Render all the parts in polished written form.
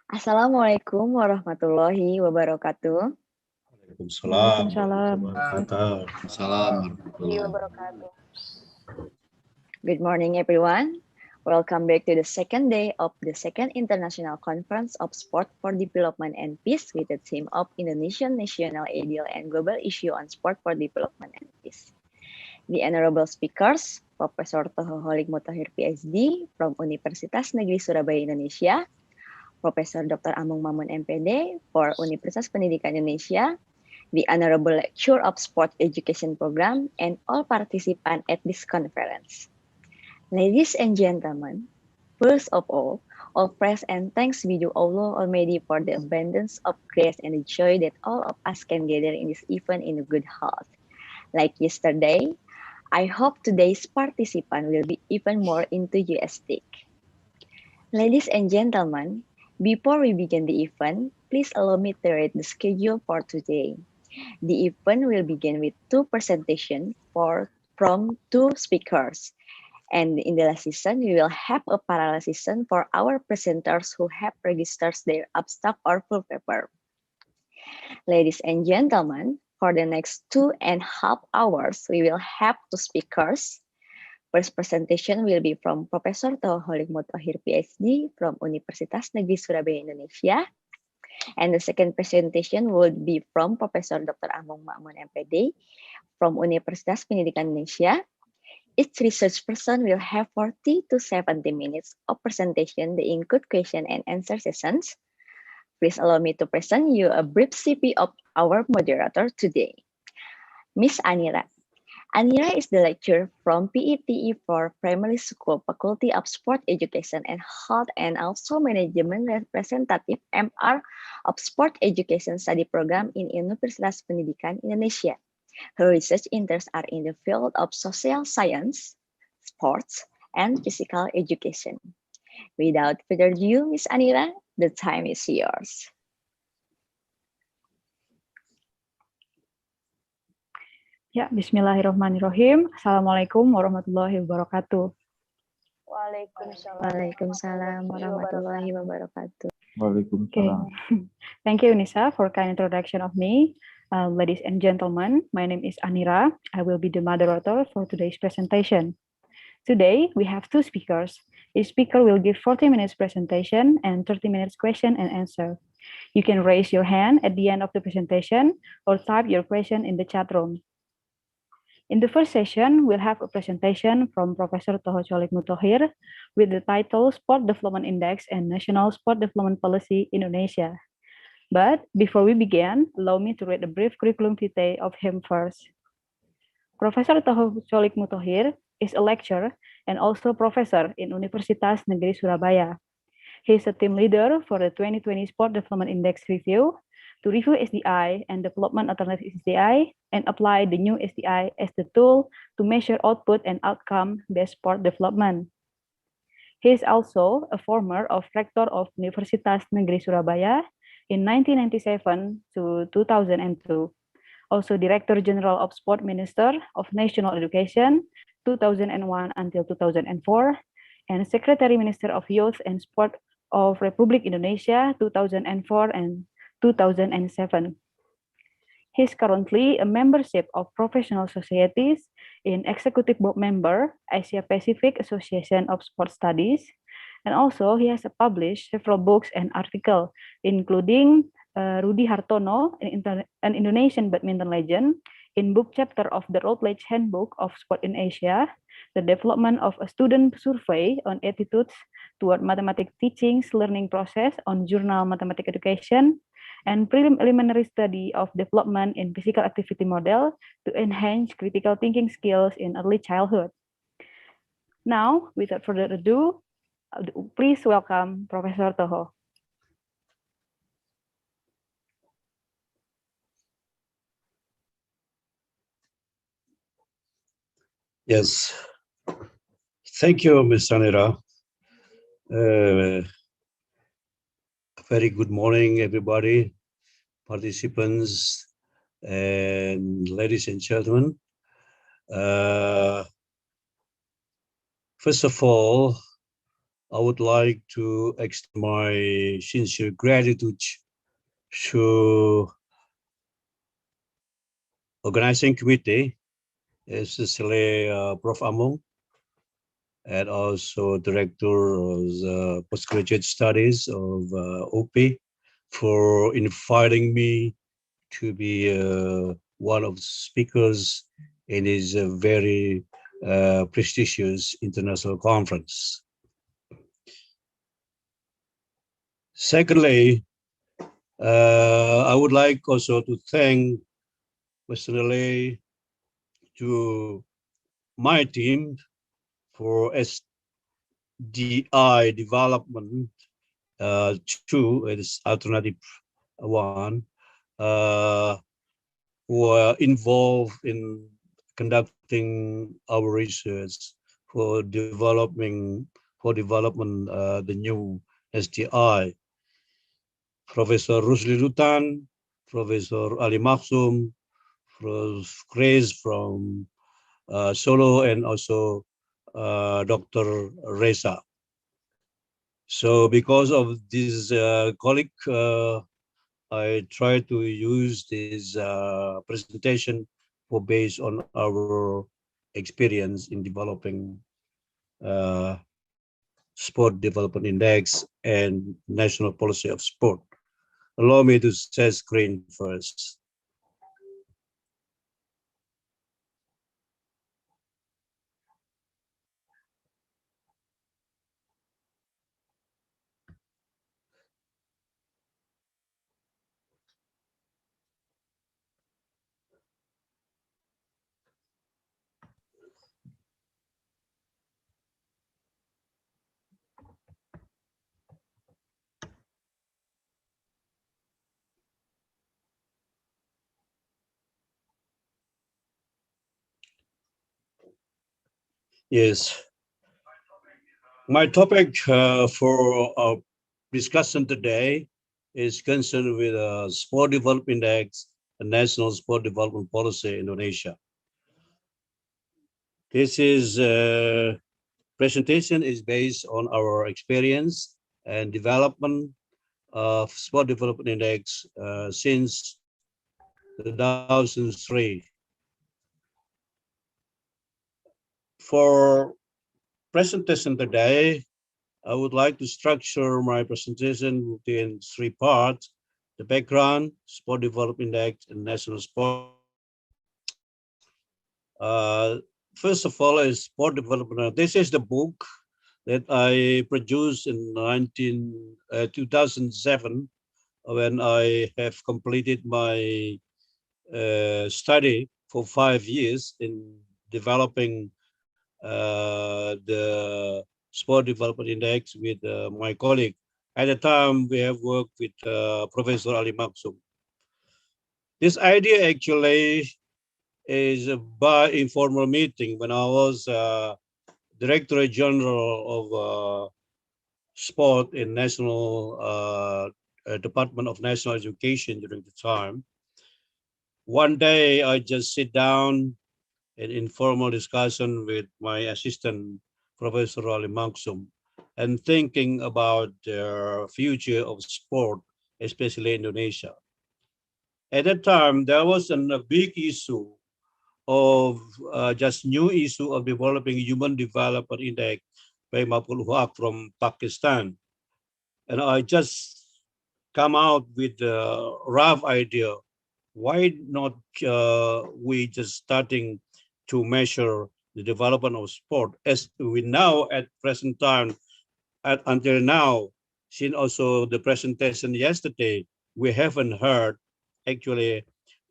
Assalamualaikum warahmatullahi wabarakatuh. Waalaikumsalam Waalaikumsalam. warahmatullahi Wabarakatuh. Good morning, everyone. Welcome back to the second day of the second International Conference of Sport for Development and Peace with the theme of Indonesian National Ideal and Global Issue on Sport for Development and Peace. The honorable speakers, Profesor Toho Holik Mutahir PhD from Universitas Negeri Surabaya, Indonesia, Profesor Dr. Amung Mamun MPD for Universitas Pendidikan Indonesia, the Honorable Lecturer of Sport Education Program, and all participants at this conference. Ladies and gentlemen, first of all praise and thanks be to Allah Almighty for the abundance of grace and the joy that all of us can gather in this event in a good heart. Like yesterday, I hope today's participant will be even more enthusiastic. Ladies and gentlemen, before we begin the event, please allow me to read the schedule for today. The event will begin with two presentations from two speakers. And in the last session, we will have a parallel session for our presenters who have registered their abstract or full paper. Ladies and gentlemen, for the next 2.5 hours, we will have two speakers. First presentation will be from Profesor Toho Holik Mutahir PhD from Universitas Negeri Surabaya, Indonesia. And the second presentation will be from Profesor Dr. Amung Mamun MPD from Universitas Pendidikan Indonesia. Each research person will have 40 to 70 minutes of presentation that include question and answer sessions. Please allow me to present you a brief CV of our moderator today. Miss Anira. Anira is the lecturer from PETE for Primary School Faculty of Sport Education and Health and also Management Representative MR of Sport Education Study Program in Universitas Pendidikan Indonesia. Her research interests are in the field of social science, sports, and physical education. Without further ado, Ms. Anira, the time is yours. Ya, Bismillahirrahmanirrahim. Assalamualaikum warahmatullahi wabarakatuh. Waalaikumsalam warahmatullahi wabarakatuh. Waalaikumsalam. Okay. Thank you, Nisa, for kind introduction of me. Ladies and gentlemen, my name is Anira. I will be the moderator for today's presentation. Today, we have two speakers. Each speaker will give 40 minutes presentation and 30 minutes question and answer. You can raise your hand at the end of the presentation or type your question in the chat room. In the first session, we'll have a presentation from Professor Toho Holik Mutahir with the title Sport Development Index and National Sport Development Policy Indonesia. But before we begin, allow me to read a brief curriculum vitae of him first. Professor Toho Holik Mutahir is a lecturer and also professor in Universitas Negeri Surabaya. He is a team leader for the 2020 Sport Development Index review to review SDI and development alternative SDI and apply the new SDI as the tool to measure output and outcome-based sport development. He is also a former rector of Universitas Negeri Surabaya in 1997 to 2002. Also Director General of Sport Minister of National Education 2001 until 2004, and Secretary Minister of Youth and Sport of Republik Indonesia 2004 and 2007. He is currently a membership of professional societies in Executive Board Member, Asia Pacific Association of Sport Studies, and also he has published several books and articles, including Rudi Hartono, an Indonesian badminton legend, in book chapter of the Routledge Handbook of Sport in Asia, the development of a student survey on attitudes toward mathematics teachings learning process on journal Mathematics Education, and preliminary study of development in physical activity model to enhance critical thinking skills in early childhood. Now, without further ado, please welcome Professor Toho. Yes. Thank you, Ms. Anira. Very good morning, everybody, participants, and ladies and gentlemen. First of all, I would like to extend my sincere gratitude to organizing committee, especially Prof. Among, and also director of the postgraduate studies of OP, for inviting me to be one of the speakers in this very prestigious international conference. Secondly, I would like also to thank personally to my team for SDI development two, it is alternative one, who are involved in conducting our research for development the new SDI. Professor Rusli Rutan, Professor Ali Maksum, Prof. Grace from Solo, and also Dr. Reza. So because of this colleague, I try to use this presentation for based on our experience in developing sport development index and national policy of sport. Allow me to share screen first. Yes, my topic for our discussion today is concerned with Sport Development Index and National Sport Development Policy Indonesia. This is presentation is based on our experience and development of Sport Development Index since 2003. For presentation today, I would like to structure my presentation within three parts: the background, Sport Development Index, and national sport policy. First of all is Sport Development. This is the book that I produced in 2007 when I have completed my study for 5 years in developing the Sport Development Index with my colleague. At the time, we have worked with Professor Ali Maksum. This idea actually is by informal meeting when I was Director General of Sport in National Department of National Education during the time. One day, I just sit down in informal discussion with my assistant, Professor Ali Maksum, and thinking about the future of sport, especially Indonesia. At that time, there was a big issue of just new issue of developing human development index by Mapul Huaq from Pakistan. And I just come out with a rough idea. Why not we just starting to measure the development of sport as we now at present time until now, since also the presentation yesterday, we haven't heard actually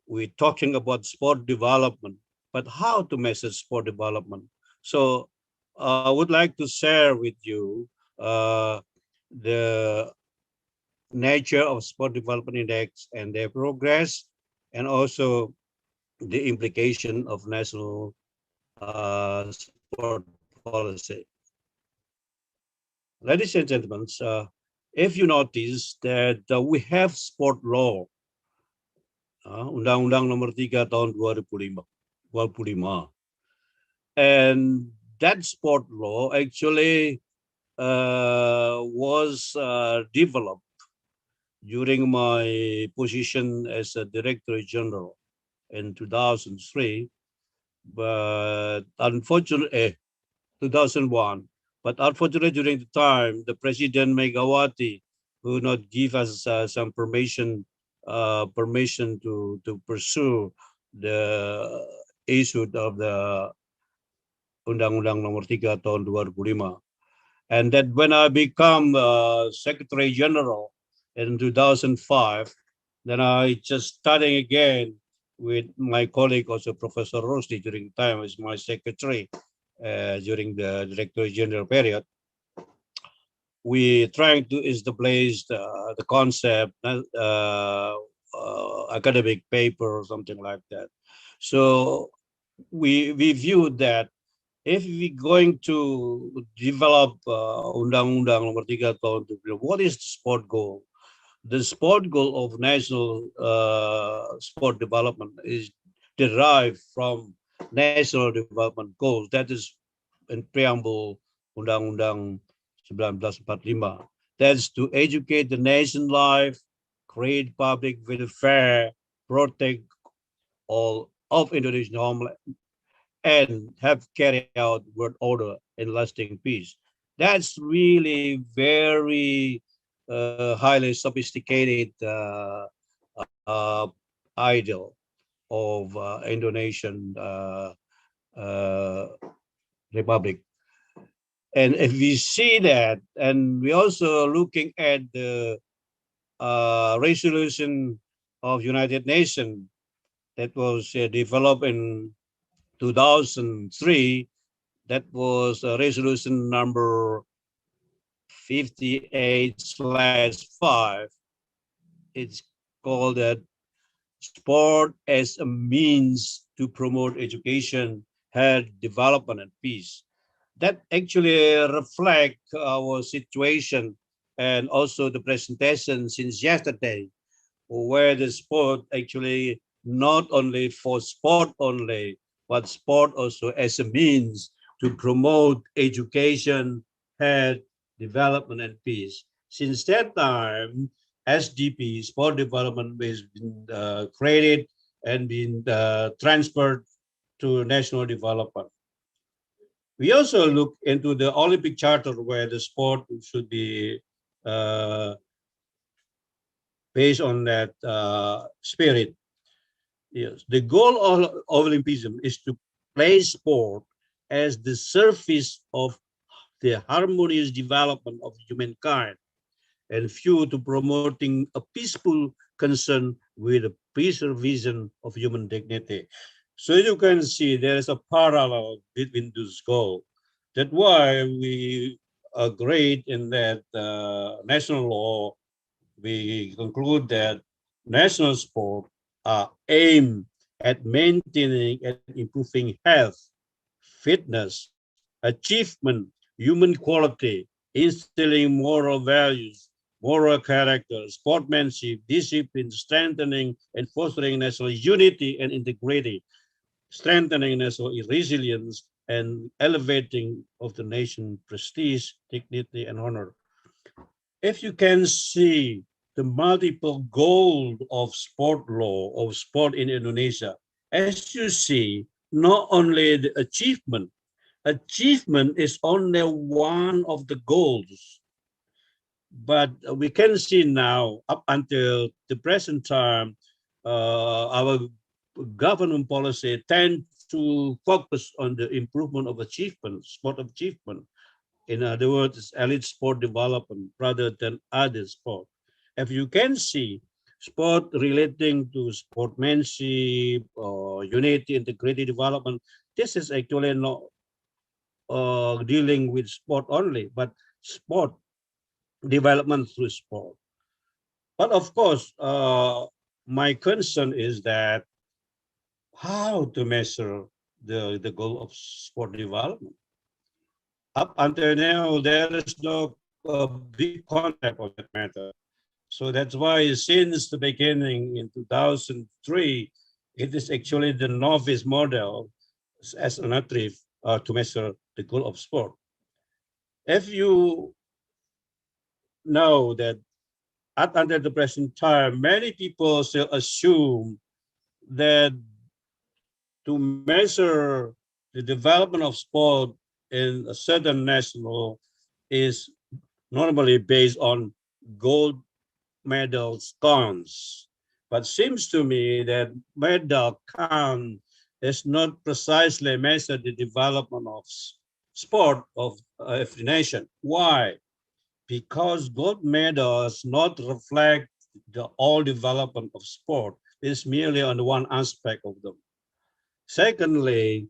we're talking about sport development, but how to measure sport development. So I would like to share with you the nature of sport development index and their progress, and also the implication of national sport policy. Ladies and gentlemen, if you notice that we have sport law, Undang-Undang Nomor 3 Tahun 2005. And that sport law actually was developed during my position as a Director General in 2003, but unfortunately, 2001. But unfortunately, during the time, the President Megawati would not give us some permission to pursue the issue of the Undang-Undang Nomor 3 tahun 2005. And that when I become Secretary General in 2005, then I just starting again with my colleague, also Professor Rosdi, during the time as my secretary during the Director General period. We trying to establish the concept, academic paper or something like that. So we viewed that if we going to develop Undang-Undang Nomor 3 tahun 2000, what is the sport goal? The sport goal of national sport development is derived from national development goals. That is in preamble Undang-Undang 1945. That's to educate the nation life, create public welfare, protect all of Indonesian homeland, and have carry out world order and lasting peace. That's really very highly sophisticated ideal of Indonesian republic. And if we see that, and we also looking at the resolution of United Nations that was developed in 2003, that was resolution number 58/5. It's called that sport as a means to promote education, health, development, and peace. That actually reflect our situation and also the presentation since yesterday, where the sport actually not only for sport only, but sport also as a means to promote education, health, development, and peace. Since that time, SDP, Sport Development, has been created and been transferred to national development. We also look into the Olympic Charter where the sport should be uh, based on that spirit. Yes, the goal of Olympism is to place sport as the surface of the harmonious development of humankind and view to promoting a peaceful concern with the preservation of human dignity. So you can see there is a parallel between those goals. That's why we agreed in that national law, we conclude that national sport are aimed at maintaining and improving health, fitness, achievement, human quality, instilling moral values, moral character, sportsmanship, discipline, strengthening and fostering national unity and integrity, strengthening national resilience, and elevating of the nation's prestige, dignity, and honor. If you can see the multiple goals of sport law, of sport in Indonesia, as you see, not only the achievement is only one of the goals, but we can see now up until the present time, our government policy tend to focus on the improvement of achievement, sport achievement. In other words, it's elite sport development rather than other sport. If you can see sport relating to sportsmanship or unity, integrated development, this is actually not dealing with sport only, but sport development through sport. But of course, my concern is that how to measure the goal of sport development. Up until now, there is no big concept of that matter. So that's why since the beginning in 2003, it is actually the novice model as an alternative to measure the goal of sport. If you know that under the present time, many people still assume that to measure the development of sport in a certain national is normally based on gold medals counts. But seems to me that medal count is not precisely measure the development of sport of every nation. Why? Because gold medals not reflect the all development of sport. It's merely on one aspect of them. Secondly,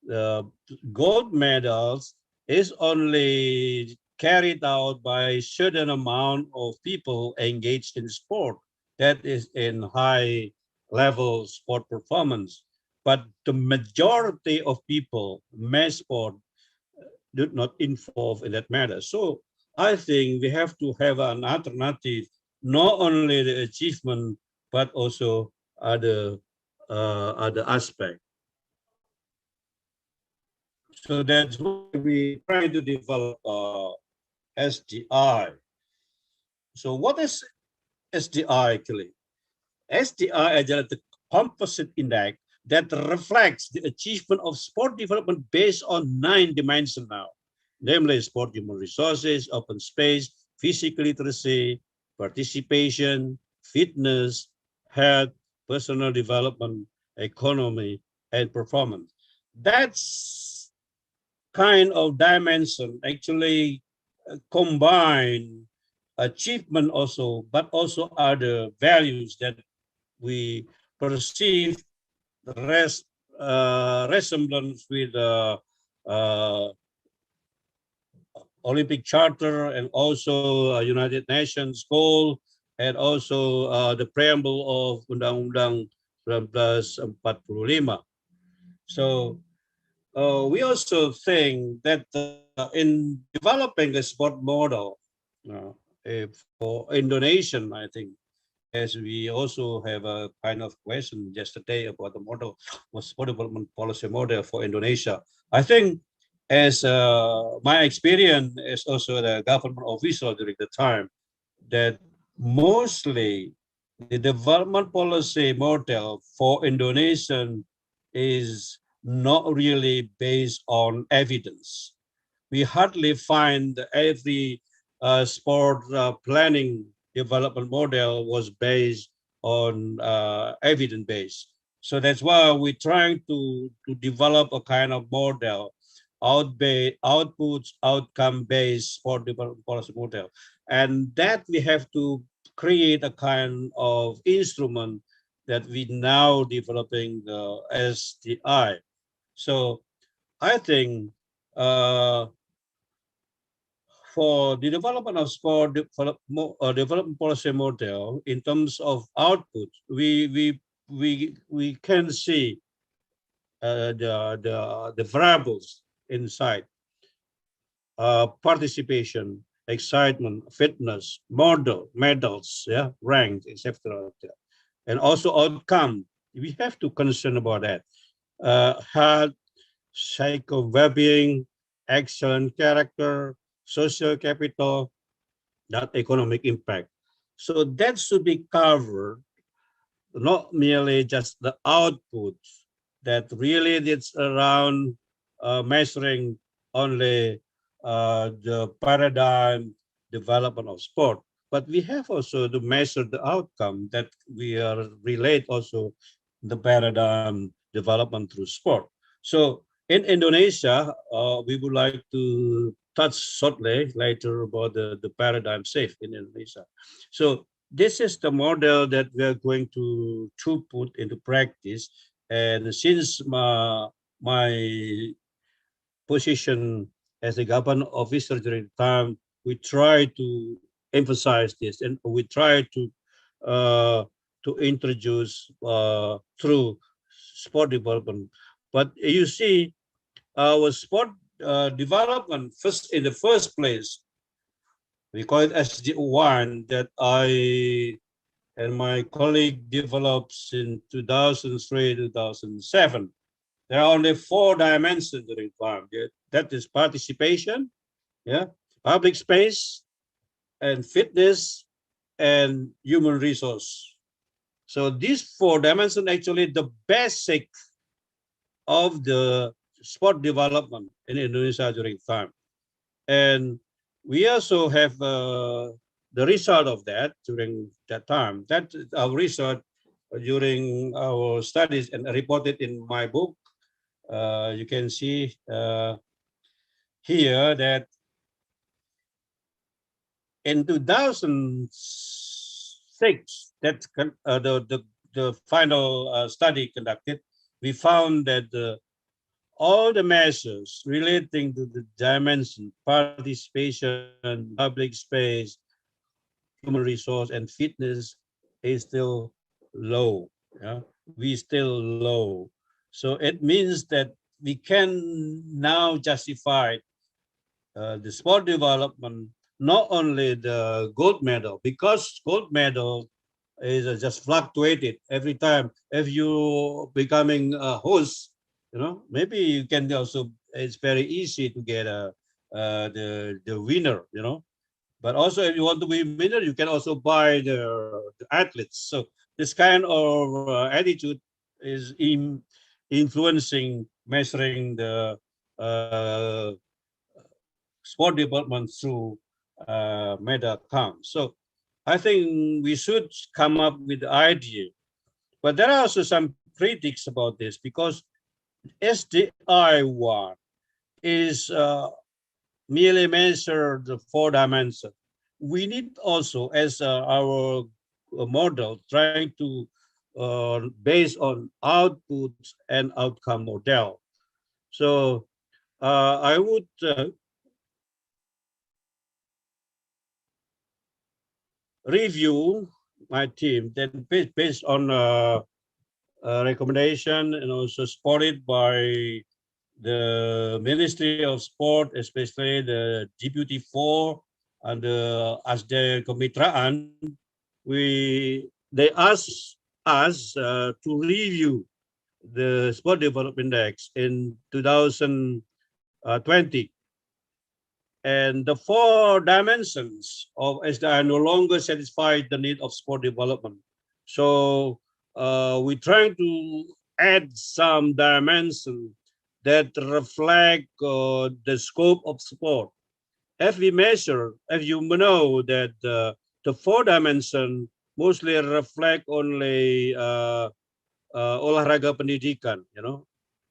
the gold medals is only carried out by certain amount of people engaged in sport that is in high level sport performance. But the majority of people, mass sport, do not involve in that matter. So I think we have to have an alternative, not only the achievement, but also other other aspect. So that's why we try to develop SDI. So what is SDI actually? SDI is the composite index that reflects the achievement of sport development based on 9 dimensions now, namely sport human resources, open space, physical literacy, participation, fitness, health, personal development, economy, and performance. That's kind of dimension actually combine achievement also, but also other values that we perceive res, resemblance with uh, Olympic Charter and also United Nations goal and also the preamble of Undang-Undang 1945. So we also think that in developing a sport model for Indonesian, I think, as we also have a kind of question yesterday about the model, sport development policy model for Indonesia. I think as my experience as also the government official during the time, that mostly the development policy model for Indonesian is not really based on evidence. We hardly find every sport planning development model was based on evidence based. So that's why we're trying to develop a kind of model, outputs, outcome based sport development policy model. And that we have to create a kind of instrument that we now developing the SDI. So I think uh, for the development of sport development policy model in terms of output, we can see the variables inside participation, excitement, fitness, medals, yeah, ranks, etc. And also outcome. We have to concern about that. Health, psycho well-being, excellent character, social capital, that economic impact. So that should be covered, not merely just the output that really it's around measuring only the paradigm development of sport, but we have also to measure the outcome that we are relate also the paradigm development through sport. So in Indonesia, we would like to touch shortly later about the paradigm shift in Indonesia. So this is the model that we are going to put into practice. And since my position as a government officer during the time, we try to emphasize this and we try uh, to introduce through sport development. But you see, our sport development first in the first place, we call it SG1 that I and my colleague developed in 2003, 2007. There are only 4 dimensions during farm. That is participation, yeah, public space and fitness and human resource. So these four dimensions actually the basic of the sport development in Indonesia during time. And we also have the result of that during that time. That our research during our studies and reported in my book. You can see here that in 2006, that the final study conducted, we found that all the measures relating to the dimension, participation, public space, human resource, and fitness is still low. Yeah? We still low. So it means that we can now justify the sport development, not only the gold medal, because gold medal is just fluctuated every time. If you becoming a host, maybe you can also. It's very easy to get the winner. But also, if you want to be winner, you can also buy the athletes. So this kind of attitude is influencing, measuring the uh, sport development through meta accounts. So I think we should come up with the idea. But there are also some critics about this because SDI1 is merely measure the four dimensions. We need also, as our model, trying to based on outputs and outcome model. So I would review my team then based on recommendation and also supported by the Ministry of Sport, especially the Deputy 4 and the ASDE Kemitraan. They asked us to review the Sport Development Index in 2020. And the four dimensions of SDI no longer satisfy the need of sport development. So we're trying to add some dimension that reflect the scope of sport. If we measure, if you know that the four dimension mostly reflect only olahraga pendidikan,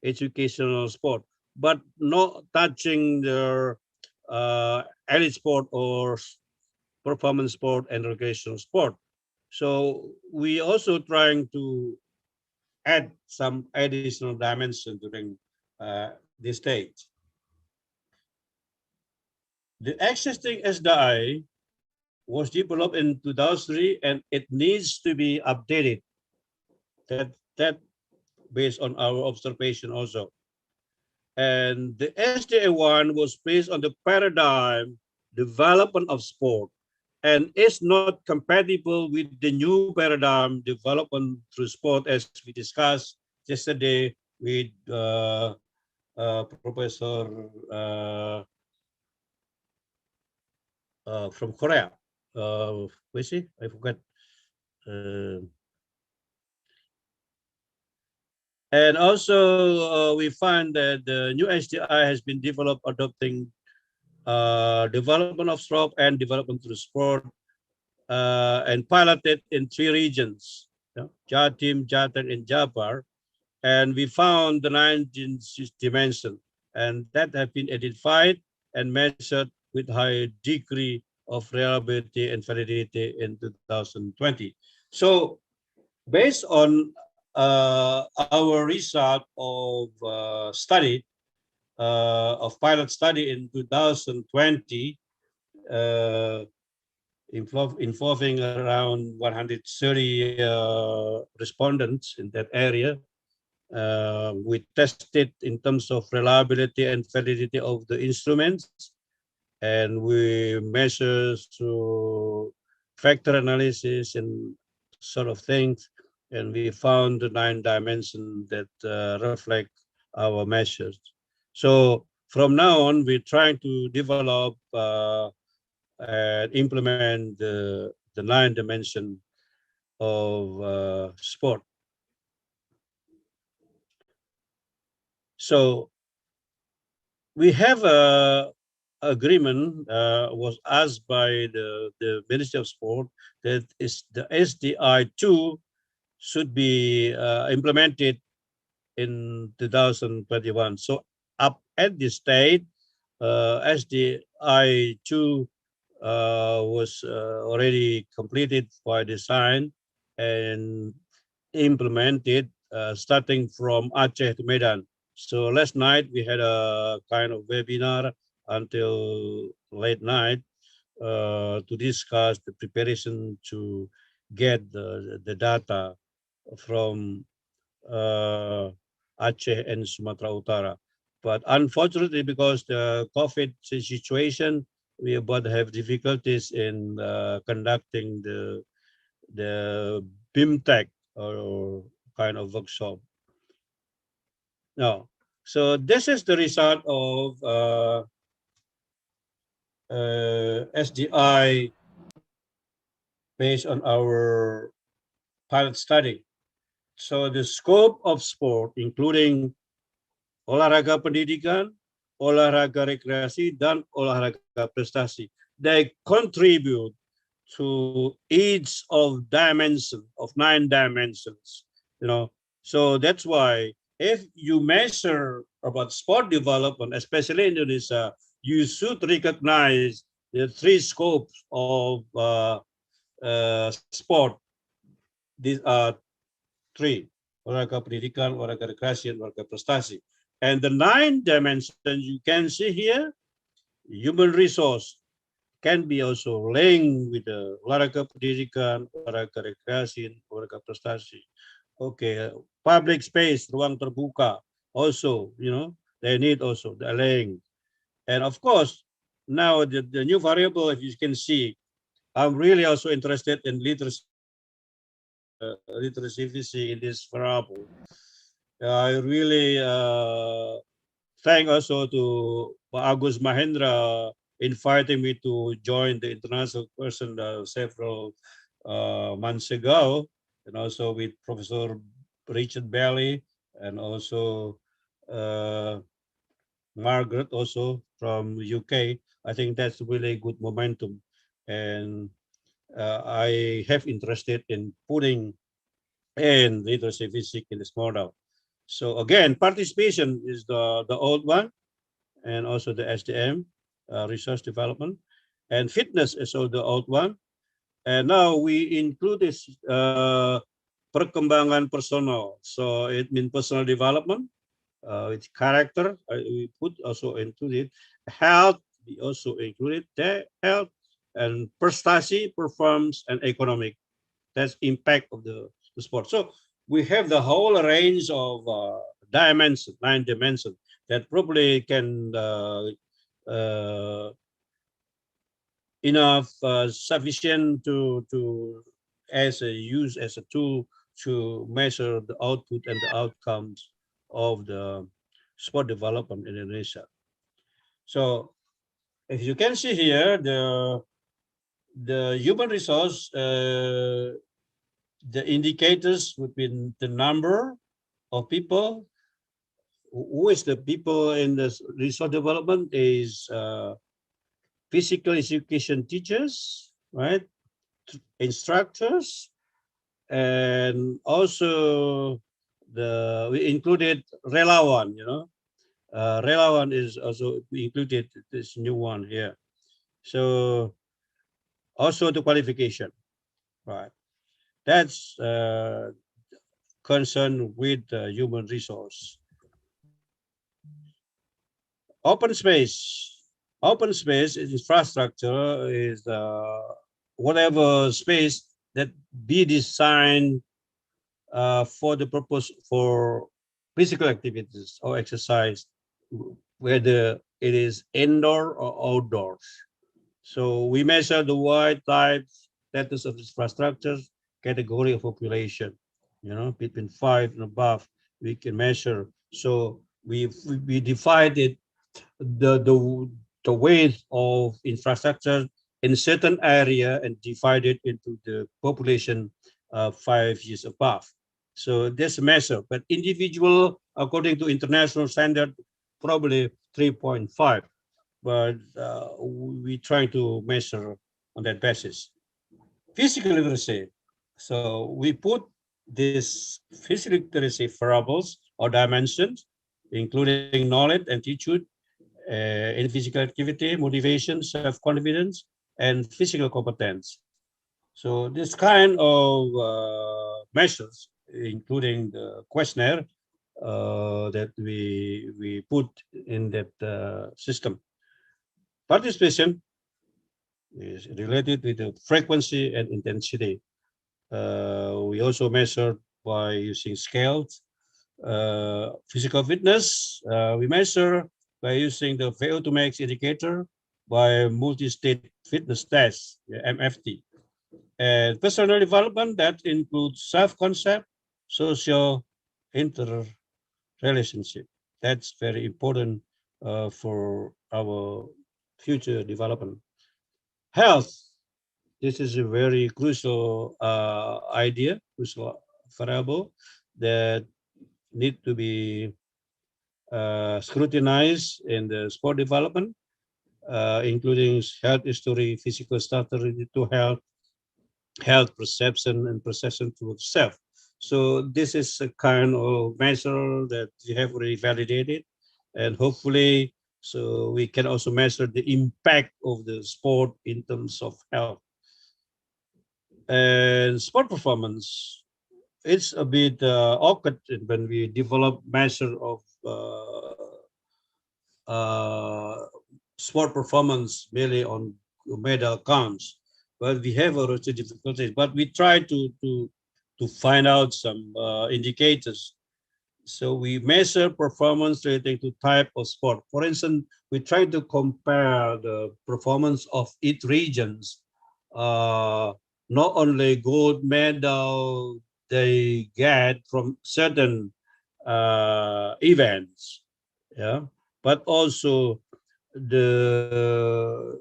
educational sport, but not touching the elite sport or performance sport and recreational sport. So we also trying to add some additional dimension during this stage. The existing SDI was developed in 2003 and it needs to be updated. That based on our observation also. And the SDA1 was based on the paradigm development of sport and is not compatible with the new paradigm development through sport as we discussed yesterday with Professor from Korea. Where is he? I forgot. Uh, and also, we find that the new HDI has been developed adopting development of stroke and development through sport and piloted in three regions, Jatim, Jateng, and Jabar. And we found the 19 dimension, and that have been identified and measured with high degree of reliability and validity in 2020. So based on our result of study, of pilot study in 2020, uh, involving around 130 respondents in that area. We tested in terms of reliability and validity of the instruments, and we measure through factor analysis and sort of things, and we found the 9 dimensions that reflect our measures. So from now on, we're trying to develop and implement the nine dimension of sport. So we have a agreement was asked by the Ministry of Sport that is the SDI2 should be implemented in 2021. So up at this state, SDI2 was already completed by design and implemented starting from Aceh to Medan. So last night we had a kind of webinar until late night to discuss the preparation to get the data from uh, Aceh and Sumatra Utara. But unfortunately, because the COVID situation, we about have difficulties in conducting the BIMTech or kind of workshop. No. So this is the result of SDI based on our pilot study. So the scope of sport, including olahraga pendidikan, olahraga rekreasi, dan olahraga prestasi, they contribute to each of dimension of 9 dimensions. You know, so that's why if you measure about sport development, especially in Indonesia, you should recognize the 3 scopes of sport. These are 3: olahraga pendidikan, olahraga rekreasi, and olahraga prestasi. And the 9 dimensions you can see here, human resource can be also linked with the olahraga pendidikan, olahraga rekreasi, olahraga prestasi. Okay, public space, ruang terbuka, also, they need also the link. And of course, now the new variable, if you can see, I'm really also interested in literacy in this variable. I really thank also to Agus Mahendra inviting me to join the international person several months ago, and also with Professor Richard Bailey and also uh, Margaret also from UK. I think that's really good momentum, and I have interested in putting in literacy physics in this model. So again, participation is the old one, and also the SDM, research development, and fitness is also the old one. And now we include this perkembangan personal. So it means personal development, its character, we put also included. Health, we also included there, health, and prestasi, performance, and economic. That's impact of the sport. So we have the whole range of dimensions, 9 dimensions that probably can enough sufficient to as a use as a tool to measure the output and the outcomes of the sport development in Indonesia. So if you can see here, the human resource, the indicators would be the number of people. Who is the people in the resource development is physical education teachers, right? Instructors, and also we included relawan, relawan is also included this new one here. So also the qualification, right? That's concerned with human resource. Open space. Open space infrastructure is whatever space that be designed for the purpose for physical activities or exercise, whether it is indoor or outdoors. So we measure the wide types, status of infrastructures, category of population, between 5 and above, we can measure. So we divide it the weight of infrastructure in a certain area and divide it into the population 5 years above. So this measure, but individual, according to international standard, probably 3.5. But we try to measure on that basis. Physical literacy. So we put these physical literacy variables or dimensions, including knowledge, attitude, in physical activity, motivation, self-confidence, and physical competence. So this kind of measures, including the questionnaire that we put in that system. Participation is related with the frequency and intensity. We also measure by using scales. Physical fitness, we measure by using the VO2 max indicator by multi-state fitness test, MFT. And personal development, that includes self-concept, social interrelationship. That's very important for our future development. Health, this is a very crucial idea, crucial variable that need to be scrutinized in the sport development, including health history, physical status related to health, health perception, and perception towards self. So this is a kind of measure that we have already validated, and hopefully, so we can also measure the impact of the sport in terms of health and sport performance. It's a bit awkward when we develop measure of uh, sport performance merely on medal counts. But we have also difficulties. But we try to find out some indicators. So we measure performance relating to type of sport. For instance, we try to compare the performance of each regions. Not only gold medal they get from certain events, yeah, but also the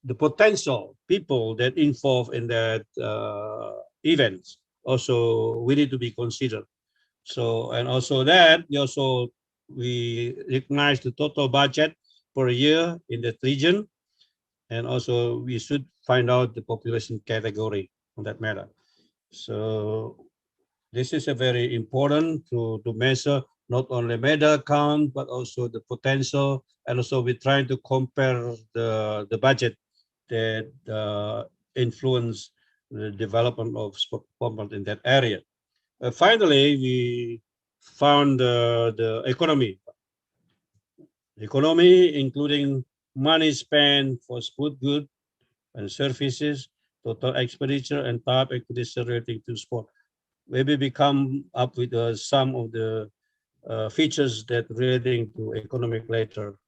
the potential people that involved in that events. Also, we need to be considered. So, and also that we recognize the total budget per year in that region, and also we should find out the population category on that matter. So this is a very important to measure not only medal count, but also the potential. And also we're trying to compare the budget that influence the development of sport performance in that area. Finally, we found the economy, including money spent for sport goods and services, total expenditure, and type acquisition relating to sport. Maybe we come up with some of the features that relating to economic later.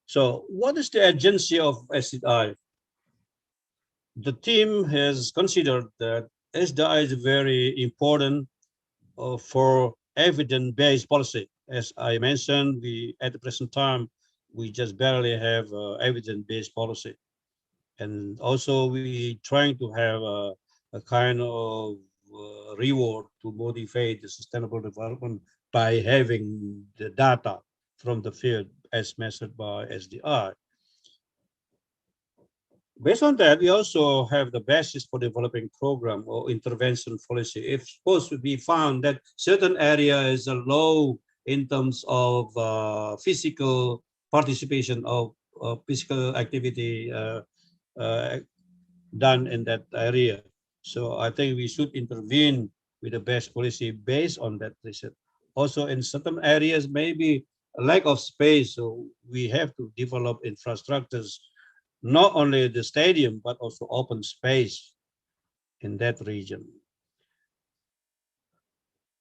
So what is the agency of SDI? The team has considered that SDI is very important for evidence-based policy. As I mentioned, we at the present time, we just barely have evidence-based policy. And also we trying to have a kind of reward to motivate the sustainable development by having the data from the field as measured by SDI. Based on that, we also have the basis for developing program or intervention policy. If suppose we found that certain area is low in terms of physical participation of physical activity uh, done in that area. So I think we should intervene with the best policy based on that research. Also in certain areas, maybe a lack of space, so we have to develop infrastructures, not only the stadium, but also open space in that region.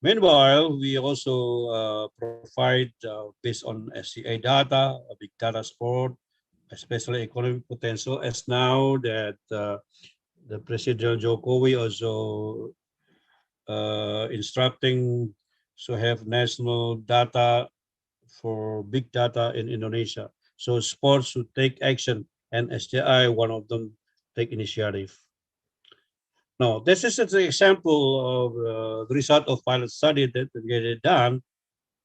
Meanwhile, we also provide, based on SCA data, big data sport, especially economic potential, as now that the President Jokowi also instructing so have national data for big data in Indonesia. So sports should take action, and STI, one of them, take initiative. Now, this is an example of the result of pilot study that get done.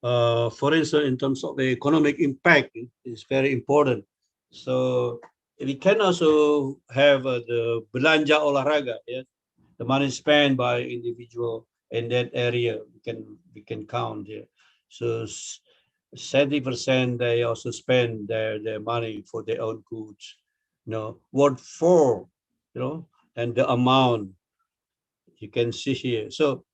For instance, in terms of the economic impact, it is very important. So we can also have the belanja olahraga, yes, the money spent by individual in that area. We can count here. So 70% they also spend their money for their own goods. What for? And the amount you can see here. So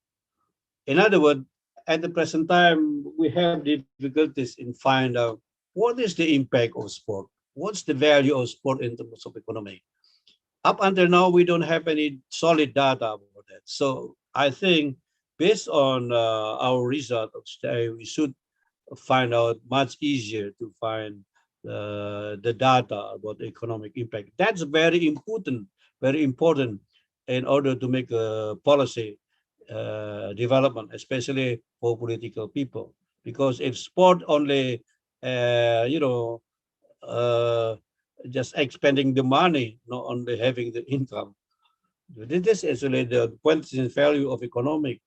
in other words, at the present time, we have difficulties in find out what is the impact of sport. What's the value of sport in terms of economy? Up until now, we don't have any solid data about that. So I think based on our result of today, we should find out much easier to find the data about the economic impact. That's very important in order to make a policy development, especially for political people. Because if sport only, uh, you know, uh, just expending the money, not only having the income, this is actually the quantitative value of economic.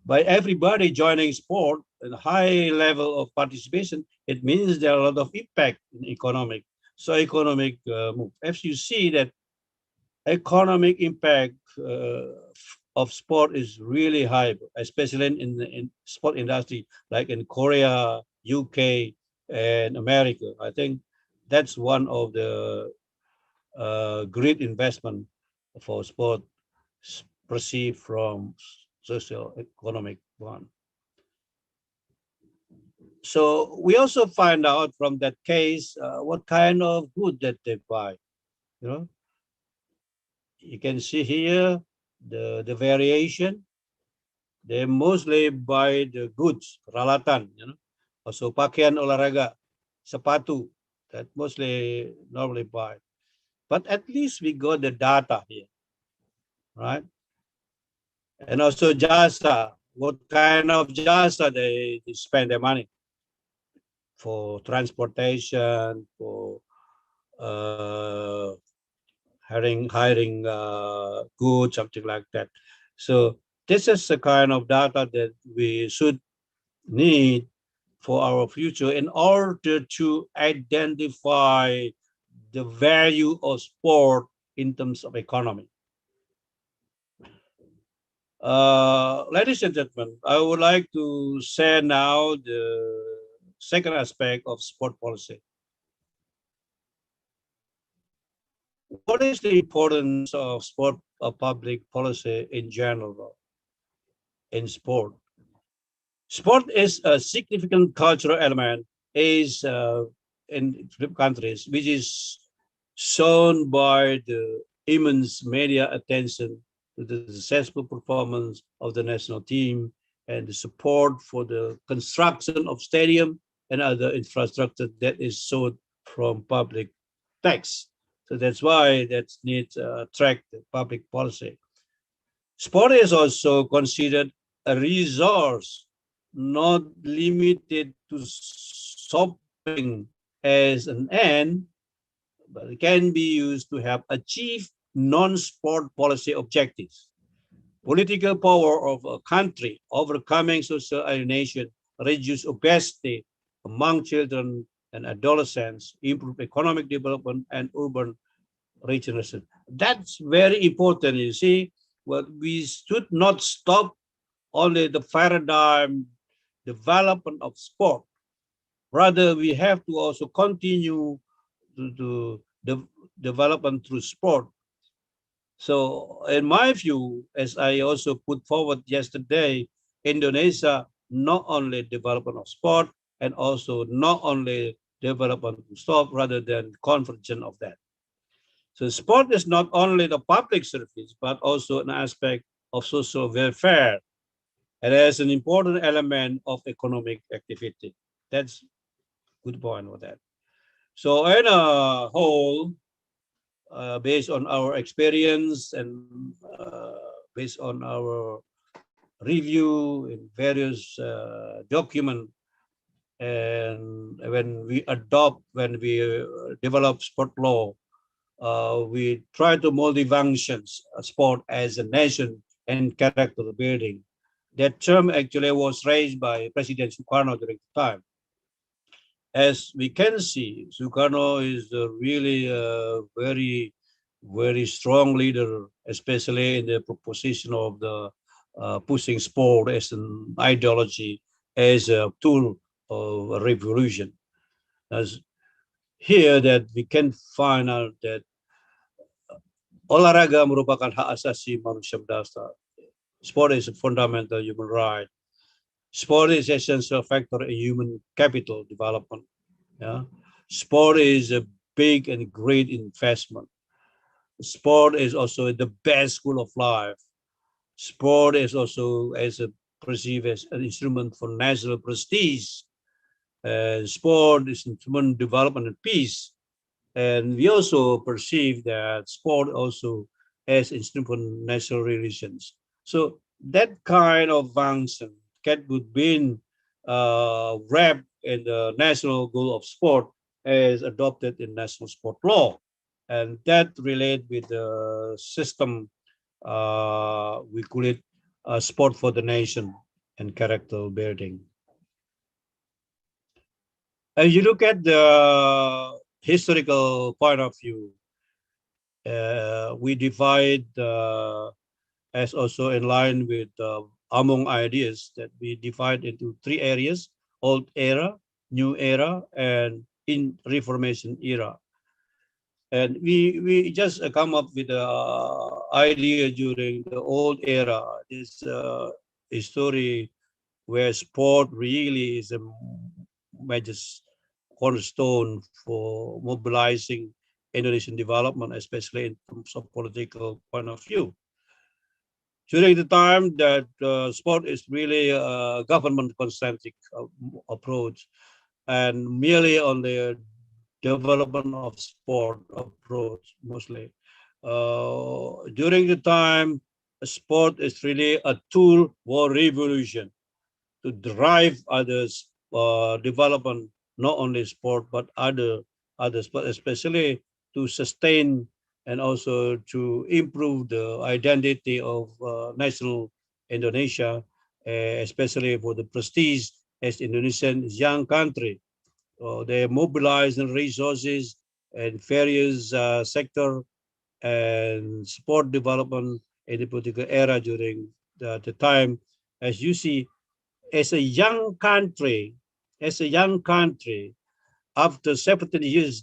By everybody joining sport and high level of participation, it means there are a lot of impact in economic. So economic move. As you see that economic impact of sport is really high, especially in sport industry, like in Korea, UK, and America. I think that's one of the great investment for sport perceived from social economic one. So we also find out from that case what kind of good that they buy. You know, you can see here the variation. They mostly buy the goods, peralatan, also pakaian olahraga, sepatu, that mostly normally buy. But at least we got the data here, right? And also jasa, what kind of jasa they spend their money for transportation, for uh, hiring goods, something like that. So this is the kind of data that we should need for our future in order to identify the value of sport in terms of economy. Ladies and gentlemen, I would like to share now the second aspect of sport policy. What is the importance of sport public policy in general in sport? Sport is a significant cultural element is in countries, which is shown by the immense media attention to the successful performance of the national team and the support for the construction of stadium and other infrastructure that is sought from public tax. So that's why that needs attract the public policy. Sport is also considered a resource not limited to shopping as an end, but it can be used to help achieve non-sport policy objectives. Political power of a country, overcoming social alienation, reduce obesity among children and adolescents, improve economic development and urban regeneration. That's very important, you see. Well, we should not stop only the paradigm development of sport. Rather, we have to also continue to the development through sport. So, in my view, as I also put forward yesterday, Indonesia not only development of sport and also not only development of sport, rather than convergence of that. So, sport is not only the public service, but also an aspect of social welfare. It is an important element of economic activity. That's good point with that. So, in a whole, based on our experience and based on our review in various documents. And when we develop sport law, we try to multi-functions sport as a nation and character building. That term actually was raised by President Sukarno during the time. As we can see, Sukarno is really a very strong leader, especially in the proposition of the pushing sport as an ideology, as a tool of a revolution. As here that we can find out that olahraga merupakan hak asasi manusia berdasar. Sport is a fundamental human right. Sport is essential factor in human capital development. Yeah, sport is a big and great investment. Sport is also the best school of life. Sport is also as a perceived as an instrument for national prestige. Sport is instrument development and peace. And we also perceive that sport also as instrument national relations. So that kind of function would be wrapped in the national goal of sport as adopted in national sport law. And that relate with the system, we call it sport for the nation and character building. As you look at the historical point of view, we divide as also in line with among ideas that we divide into three areas: old era, new era, and in Reformation era. And we just come up with the idea during the old era. This a story where sport really is a major cornerstone for mobilizing Indonesian development, especially in terms of political point of view. During the time that sport is really a government-concentric approach, and merely on the development of sport approach mostly. During the time, sport is really a tool for revolution to drive others development, not only sport but other sport, especially to sustain and also to improve the identity of national Indonesia, especially for the prestige as Indonesian young country. They mobilize the resources and various sector and support development in the political era during the time. As you see, as a young country, as a young country, after 17 years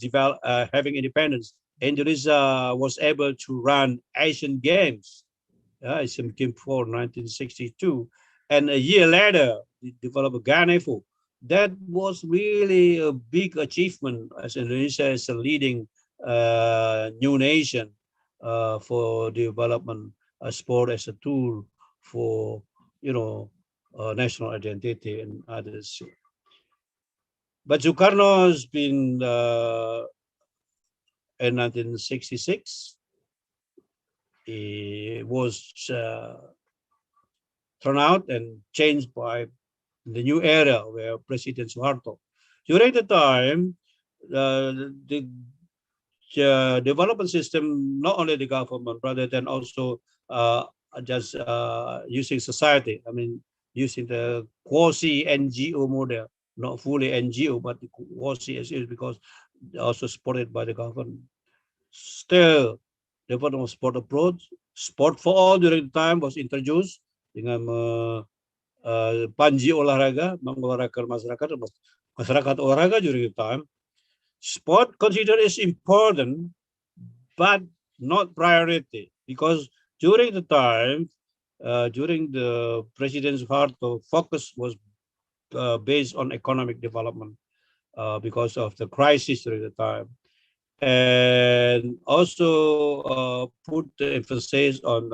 having independence, Indonesia was able to run Asian Games. Asian Games for 1962, and a year later, developed Ganevo. That was really a big achievement as Indonesia is a leading new nation for development sport as a tool for national identity and others. But Sukarno has been in 1966. He was thrown out and changed by the new era where President Suharto. During the time, the development system, not only the government, rather than also just using society. I mean, using the quasi NGO model, not fully NGO, but quasi NGO because also supported by the government. Still, development of sport approach, sport for all during the time was introduced dengan panji olahraga, mengolahraga masyarakat olahraga during the time. Sport considered is important, but not priority because during the time, during the President's Harto, focus was based on economic development because of the crisis during the time. And also put the emphasis on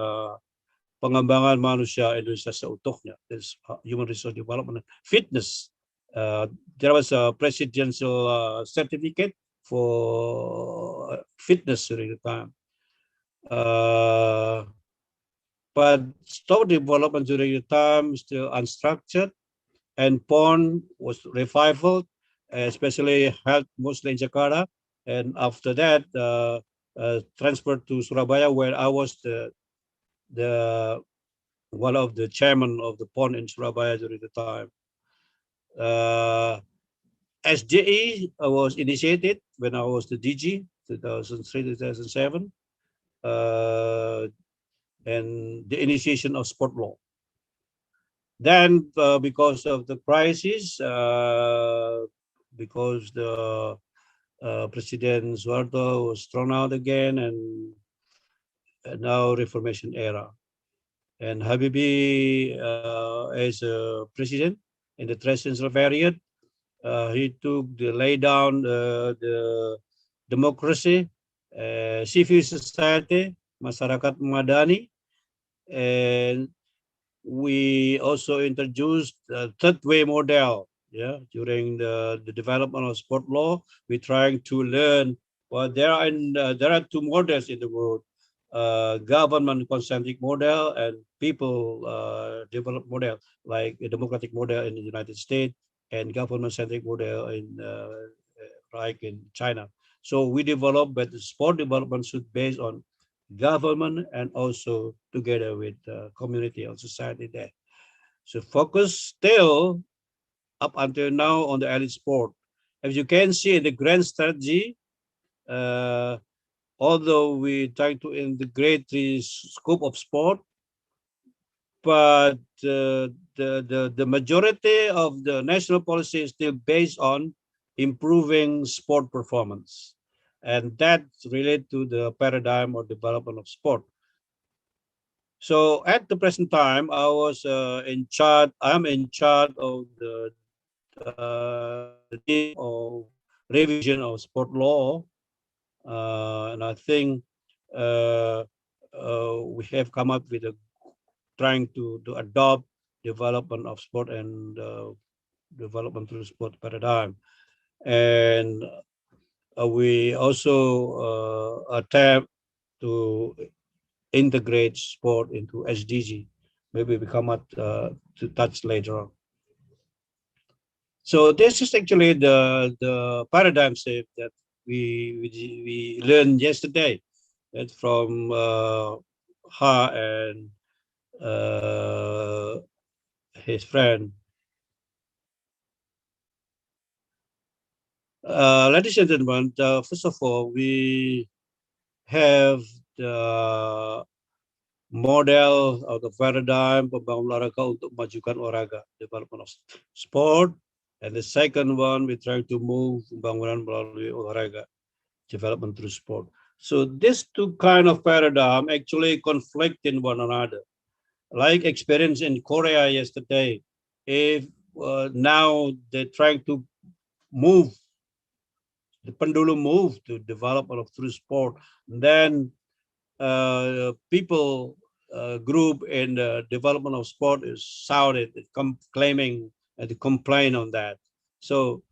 pengembangan manusia Indonesia seutuhnya. There's human resource development, fitness. There was a presidential certificate for fitness during the time. but sport development during the time still unstructured, and porn was revived, especially held mostly in Jakarta. And after that, transferred to Surabaya, where I was the one of the chairman of the porn in Surabaya during the time. Uh, SJE was initiated when I was the DG, 2003, 2007, uh, and the initiation of sport law. Then, because of the crisis, because the President Suharto was thrown out again, and now Reformation era. And Habibie, as a president in the transitional period, he took the lay down the democracy, civil society, masyarakat madani, and we also introduced a third way model. Yeah, during the development of sport law, we're trying to learn. Well, there are two models in the world: government concentric model and people developed model, like a democratic model in the United States and government centric model in like in China. So we developed, but the sport development should based on government and also together with community or society there. So focus still up until now on the elite sport. As you can see in the grand strategy, uh, although we try to integrate the scope of sport, but the majority of the national policy is still based on improving sport performance. And that's related to the paradigm or development of sport. So at the present time, I was in charge. I'm in charge of the team of revision of sport law, and I think uh, we have come up with a trying to adopt development of sport and development through sport paradigm, and we also attempt to integrate sport into SDG. Maybe we come up to touch later on. So this is actually the paradigm shift that we learned yesterday, that from Ha and uh, his friend. Ladies and gentlemen, first of all, we have the model atau paradigm pembangunan olahraga untuk memajukan olahraga, development of sport. And the second one, we try to move pembangunan melalui olahraga, development through sport. So these two kind of paradigm actually conflict in one another. Like experience in Korea yesterday, if now they're trying to move, the pendulum move to development of through sport, then people group in the development of sport is shouted, claiming to complain on that. So,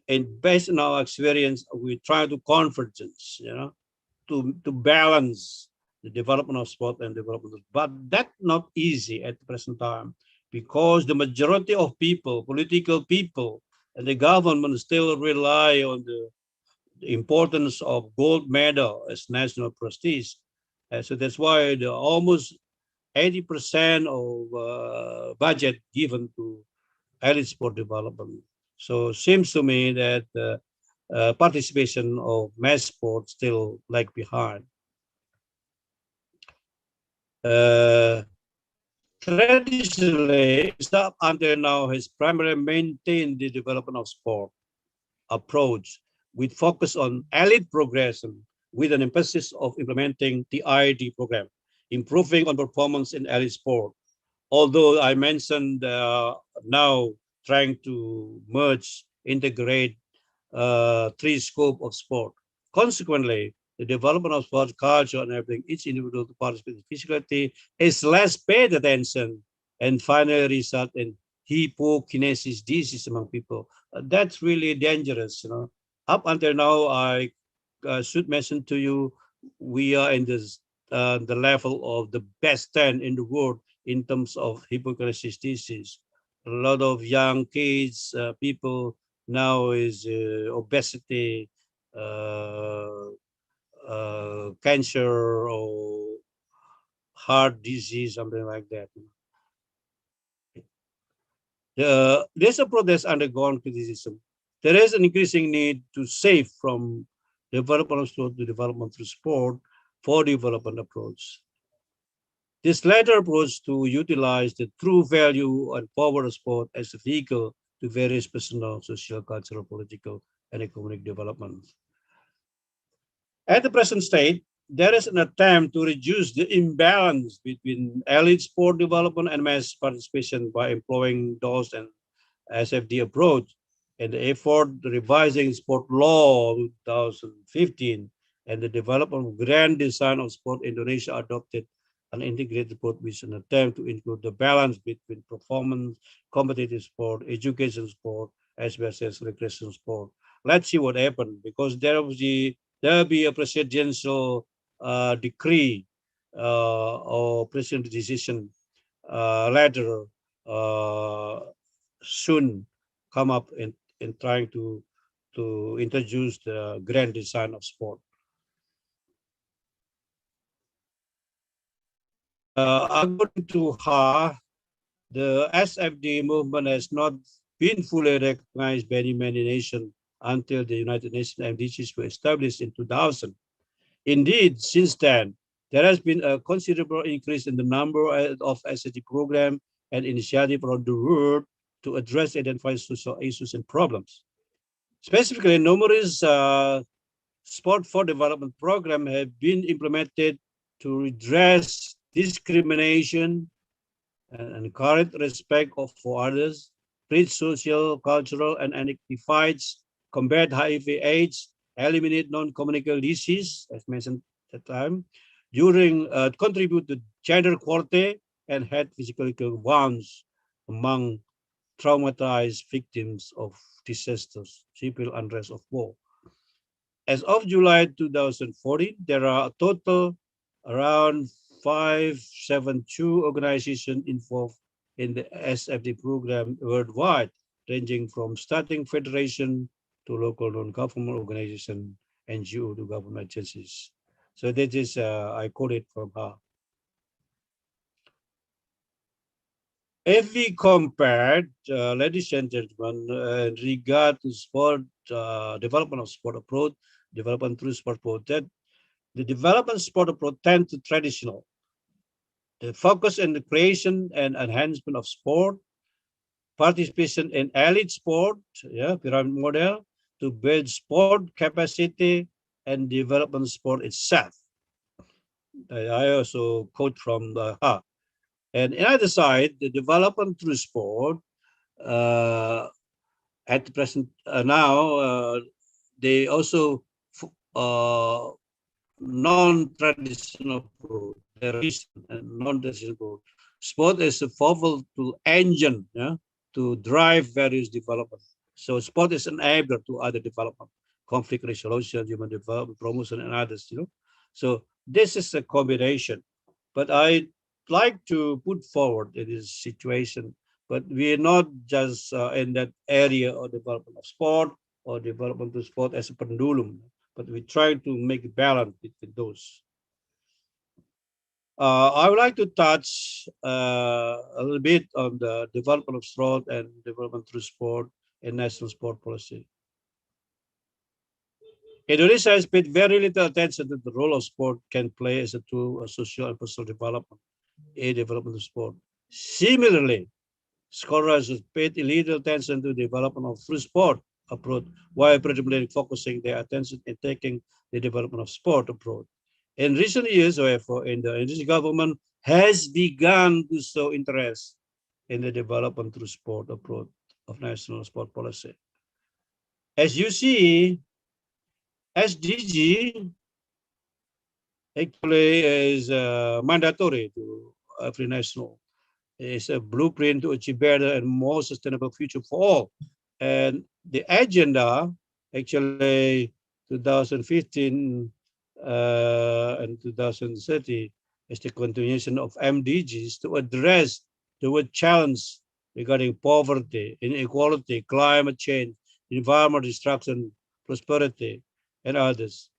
and based on our experience, we try to convergence, to balance the development of sport and development, but that's not easy at the present time because the majority of people, political people, and the government still rely on the importance of gold medal as national prestige. So that's why the almost 80% of budget given to elite sport development. So it seems to me that participation of mass sport still lag behind. Uh, Traditionally, staff until now has primarily maintained the development of sport approach with focus on elite progression with an emphasis of implementing the IID program, improving on performance in elite sport. Although I mentioned now trying to merge, integrate three scope of sport. Consequently, the development of sport culture and everything, each individual to participate in physicality is less paid attention and finally result in hypokinesis disease among people. That's really dangerous. Up until now, I should mention to you, we are in this the level of the best 10 in the world in terms of hypochondriasis disease. A lot of young kids, people now is obesity, uh, cancer, or heart disease, something like that. This approach has undergone criticism. There is an increasing need to save from development of sport to development through sport for development approach. This latter approach to utilize the true value and power of sport as a vehicle to various personal, social, cultural, political, and economic development. At the present state, there is an attempt to reduce the imbalance between elite sport development and mass participation by employing those and SFD approach and the effort revising sport law 2015 and the development of grand design of sport Indonesia adopted an integrated approach with an attempt to include the balance between performance, competitive sport, education sport, as well as recreation sport. Let's see what happened because there will be a presidential decree or presidential decision later uh, soon come up in trying to introduce the grand design of sport. According to her, the SFD movement has not been fully recognized by many nations until the United Nations MDGs were established in 2000. Indeed, since then, there has been a considerable increase in the number of SFD programs and initiatives around the world to address identified social issues and problems. Specifically, numerous sport for development programs have been implemented to redress discrimination and encourage respect for others, preach social, cultural, and ethnic divides, combat HIV/AIDS, eliminate non-communicable disease, as mentioned at the time, during contribute to gender equality and head physical wounds among traumatized victims of disasters, civil unrest of war. As of July 2014, there are a total around 572 organizations involved in the SFD program worldwide, ranging from starting federation to local non-government organization, NGO to government agencies. So that is, I quote it from her. If we compare, ladies and gentlemen, regard to sport, development of sport approach, development through sport approach, that the development sport approach tend to traditional. The focus on the creation and enhancement of sport, participation in elite sport, yeah, pyramid model, to build sport capacity and development sport itself. I also quote from her. And on either side, the development through sport, uh, at the present now, they also uh, non-traditional approach. There are recent and non-traditional approach. Sport is a powerful engine, yeah, to drive various development. So sport is an enabler to other development, conflict resolution, human development, promotion, and others. So this is a combination. But I like to put forward in this situation. But we are not just in that area of development of sport or development of sport as a pendulum, but we try to make a balance between those. I would like to touch a little bit on the development of sport and development through sport and national sport policy. Indonesia has paid very little attention to the role of sport can play as a tool of social and personal development in development of sport. Similarly, scholars have paid little attention to the development of through sport approach, while predominantly focusing their attention in taking the development of sport approach. In recent years, however, in the Indonesian government has begun to show interest in the development through sport approach of national sport policy. As you see, SDG actually is mandatory to every national. It's a blueprint to achieve better and more sustainable future for all. And the agenda, actually, 2015 and 2030 as the continuation of MDGs to address the world challenge regarding poverty, inequality, climate change, environmental destruction, prosperity, and others.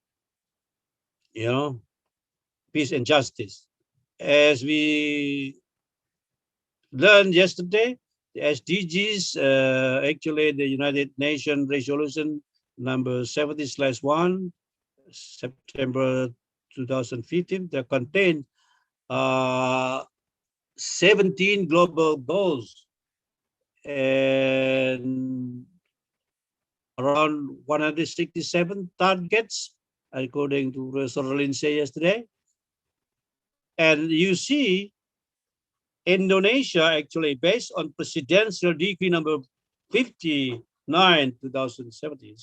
You know, peace and justice. As we learned yesterday, the SDGs, actually the United Nations resolution number 70/1, September 2015, that contain uh, 17 global goals and around 167 targets, according to Professor Lindsay yesterday. And you see, Indonesia actually, based on Presidential Decree number 59, 2017,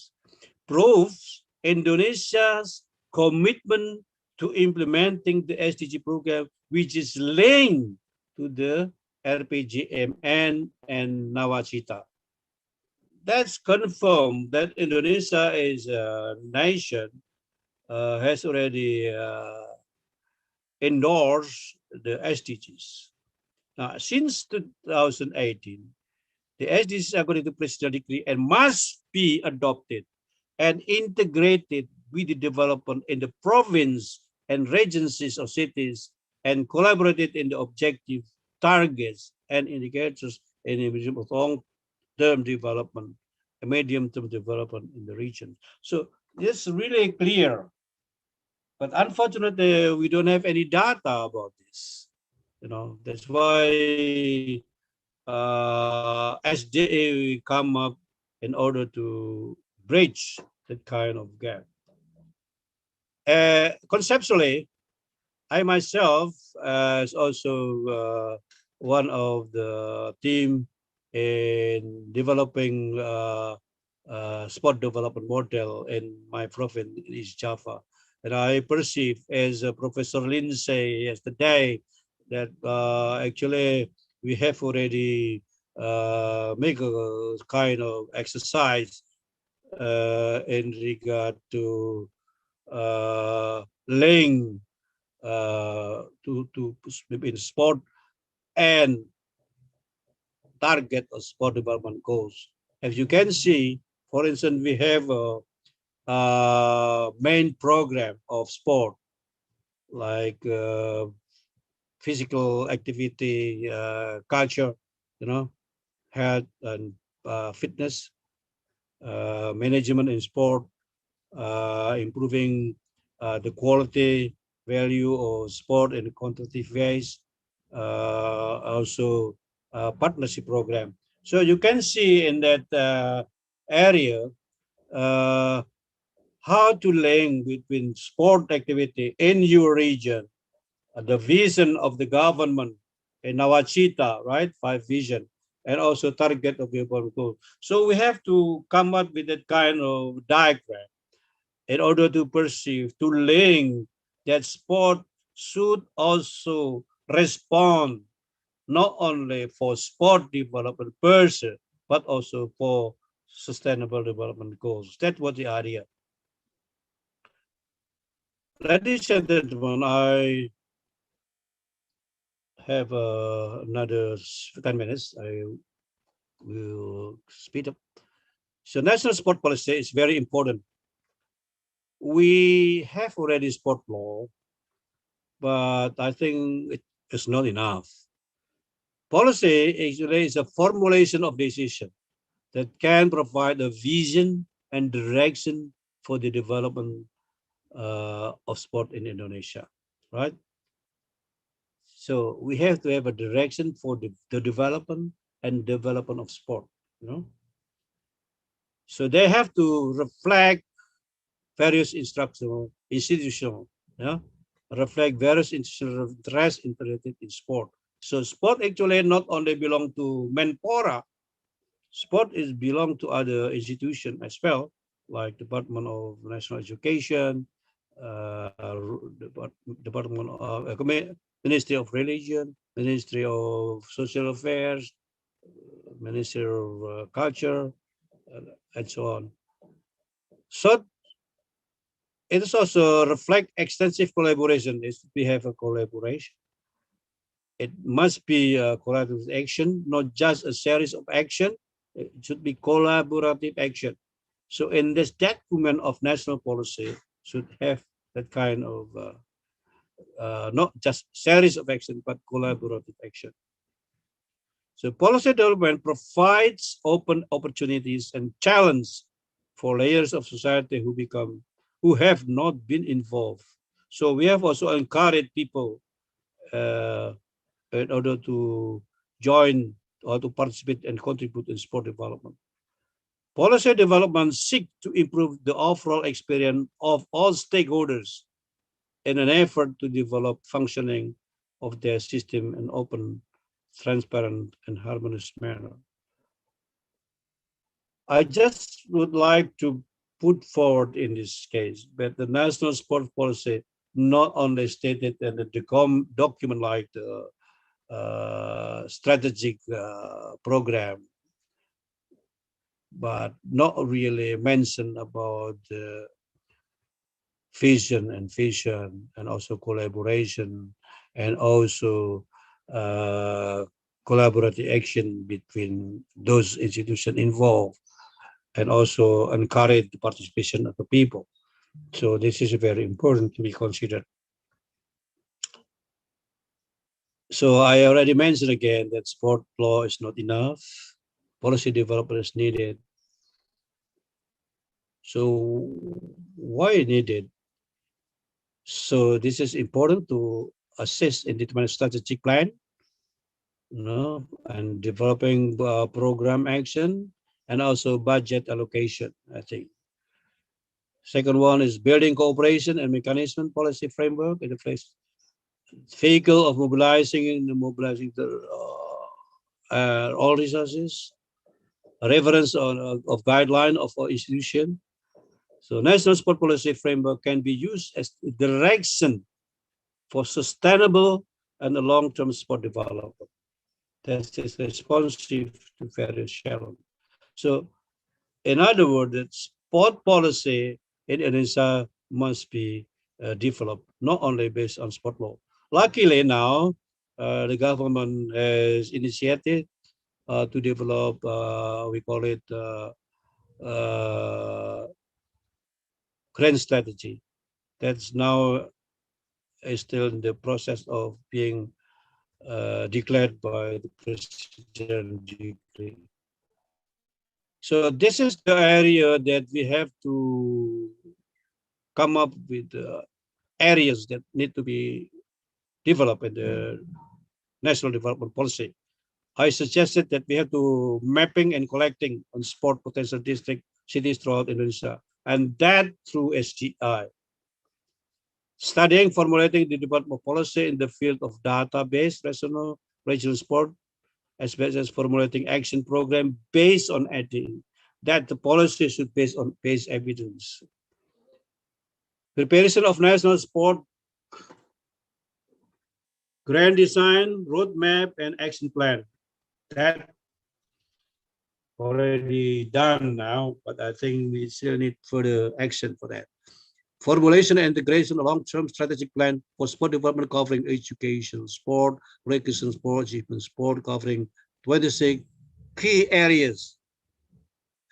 proves Indonesia's commitment to implementing the SDG program, which is linked to the RPJMN and Nawacita. That's confirmed that Indonesia is a nation has already endorsed the SDGs. Now, since 2018, the SDGs according to presidential decree and must be adopted and integrated with the development in the province and regencies of cities and collaborated in the objective targets and indicators in the of long-term development and medium-term development in the region. So it's really clear, but unfortunately, we don't have any data about this. You know, that's why SDA come up in order to bridge that kind of gap. Conceptually, I myself is also one of the team in developing sport development model in my province, East Java. And I perceive, as Professor Lin say yesterday, that actually we have already make a kind of exercise in regard to laying to in sport and target of sport development goals. As you can see, for instance, we have a main program of sport like physical activity, culture, you know, health and fitness, management in sport, improving the quality value of sport in quantitative ways, also partnership program. So you can see in that area uh, how to link between sport activity in your region, the vision of the government in Nawacita, right? 5 vision, and also target of the goal. So we have to come up with that kind of diagram in order to perceive, to link that sport should also respond not only for sport development person, but also for sustainable development goals. That's what the idea. Ladies and gentlemen, I have another 10 minutes. I will speed up. So national sport policy is very important. We have already sport law, but I think it is not enough. Policy actually is a formulation of decision that can provide a vision and direction for the development of sport in Indonesia, right? So we have to have a direction for the development and development of sport, you know. So they have to reflect various instructional, institutional, yeah, reflect various institutional interests integrated in sport. So sport actually not only belong to Menpora, sport is belong to other institutions as well, like Department of National Education, Department of Ministry of Religion, Ministry of Social Affairs, Ministry of Culture, and so on. So It is also reflect extensive collaboration. We have a collaboration. It must be a collaborative action, not just a series of action. It should be collaborative action. So in this document of national policy should have that kind of not just series of action, but collaborative action. So policy development provides open opportunities and challenge for layers of society who have not been involved. So we have also encouraged people uh, in order to join or to participate and contribute in sport development. Policy development seek to improve the overall experience of all stakeholders in an effort to develop functioning of their system in open, transparent, and harmonious manner. I just would like to put forward in this case that the national sport policy not only stated in the document like the strategic program, but not really mentioned about vision and also collaboration and also uh, collaborative action between those institutions involved and also encourage the participation of the people. So this is very important to be considered. So I already mentioned again that sport law is not enough. Policy development is needed. So why needed? So this is important to assist in determining strategic plan, and developing program action and also budget allocation, I think. Second one is building cooperation and mechanism policy framework in the first vehicle of mobilizing the all resources, reference of guideline of our institution. So national sport policy framework can be used as direction for sustainable and a long-term sport development that is responsive to various challenges. So in other words, the sport policy in Indonesia must be developed, not only based on sport law. Luckily now, the government has initiated to develop, we call it grand strategy. That's now is still in the process of being declared by the president decree. So this is the area that we have to come up with areas that need to be developed in the national development policy. I suggested that we have to mapping and collecting on sport potential district cities throughout Indonesia, and that through SGI. Studying, formulating the development policy in the field of database, regional sport, as well as formulating action program based on adding that the policy should based on base evidence. Preparation of national sport grand design, roadmap, and action plan. That already done now, but I think we still need further action for that. Formulation and integration of long-term strategic plan for sport development covering education, sport, recreation sport, achievement sport, covering 26 key areas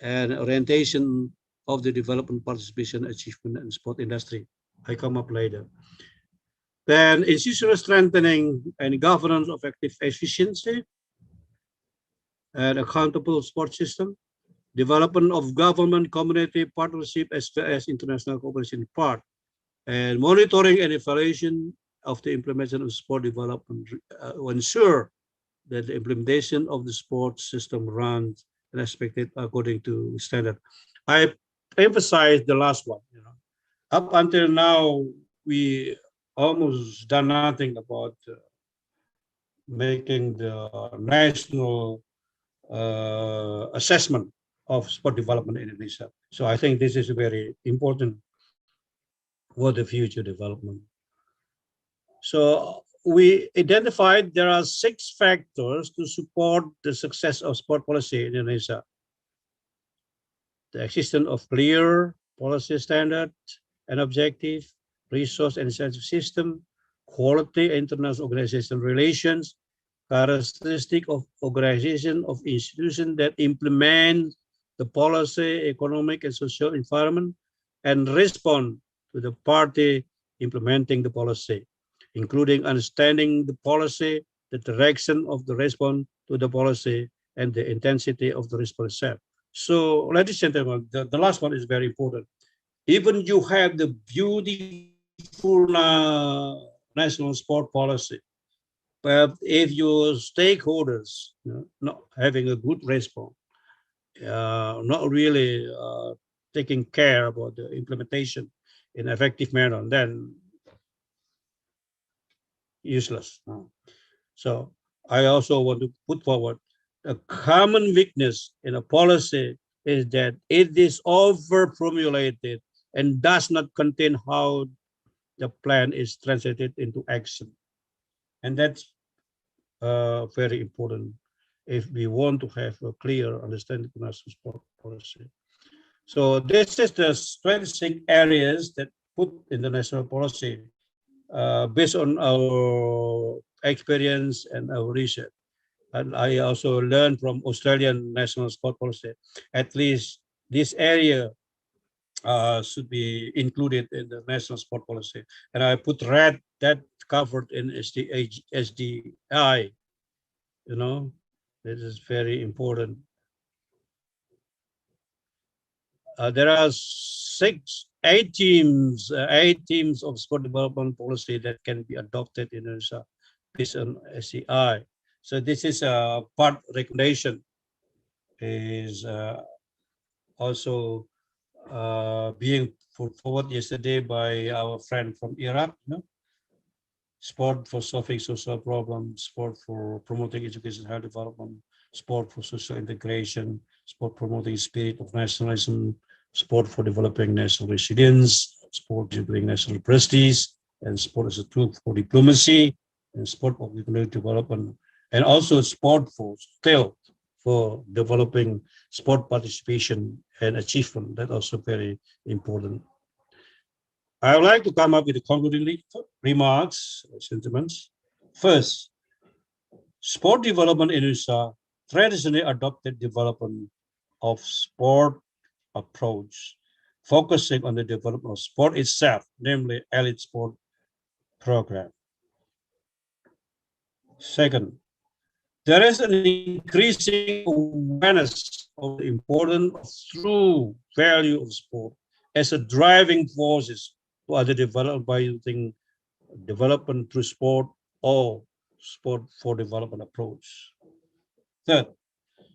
and orientation of the development, participation, achievement, and sport industry. I come up later. Then institutional strengthening and governance of active efficiency and accountable sport system, development of government community partnership as well as international cooperation part, and monitoring and evaluation of the implementation of sport development to ensure that the implementation of the sport system runs and expected according to standard. I emphasize the last one. Up until now, we almost done nothing about making the national assessment of sport development in Indonesia. So I think this is very important for the future development. So we identified there are 6 factors to support the success of sport policy in Indonesia. The existence of clear policy standards and objective, resource and incentive system, quality international organizational relations, characteristic of organization of institutions that implement the policy, economic and social environment, and respond to the party implementing the policy, including understanding the policy, the direction of the response to the policy, and the intensity of the response itself. So, ladies and gentlemen, the last one is very important. Even you have the beautiful national sport policy, but if your stakeholders not having a good response, not really taking care about the implementation in an effective manner, then useless. So I also want to put forward a common weakness in a policy is that it is over formulated and does not contain how the plan is translated into action. And that's very important if we want to have a clear understanding of national sport policy. So this is the strategic areas that put in the national policy based on our experience and our research. And I also learned from Australian national sport policy. At least this area should be included in the national sport policy. And I put red that covered in SDI. You know, this is very important. There are eight teams of sport development policy that can be adopted in Indonesia based on SCI. So this is a part recommendation is also being put forward yesterday by our friend from Iraq. Sport for solving social problems, sport for promoting education and health development, sport for social integration, sport promoting spirit of nationalism, sport for developing national resilience, sport developing national prestige, and sport as a tool for diplomacy, and sport for economic development, and also sport for developing sport participation and achievement. That's also very important. I would like to come up with the concluding remarks, sentiments. First, sport development in Indonesia traditionally adopted development of sport approach, focusing on the development of sport itself, namely elite sport program. Second, there is an increasing awareness of the importance of true value of sport as a driving forces to other development by using development through sport or sport for development approach. Third,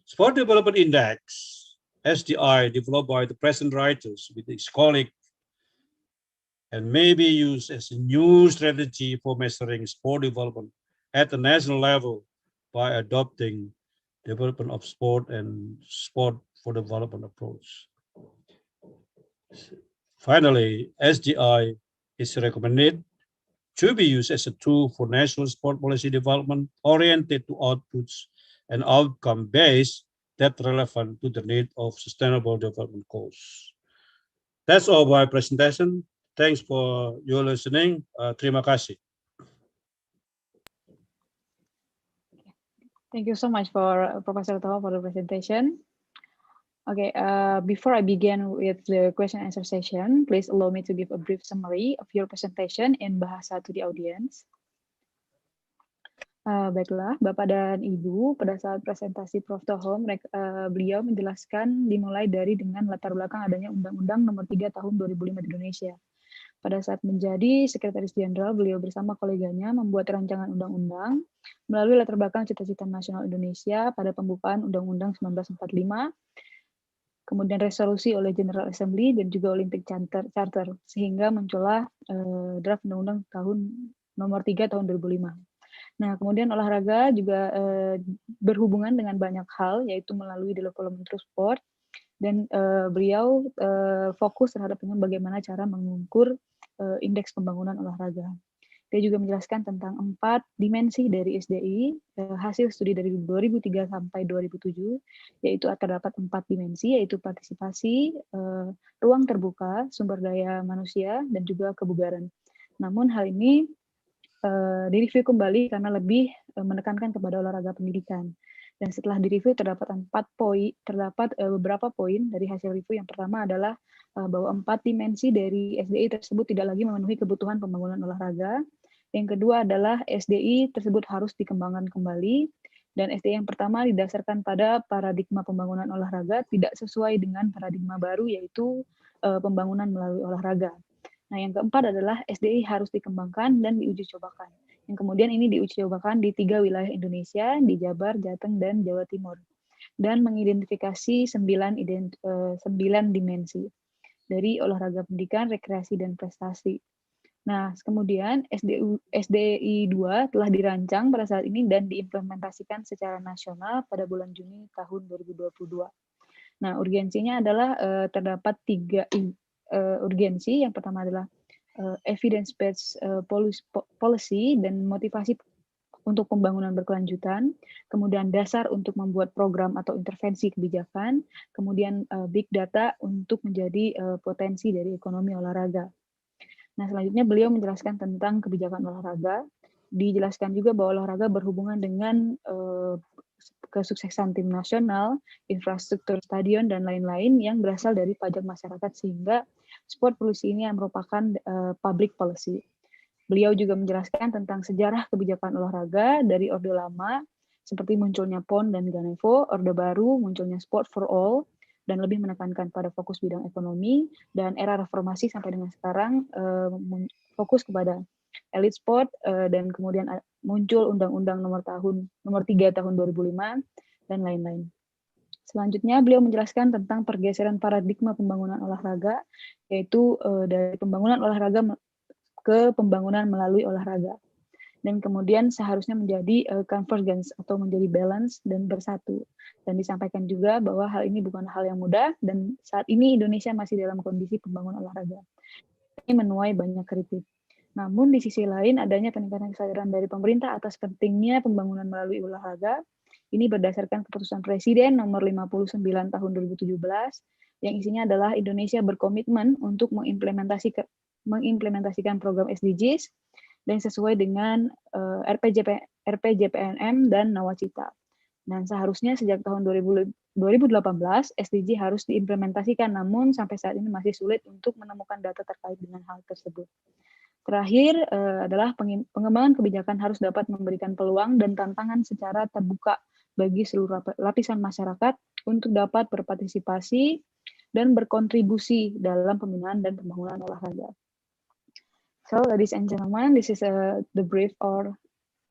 Sport Development Index, SDI, developed by the present writers with its colleague and may be used as a new strategy for measuring sport development at the national level by adopting development of sport and sport for development approach. Finally, SDI is recommended to be used as a tool for national sport policy development oriented to outputs and outcome based that relevant to the need of sustainable development goals. That's all my presentation. Thanks for your listening. Terima kasih. Thank you so much for Professor Toho for the presentation. Okay, before I begin with the question and answer session, please allow me to give a brief summary of your presentation in Bahasa to the audience. Baiklah, Bapak dan Ibu, pada saat presentasi Prof. Toho, beliau menjelaskan dimulai dari dengan latar belakang adanya Undang-Undang Nomor 3 Tahun 2005 di Indonesia. Pada saat menjadi Sekretaris Jenderal, beliau bersama koleganya membuat rancangan undang-undang melalui latar belakang cita-cita nasional Indonesia pada pembukaan Undang-Undang 1945, kemudian resolusi oleh General Assembly dan juga Olympic Charter, sehingga muncullah draft Undang-Undang Nomor 3 Tahun 2005. Nah, kemudian olahraga juga berhubungan dengan banyak hal, yaitu melalui development through sport, dan beliau fokus terhadap bagaimana cara mengukur indeks pembangunan olahraga. Dia juga menjelaskan tentang 4 dimensi dari SDI, hasil studi dari 2003 sampai 2007, yaitu terdapat 4 dimensi, yaitu partisipasi, ruang terbuka, sumber daya manusia, dan juga kebugaran. Namun hal ini direview kembali karena lebih menekankan kepada olahraga pendidikan. Dan setelah direview terdapat beberapa poin dari hasil review. Yang pertama adalah bahwa 4 dimensi dari SDI tersebut tidak lagi memenuhi kebutuhan pembangunan olahraga. Yang kedua adalah SDI tersebut harus dikembangkan kembali. Dan SDI yang pertama didasarkan pada paradigma pembangunan olahraga tidak sesuai dengan paradigma baru, yaitu pembangunan melalui olahraga. Nah, yang keempat adalah SDI harus dikembangkan dan diuji cobakan. Yang kemudian ini diuji cobakan di 3 wilayah Indonesia, di Jabar, Jateng, dan Jawa Timur. Dan mengidentifikasi 9 dimensi dari olahraga pendidikan, rekreasi, dan prestasi. Nah, kemudian SDI 2 telah dirancang pada saat ini dan diimplementasikan secara nasional pada bulan Juni tahun 2022. Nah, urgensinya adalah terdapat 3 urgensi. Yang pertama adalah evidence-based policy dan motivasi untuk pembangunan berkelanjutan, kemudian dasar untuk membuat program atau intervensi kebijakan, kemudian big data untuk menjadi potensi dari ekonomi olahraga. Nah, selanjutnya beliau menjelaskan tentang kebijakan olahraga. Dijelaskan juga bahwa olahraga berhubungan dengan kesuksesan tim nasional, infrastruktur stadion, dan lain-lain yang berasal dari pajak masyarakat, sehingga sport policy ini yang merupakan public policy. Beliau juga menjelaskan tentang sejarah kebijakan olahraga dari Orde Lama, seperti munculnya PON dan Ganevo, Orde Baru, munculnya Sport for All, dan lebih menekankan pada fokus bidang ekonomi, dan era reformasi sampai dengan sekarang fokus kepada elite sport, dan kemudian muncul Undang-Undang nomor 3 tahun 2005, dan lain-lain. Selanjutnya, beliau menjelaskan tentang pergeseran paradigma pembangunan olahraga, yaitu dari pembangunan olahraga ke pembangunan melalui olahraga. Dan kemudian seharusnya menjadi convergence atau menjadi balance dan bersatu. Dan disampaikan juga bahwa hal ini bukan hal yang mudah, dan saat ini Indonesia masih dalam kondisi pembangunan olahraga. Ini menuai banyak kritik. Namun di sisi lain, adanya peningkatan kesadaran dari pemerintah atas pentingnya pembangunan melalui olahraga. Ini berdasarkan keputusan Presiden nomor 59 tahun 2017, yang isinya adalah Indonesia berkomitmen untuk mengimplementasikan program SDGs dan sesuai dengan RPJPNM dan Nawacita. Dan seharusnya sejak tahun 2018, SDG harus diimplementasikan, namun sampai saat ini masih sulit untuk menemukan data terkait dengan hal tersebut. Terakhir adalah pengembangan kebijakan harus dapat memberikan peluang dan tantangan secara terbuka bagi seluruh lapisan masyarakat untuk dapat berpartisipasi dan berkontribusi dalam pembinaan dan pembangunan olahraga. So, ladies and gentlemen, this is the brief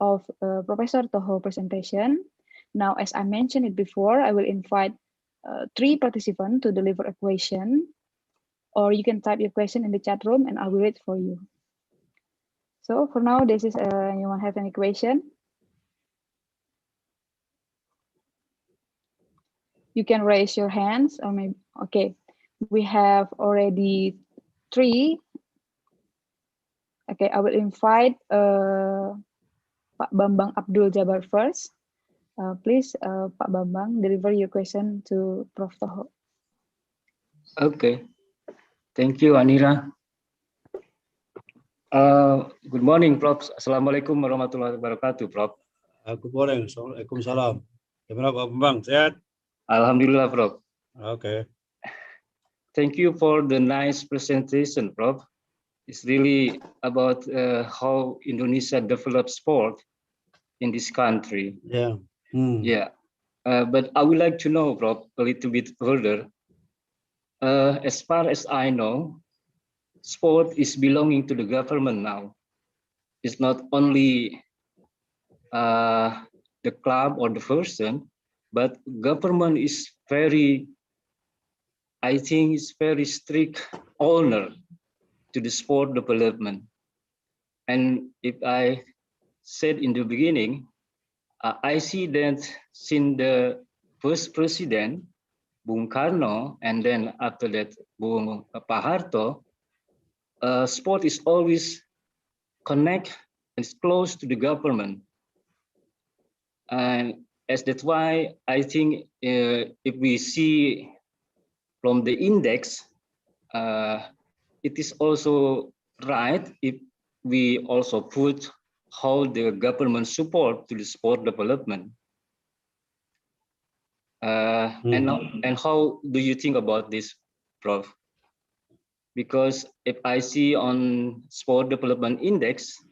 of Professor Toho presentation. Now, as I mentioned it before, I will invite 3 participants to deliver a question, or you can type your question in the chat room and I will wait for you. So for now, this is anyone have any question? You can raise your hands, or maybe okay. We have already 3. Okay, I will invite Pak Bambang Abdul Jabar first. Please, Pak Bambang, deliver your question to Prof. Toho. Okay, thank you, Anira. Good morning, Prof. Assalamualaikum warahmatullahi wabarakatuh, Prof. Good morning. Waalaikumsalam. Gimana Pak Bambang? Sehat? Alhamdulillah, Prof. Okay. Thank you for the nice presentation, Prof. It's really about how Indonesia develops sport in this country. Yeah. Yeah. But I would like to know, Prof, a little bit further. As far as I know, sport is belonging to the government now. It's not only the club or the person, but government is I think it's very strict owner to the sport development. And if I said in the beginning, I see that since the first president, Bung Karno, and then after that, Bung Pak Harto, sport is always connect it's close to the government. And as that's why I think if we see from the index, it is also right if we also put how the government support to the sport development. And how do you think about this, Prof? Because if I see on sport development index,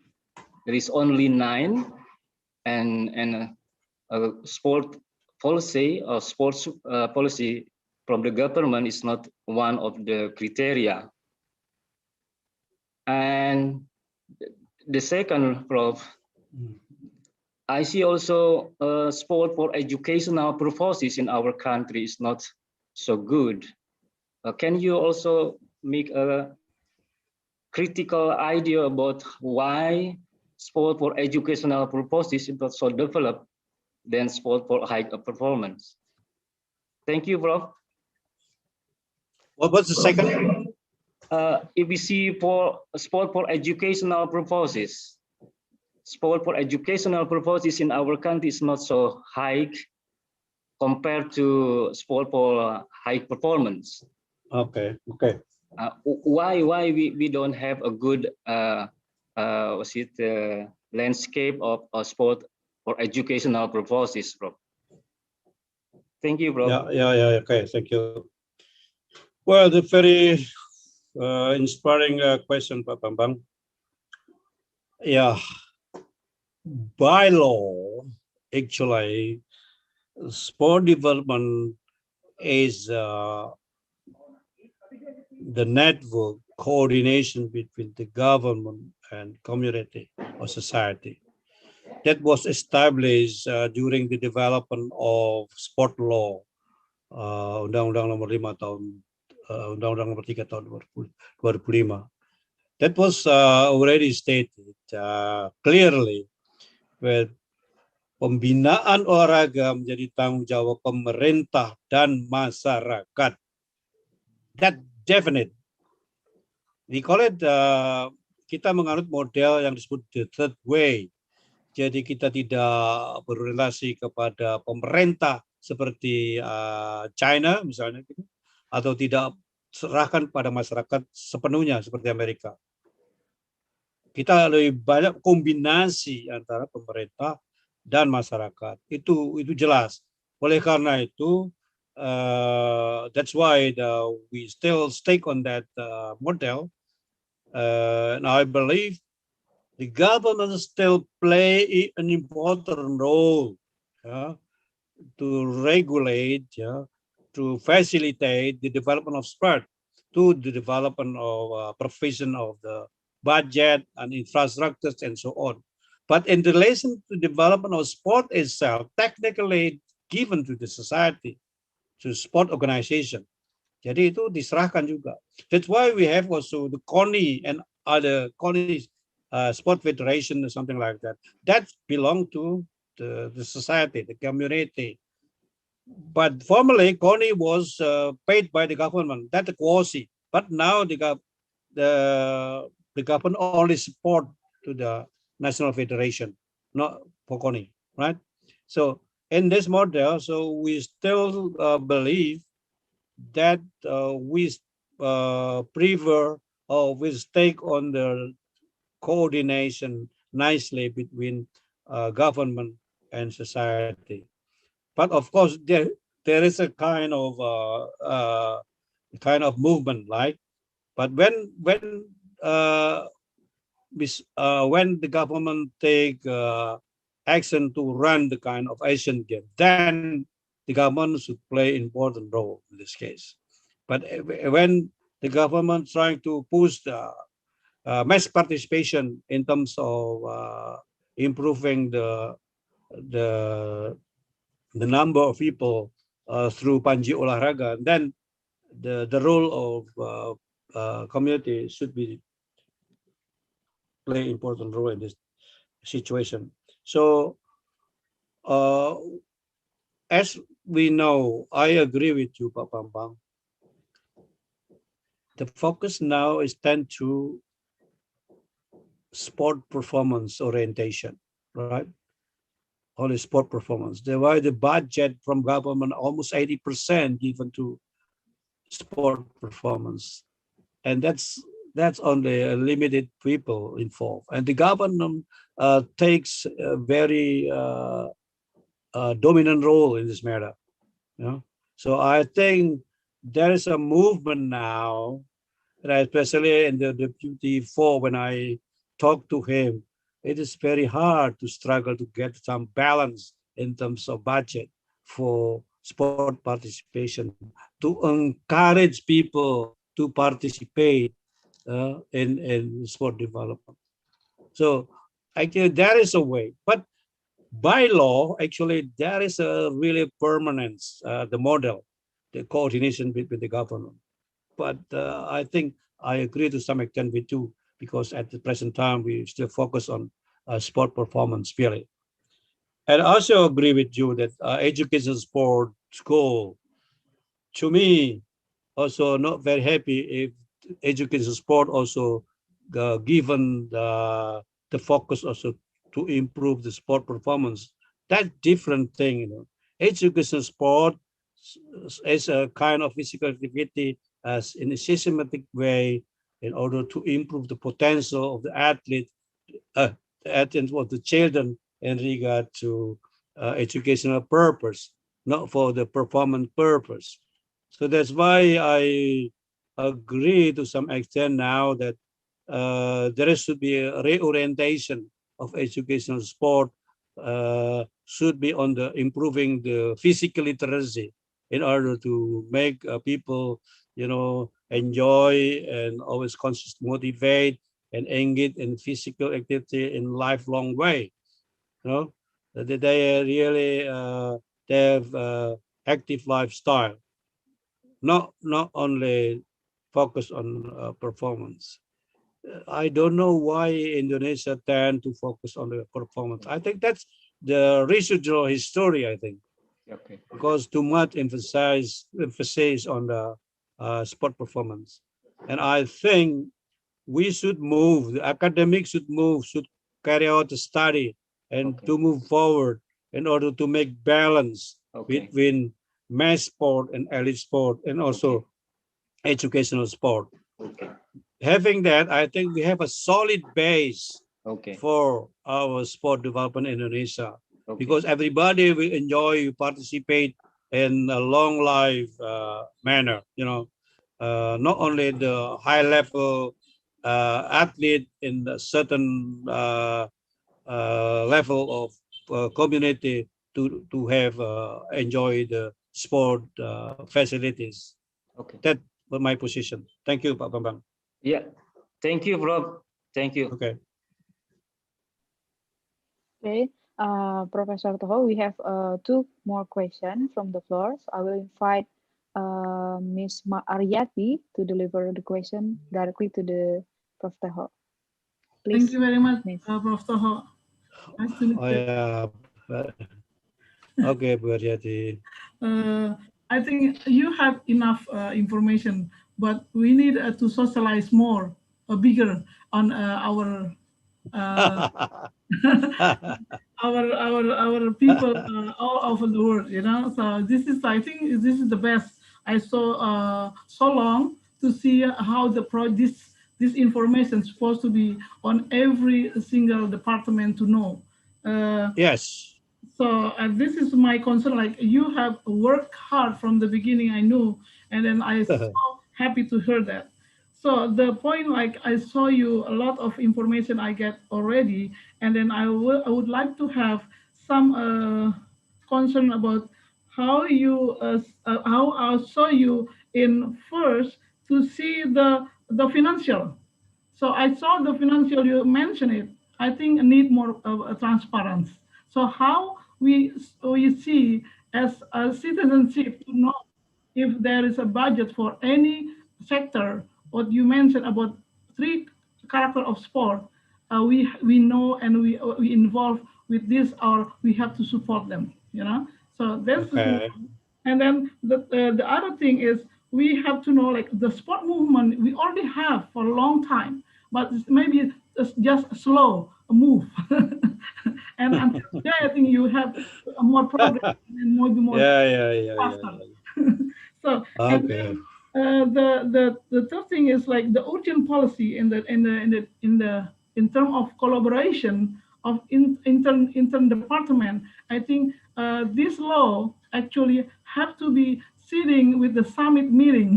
there is only 9, and sport policy or sports policy from the government is not one of the criteria. And the second, Prof, I see also sport for educational purposes in our country is not so good. Can you also make a critical idea about why sport for educational purposes is not so developed than sport for high performance? Thank you, Prof. What was the second? If we see for sport for educational purposes, sport for educational purposes in our country is not so high compared to sport for high performance. Okay. Why we don't have a good landscape of sport for educational purposes, Bro? Thank you, bro. Yeah. Okay, thank you. Well, the very inspiring question, Pak Bambang. Yeah, by law, actually, sport development is the network coordination between the government and community or society that was established during the development of sport law, Undang-Undang Nomor 5 tahun Undang-Undang Nomor 3 tahun 2005. That was already stated clearly, where pembinaan olahraga menjadi tanggung jawab pemerintah dan masyarakat. That definite. We call it, kita menganut model yang disebut the third way. Jadi kita tidak berrelasi kepada pemerintah seperti China misalnya, atau tidak serahkan pada masyarakat sepenuhnya seperti Amerika. Kita lebih banyak kombinasi antara pemerintah dan masyarakat. Itu jelas. Oleh karena itu, that's why we still stick on that model. And I believe the government still play an important role to regulate, to facilitate the development of sport, to the development of provision of the budget and infrastructures and so on. But in relation to development of sport itself, technically given to the society, to sport organization. Jadi itu diserahkan juga. That's why we have also the CONI and other CONI sport federation or something like that. That belong to the society, the community. But formerly, CONI was paid by the government. That's a quasi. But now the government only support to the national federation, not for CONI, right? So in this model, so we still believe that we prefer or we stake on the coordination nicely between government and society. But of course, there is a kind of movement, like. But when the government take action to run the kind of Asian game, then the government should play important role in this case. But when the government trying to push the mass participation in terms of improving the number of people through Panji Olahraga, then the role of community should be play important role in this situation. So as we know, I agree with you, Pak Bambang. The focus now is tend to sport performance orientation, right? Only sport performance. They were the budget from government almost 80% given to sport performance, and that's only a limited people involved. And the government takes a very dominant role in this matter. You know, so I think there is a movement now, and especially in the deputy four, when I talk to him, it is very hard to struggle to get some balance in terms of budget for sport participation, to encourage people to participate in sport development. So actually, there is a way, but by law, actually, there is a really permanence, the model, the coordination between the government. But I think I agree to some extent with you, because at the present time, we still focus on sport performance, really. And I also agree with you that education sport school, to me, also not very happy if education sport also given the focus also to improve the sport performance. That's different thing, you know. Education sport is a kind of physical activity as in a systematic way in order to improve the potential of the athlete, uh, the athletes of the children in regard to educational purpose, not for the performance purpose. So that's why I agree to some extent now that there should be a reorientation of educational sport, should be on the improving the physical literacy in order to make people, enjoy and always conscious motivate and engage in physical activity in lifelong way. You know, that they really they have active lifestyle, not only focus on performance. I don't know why Indonesia tend to focus on the performance. I think that's the residual history, I think, Okay. because too much emphasis on the sport performance. And I think we should move, the academic should carry out the study and Okay. to move forward in order to make balance Okay. between mass sport and elite sport and also educational sport. Okay. Having that, I think we have a solid base Okay. for our sport development in Indonesia, Okay. because everybody will enjoy, participate in a long life manner. Not only the high level athlete in a certain level of community to have enjoy the sport facilities. Okay. That was my position. Thank you, Pak Bambang. Yeah. Thank you, Rob. Thank you. Okay. Okay, Professor Toho, we have two more questions from the floor. So I will invite Ms. Aryati to deliver the question directly to the Prof. Toho. Please, Thank you very much, Ms. Prof. Toho. Nice to meet Oh you. yeah. Okay, Bu Aryati. I think you have enough information, but we need to socialize more, bigger on uh, our people all over the world. So this is, I think, this is the best. I saw so long to see how this information is supposed to be on every single department to know. Yes. So this is my concern. Like, you have worked hard from the beginning, I knew, and then I so happy to hear that. So the point, like, I saw you a lot of information I get already, and then I would like to have some concern about how I saw you in first to see the financial. So I saw the financial, you mentioned it. I think need more transparency. So how we see as a citizenship to know if there is a budget for any sector. What you mentioned about three character of sport, we know and we involve with this, or we have to support them. So this is Okay. one. And then the other thing is, we have to know, like, the sport movement we already have for a long time, but maybe just slow move. And until today, I think you have more progress and more Yeah. faster. So, and Okay. then the third thing is like the urgent policy in term of collaboration of intern department. I think this law actually have to be sitting with the summit meeting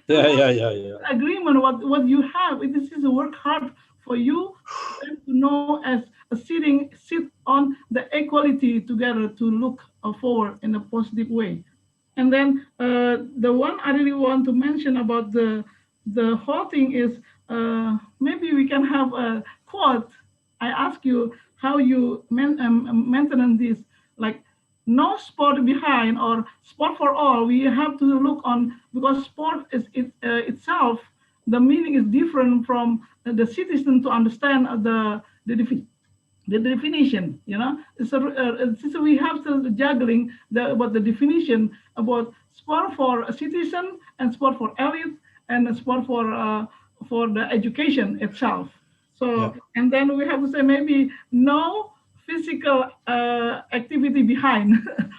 to Yeah. agreement what you have. This is a work hard for you then to know as a sit on the equality together to look forward in a positive way. And then the one I really want to mention about the whole thing is maybe we can have a quote. I ask you how you maintain this, like no sport behind or sport for all. We have to look on because sport is itself. The meaning is different from the citizen to understand the definition, so we have to juggling about the definition about sport for a citizen and sport for elite and sport for the education itself. Yeah. So and then we have to say maybe no physical activity behind,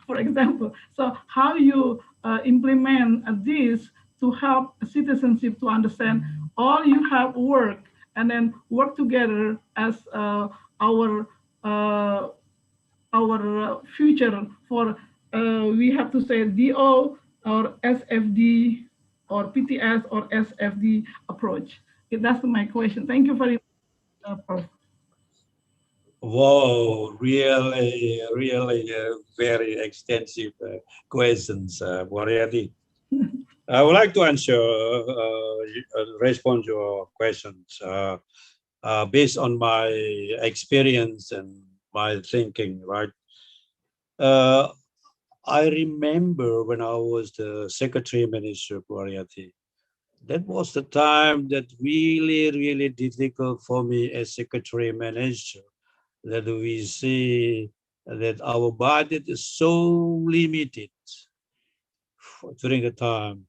for example. So how you implement this to help citizenship to understand all you have work and then work together as our uh, future for we have to say DO or SFD or PTS or SFD approach. Okay, that's my question. Thank you very much, Prof. Whoa, really very extensive questions, Moriarty. I would like to answer, respond to your questions based on my experience and my thinking, right? Uh, I remember when I was the secretary minister of Moriarty, that was the time that really difficult for me as secretary manager, that we see that our budget is so limited during the time.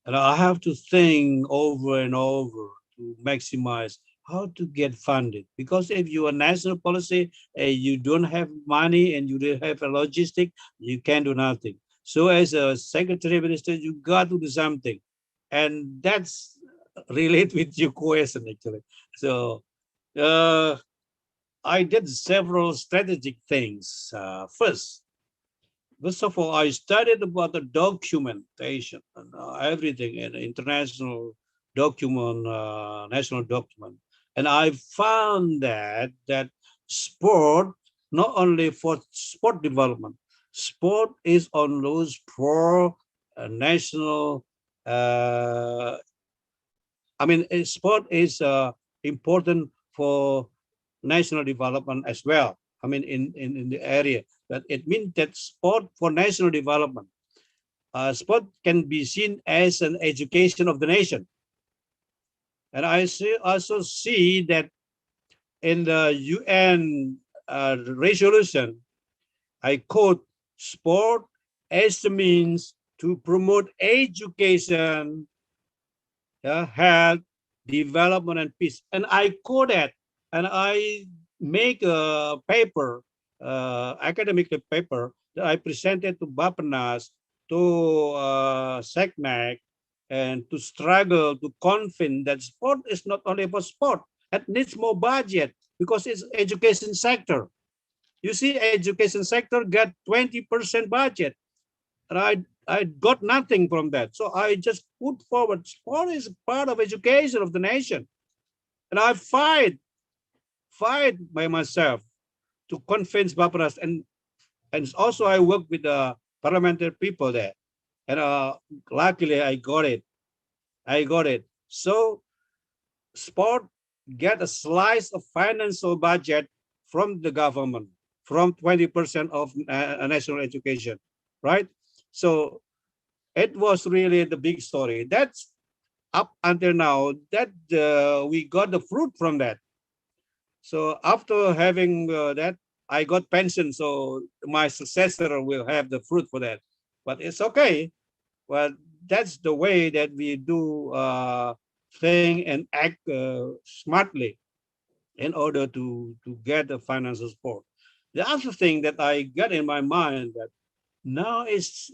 And I have to think over and over to maximize how to get funded. Because if you are national policy and you don't have money and you don't have a logistic, you can do nothing. So as a secretary minister, you got to do something. And that's relate with your question actually. So uh, I did several strategic things. First of all, I studied about the documentation and everything, and international document, national document, and I found that sport not only for sport development, sport is on those for national. Uh, sport is important for national development as well. I mean, in the area that it means that sport for national development, sport can be seen as an education of the nation. And also see that in the UN resolution, I quote, sport as the means to promote education, health, development, and peace. And I quote that, and I make a paper, academic paper that I presented to Bapanas, to SECMAC, and to struggle to convince that sport is not only for sport. It needs more budget because it's education sector. You see, education sector got 20% budget, and I got nothing from that. So I just put forward sport is part of education of the nation. And I fight by myself to convince Baparas. And also I work with the parliamentary people there. And luckily I got it. I got it. So sport get a slice of financial budget from the government, from 20% of national education, right? So it was really the big story. That's up until now that we got the fruit from that. So after having that, I got pension. So my successor will have the fruit for that. But it's okay. Well, that's the way that we do think and act smartly in order to get the financial support. The other thing that I got in my mind that now it's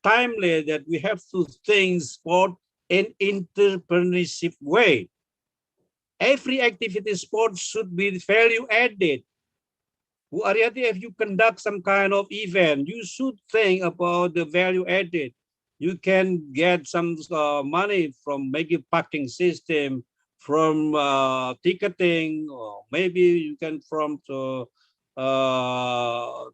timely that we have to think sport in entrepreneurship way. Every activity sport should be value added. Bu Aryati, if you conduct some kind of event, you should think about the value added. You can get some money from maybe parking system, from ticketing, or maybe you can from uh,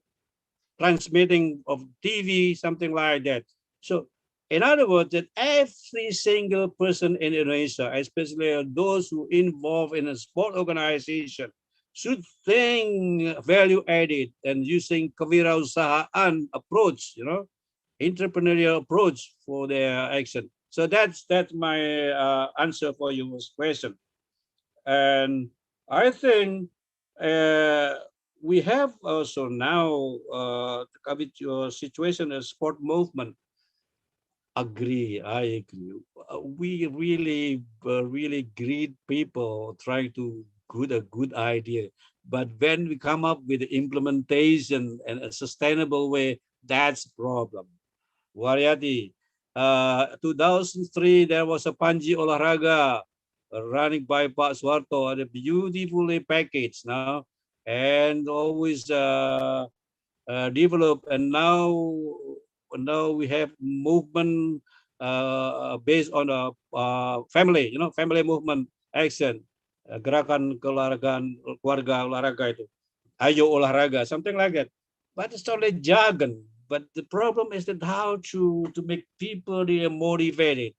transmitting of TV, something like that. So, in other words, that every single person in Indonesia, especially those who involved in a sport organization, should think value added and using kewirausahaan approach, entrepreneurial approach for their action. So that's my answer for your question. And I think uh, we have also now with your situation as sport movement. Agree, I agree. We really greet people trying to good a good idea, but when we come up with the implementation and a sustainable way, that's a problem. Waryati, 2003 there was a Panji Olahraga running by Pak Suharto, a beautifully packaged now, and always developed. And now we have movement based on a family, family movement action, gerakan keolahragaan keluarga olahraga itu, ayo olahraga, something like that. But it's only jargon. But the problem is that how to make people motivated.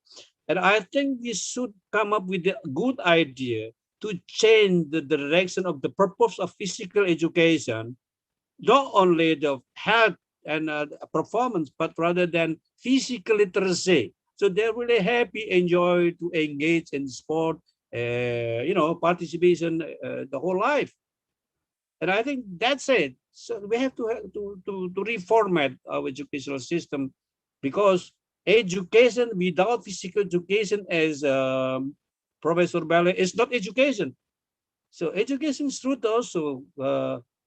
And I think we should come up with a good idea to change the direction of the purpose of physical education, not only the health and performance, but rather than physical literacy. So they're really happy, enjoy to engage in sport, participation the whole life. And I think that's it. So we have to reformat our educational system, because education without physical education, as Professor Bale, is not education. So education should also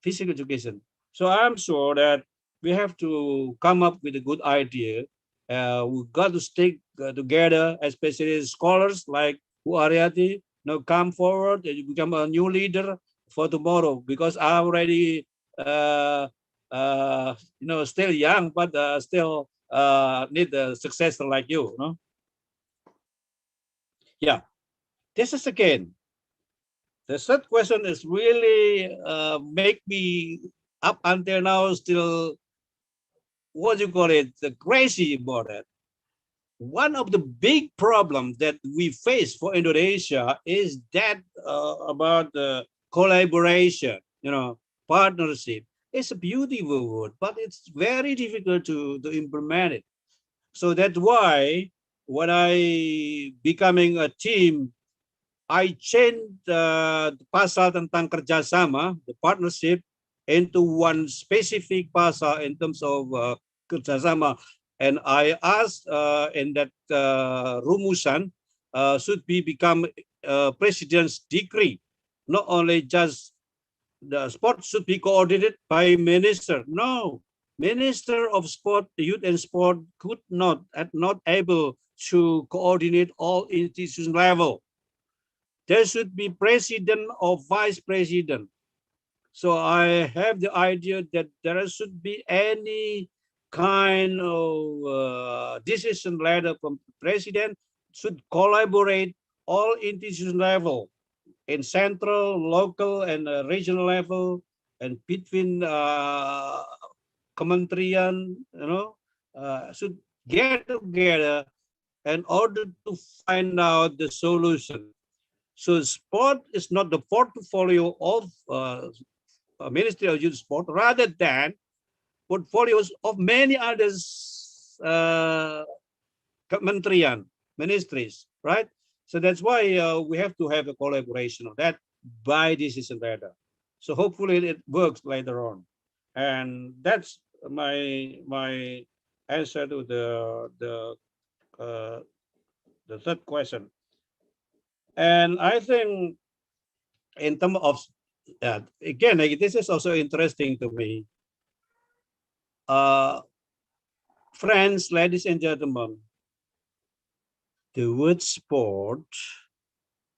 physical education. So I'm sure that we have to come up with a good idea. We've got to stick together, especially scholars like Ariati. Come forward and become a new leader for tomorrow. Because I already, still young, but still need a successor like you. No? Yeah. This is again. The third question is really make me up until now still, what do you call it, the crazy about it. One of the big problems that we face for Indonesia is that about the collaboration, partnership. It's a beautiful word, but it's very difficult to implement it. So that's why when I becoming a team, I changed the pasal tentang kerjasama, the partnership, into one specific pasal in terms of kerjasama. And I asked in that rumusan should be become president's decree. Not only just the sport should be coordinated by minister. No, minister of sport, youth and sport not able to coordinate all institution level. There should be president or vice president. So I have the idea that there should be any kind of decision letter from the president should collaborate all institution level in central, local, and regional level, and between kementerian, should get together in order to find out the solution. So sport is not the portfolio of Ministry of Youth Sport, rather than portfolios of many others kementerian, ministries, right? So that's why we have to have a collaboration of that by decision letter. So hopefully it works later on. And that's my answer to uh, the third question. And I think in terms of, again, like, this is also interesting to me. Uh, Friends, ladies and gentlemen, the word sport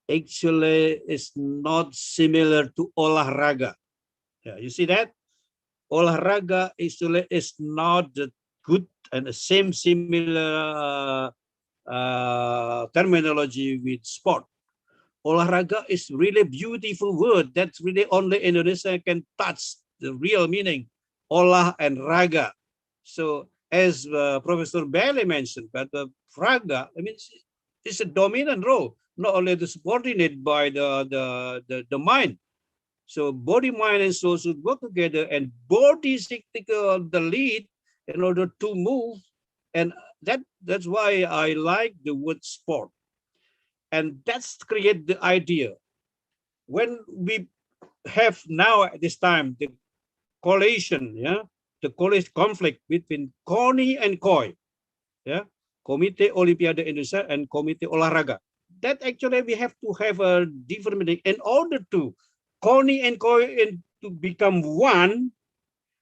actually is not similar to olahraga. Yeah, you see that? Olahraga actually is not the good and the same similar terminology with sport. Olahraga is really beautiful word. That's really only Indonesia can touch the real meaning. Olah and raga. So as Professor Bailey mentioned, but the raga, I mean, it's a dominant role, not only the subordinate by the mind. So body, mind, and soul should work together, and body should take the lead in order to move. And that's why I like the word sport. And that's create the idea. When we have now at this time the coalition, yeah, the coalition conflict between KONI and KOI, yeah, Komite Olimpiade Indonesia and Komite Olahraga. That actually we have to have a different meaning in order to KONI and KOI to become one.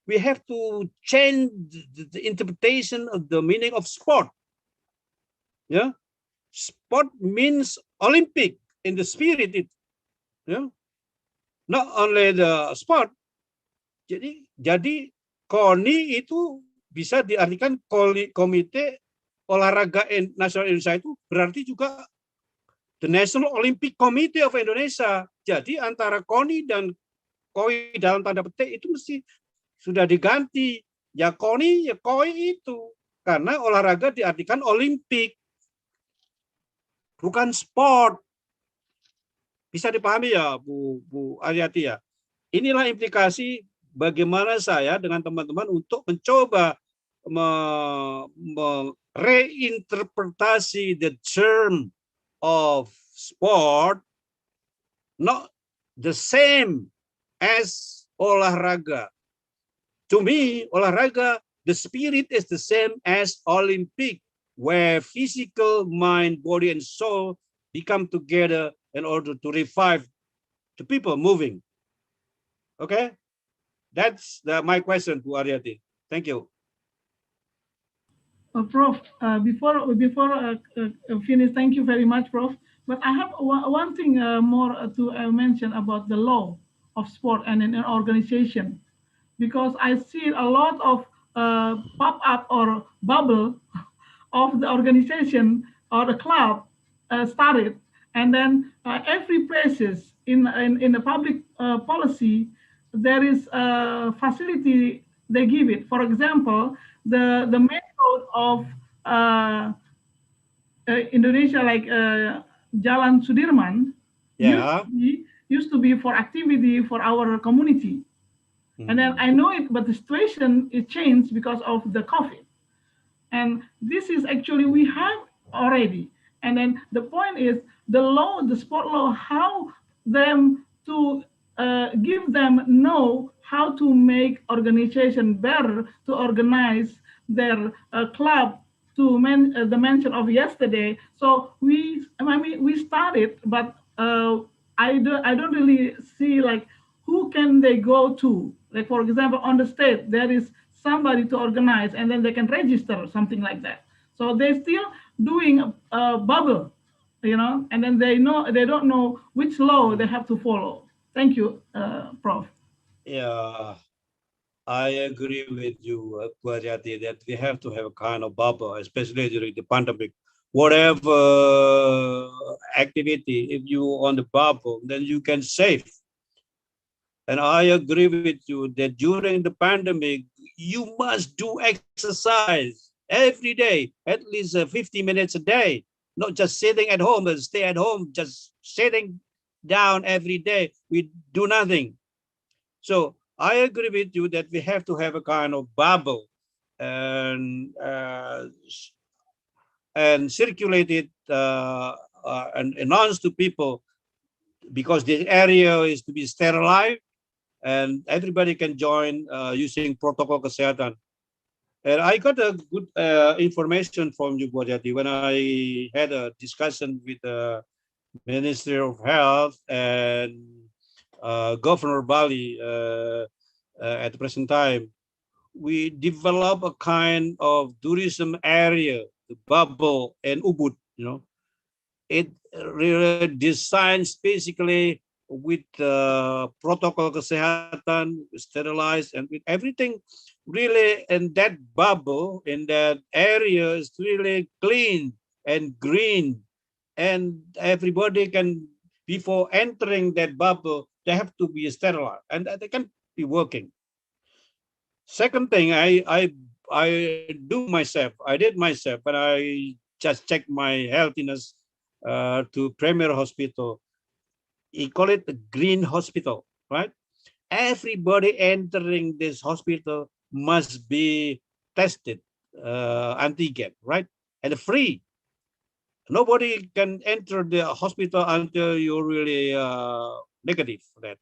We have to change the interpretation of the meaning of sport. Yeah, sport means Olympic in the spirit. Yeah, not only the sport. Jadi KONI itu bisa diartikan Komite Olahraga Nasional Indonesia, itu berarti juga the National Olympic Committee of Indonesia. Jadi antara KONI dan KOI dalam tanda petik itu mesti sudah diganti. Ya KONI, ya KOI itu. Karena olahraga diartikan Olimpik, bukan sport. Bisa dipahami ya, Bu Aryati ya? Inilah implikasi bagaimana saya dengan teman-teman untuk mencoba reinterpretasi the term of sport, not the same as olahraga. To me, olahraga, the spirit is the same as Olympic, where physical, mind, body, and soul become together in order to revive the people moving. Okay, that's my question to Aryati. Thank you. Prof, before finish, thank you very much, Prof. But I have one thing more to mention about the law of sport and in an organization, because I see a lot of pop up or bubble of the organization or the club started, and then every places in the public policy there is a facility they give it. For example, the main road of Indonesia, like Jalan Sudirman, Yeah. used to be for activity for our community. And then I know it, but the situation it changed because of the COVID. And this is actually we have already. And then the point is the law, the sport law, how them to give them know how to make organization better to organize their club to the mention of yesterday. So I mean, we started, but I don't really see like who can they go to? Like for example, on the state there is somebody to organize, and then they can register or something like that. So they're still doing a bubble, and then they don't know which law they have to follow. Thank you, Prof. Yeah, I agree with you, Pujati, that we have to have a kind of bubble, especially during the pandemic. Whatever activity, if you on the bubble, then you can save. And I agree with you that during the pandemic, you must do exercise every day, at least 50 minutes a day, not just sitting at home and stay at home, just sitting down every day. We do nothing. So I agree with you that we have to have a kind of bubble and circulate it and announce to people, because this area is to be sterilized and everybody can join using protocol kesehatan. And I got a good information from you, Bojati, when I had a discussion with Ministry of Health and Governor Bali at the present time, we develop a kind of tourism area, the bubble and Ubud, it really designs basically with protocol kesehatan, sterilized, and with everything really in that bubble, in that area is really clean and green. And everybody can, before entering that bubble, they have to be sterilized and they can be working. Second thing, I did myself, but I just checked my healthiness to Premier Hospital. He call it the green hospital, right? Everybody entering this hospital must be tested antigen, right? And free. Nobody can enter the hospital until you're really negative for that.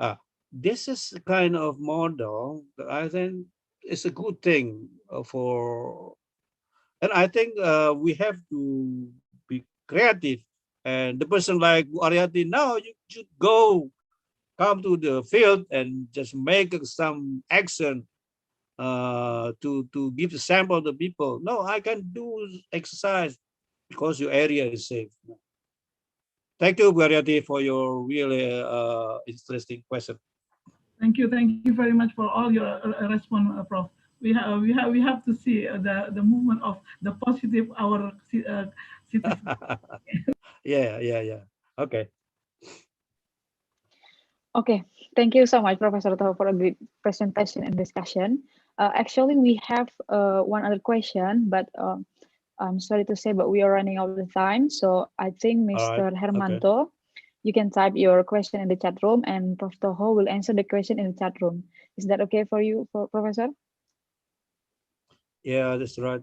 Uh, this is the kind of model that I think is a good thing for, and I think we have to be creative. And the person like Bu Aryati, now you should come to the field and just make some action to give a sample to people. No, I can do exercise because your area is safe. Thank you, Bu Aryati, for your really interesting question. Thank you very much for all your response, Prof. We have to see the movement of the positive our citizens. Yeah. Okay. Okay, thank you so much, Professor Toho, for a great presentation and discussion. Actually, we have one other question, but I'm sorry to say, but we are running out of time. So I think All right. Mr. Okay. Hermanto, you can type your question in the chat room, and Prof. Toho will answer the question in the chat room. Is that okay for you, Professor? Yeah, that's right.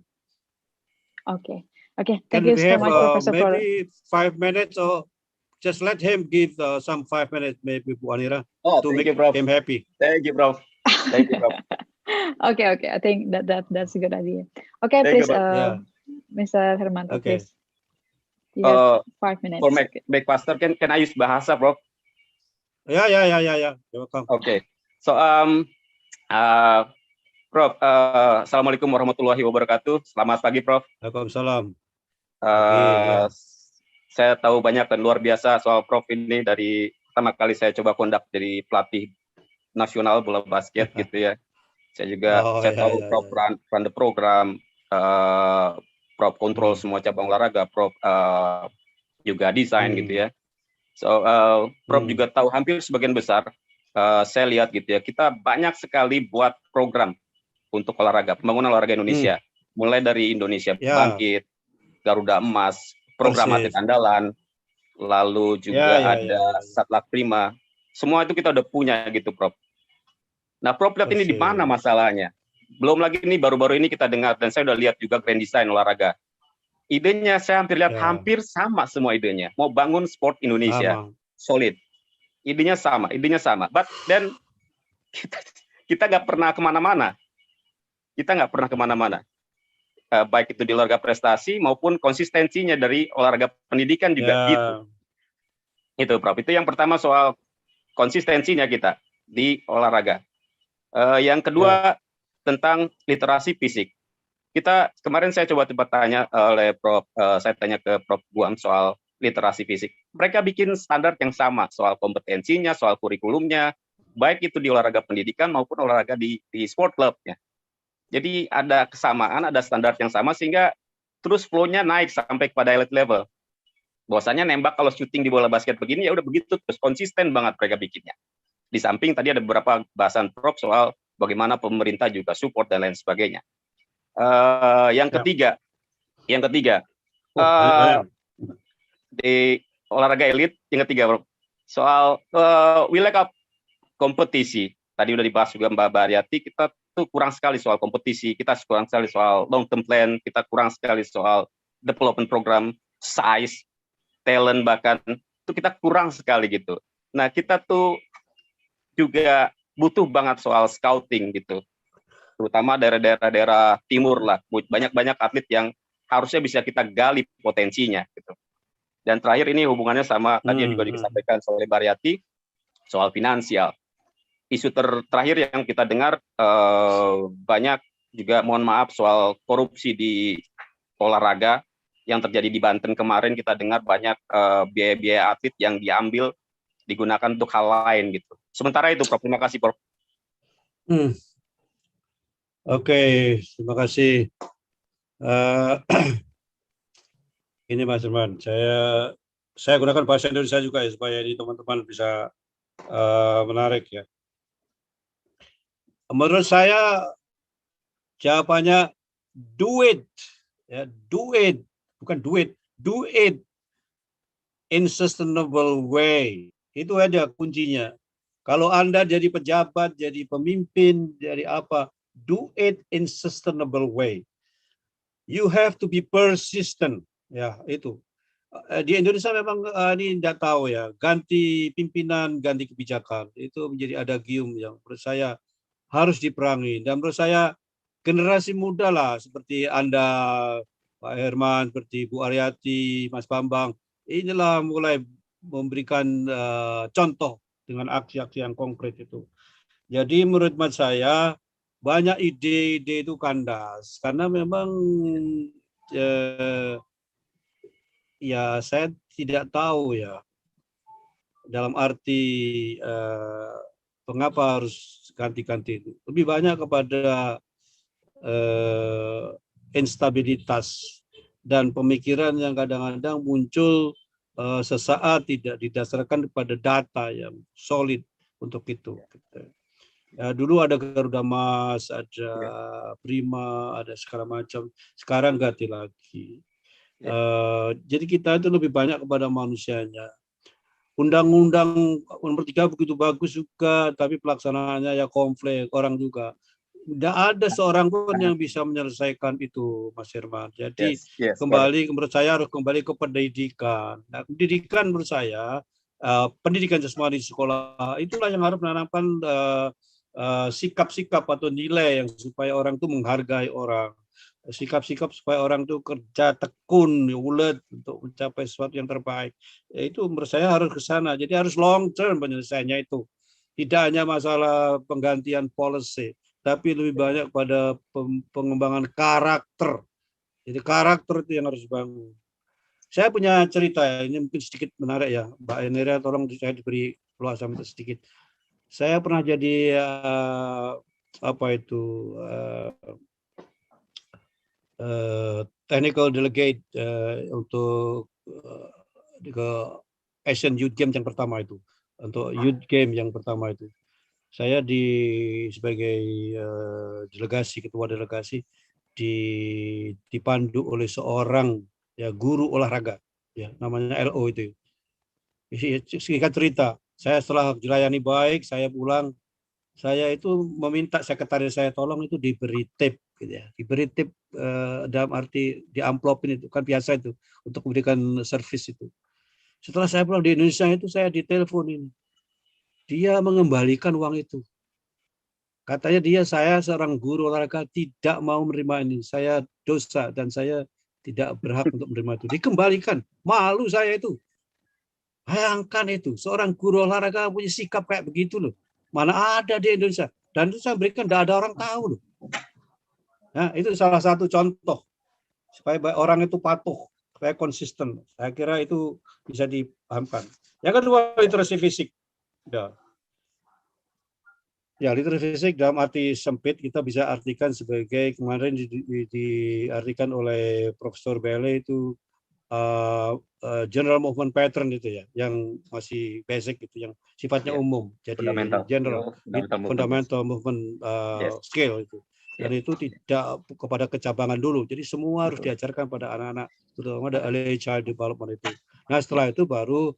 Okay. Okay. Thank Can you we so have much, Professor, for maybe 5 minutes, or just let him give some 5 minutes, maybe, Bu Anira, Oh, to thank you, make Prof. him happy. Thank you, Prof. Thank you, Prof. Okay, okay. I think that's a good idea. Okay, Thank you, please, Prof. Yeah. Mr. Hermanto, Okay. please. You have Uh, 5 for minutes. make faster, can I use bahasa, Prof? Yeah. You're welcome. Okay. So Prof, Assalamualaikum warahmatullahi wabarakatuh. Selamat pagi, Prof. Waalaikumsalam. Pagi, ya. Saya tahu banyak dan luar biasa soal Prof ini dari pertama kali saya coba kondak jadi pelatih nasional bola basket gitu ya. Saya juga saya tahu Prof run the program, Prof kontrol semua cabang olahraga, Prof juga desain gitu ya. So Prof juga tahu hampir sebagian besar saya lihat gitu ya, kita banyak sekali buat program untuk olahraga, pembangunan olahraga Indonesia, mulai dari Indonesia Bangkit, Garuda Emas, program atlet andalan, lalu juga ada Satlat Prima, semua itu kita udah punya gitu, Prof. Nah, Prof lihat ini di mana masalahnya? Belum lagi ini baru-baru ini kita dengar dan saya udah lihat juga grand design olahraga. Idenya saya hampir lihat hampir sama semua idenya. Mau bangun sport Indonesia solid. Idenya sama. But then kita nggak pernah kemana-mana. Baik itu di olahraga prestasi maupun konsistensinya dari olahraga pendidikan juga gitu. Itu, Prof. Itu yang pertama soal konsistensinya kita di olahraga. Yang kedua tentang literasi fisik. Kemarin saya coba tanya oleh Prof. Saya tanya ke Prof. Guam soal literasi fisik. Mereka bikin standar yang sama soal kompetensinya, soal kurikulumnya, baik itu di olahraga pendidikan maupun olahraga di sport club ya. Jadi ada kesamaan, ada standar yang sama sehingga terus flow-nya naik sampai kepada elite level. Bahwasanya nembak kalau syuting di bola basket begini ya udah begitu terus konsisten banget mereka bikinnya. Di samping tadi ada beberapa bahasan Prof soal bagaimana pemerintah juga support dan lain sebagainya. Yang ketiga, di olahraga elit yang ketiga Prof, soal we lack of kompetisi. Tadi udah dibahas juga Mbak Aryati, kita tuh kurang sekali soal kompetisi, kita kurang sekali soal long term plan, kita kurang sekali soal development program, size, talent bahkan itu kita kurang sekali gitu. Nah kita tuh juga butuh banget soal scouting gitu, terutama daerah-daerah timur lah, banyak atlet yang harusnya bisa kita gali potensinya gitu. Dan terakhir ini hubungannya sama tadi yang juga disampaikan oleh Baryati soal finansial. Isu terakhir yang kita dengar banyak juga, mohon maaf, soal korupsi di olahraga yang terjadi di Banten kemarin. Kita dengar banyak biaya-biaya atlet yang diambil digunakan untuk hal lain gitu. Sementara itu, Prof. Terima kasih, Prof. Oke, terima kasih. Ini Mas Herman, saya gunakan bahasa Indonesia juga ya, supaya ini teman-teman bisa menarik ya. Menurut saya jawabannya do it, ya, do it, bukan duit, do it in sustainable way. Itu aja kuncinya. Kalau Anda jadi pejabat, jadi pemimpin, jadi apa, do it in sustainable way. You have to be persistent. Ya, itu. Di Indonesia memang ini tidak tahu ya, ganti pimpinan, ganti kebijakan. Itu menjadi adagium yang menurut saya harus diperangi. Dan menurut saya generasi muda lah, seperti Anda, Pak Herman, seperti Bu Aryati, Mas Bambang, inilah mulai memberikan contoh dengan aksi-aksi yang konkret itu. Jadi menurut saya banyak ide-ide itu kandas karena memang ya saya tidak tahu ya dalam arti mengapa harus ganti-ganti itu. Lebih banyak kepada instabilitas dan pemikiran yang kadang-kadang muncul sesaat tidak didasarkan pada data yang solid untuk itu. Ya, dulu ada Garuda Mas, ada Prima, ada segala macam. Sekarang ganti lagi. Jadi kita itu lebih banyak kepada manusianya. Undang-undang nomor 3 begitu bagus juga, tapi pelaksanaannya ya konflik orang juga. Tidak ada seorang pun yang bisa menyelesaikan itu, Mas Herman. Jadi kembali, menurut saya harus kembali ke pendidikan. Nah, pendidikan menurut saya, pendidikan jasmani di sekolah, itulah yang harus menanamkan sikap-sikap atau nilai yang supaya orang itu menghargai orang. Sikap-sikap supaya orang itu kerja tekun, ulet untuk mencapai sesuatu yang terbaik. Ya, itu menurut saya harus ke sana. Jadi harus long term penyelesaiannya itu. Tidak hanya masalah penggantian policy, tapi lebih banyak pada pengembangan karakter. Jadi karakter itu yang harus dibangun. Saya punya cerita ya, ini mungkin sedikit menarik ya, Mbak Enera, tolong saya diberi luasan sedikit. Saya pernah jadi technical delegate untuk ke Asian Youth Games yang pertama itu, untuk Youth Game yang pertama itu. Saya sebagai delegasi, ketua delegasi dipandu oleh seorang ya guru olahraga ya, namanya LO itu. Singkat cerita, saya setelah dilayani baik, saya pulang, saya itu meminta sekretaris saya tolong itu diberi tip gitu ya, diberi tip dalam arti di amplopin, itu kan biasa itu untuk memberikan servis itu. Setelah saya pulang di Indonesia itu saya ditelepon ini, dia mengembalikan uang itu. Katanya saya seorang guru olahraga tidak mau menerima ini, saya dosa dan saya tidak berhak untuk menerima itu. Dikembalikan, malu saya itu. Bayangkan itu, seorang guru olahraga punya sikap kayak begitu loh. Mana ada di Indonesia. Dan itu saya berikan, tidak ada orang tahu loh. Nah, itu salah satu contoh supaya orang itu patuh, supaya konsisten. Saya kira itu bisa dipahamkan. Yang kedua, literasi fisik. Ya, literasi fisik dalam arti sempit kita bisa artikan sebagai kemarin diartikan oleh Profesor Bele itu general movement pattern itu ya, yang masih basic itu, yang sifatnya umum. Jadi general fundamental movement skill itu. Dan itu tidak kepada kecabangan dulu. Jadi semua harus diajarkan pada anak-anak, terutama ada early child development itu. Nah, setelah itu baru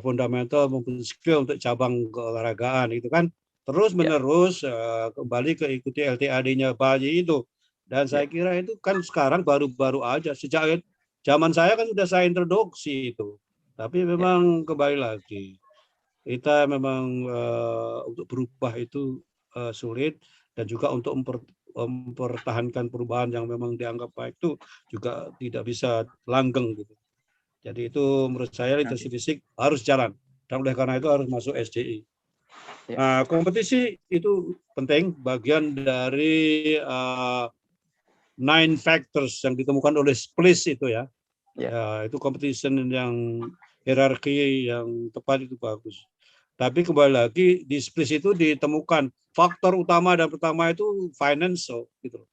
fundamental movement skill untuk cabang keolahragaan itu kan. Terus menerus kembali ke ikuti LTAD-nya bayi itu. Dan saya kira itu kan sekarang baru-baru aja. Sejak zaman saya kan sudah saya introduksi itu. Tapi memang kembali lagi, kita memang untuk berubah itu sulit. Dan juga untuk mempertahankan perubahan yang memang dianggap baik itu juga tidak bisa langgeng gitu. Jadi itu menurut saya literasi fisik harus jalan. Dan oleh karena itu harus masuk SDI. Nah, kompetisi itu penting, bagian dari 9 factors yang ditemukan oleh Splish itu ya. Ya, itu competition yang hierarki yang tepat itu bagus. Tapi kembali lagi di Splish itu ditemukan faktor utama dan pertama itu financial gitu,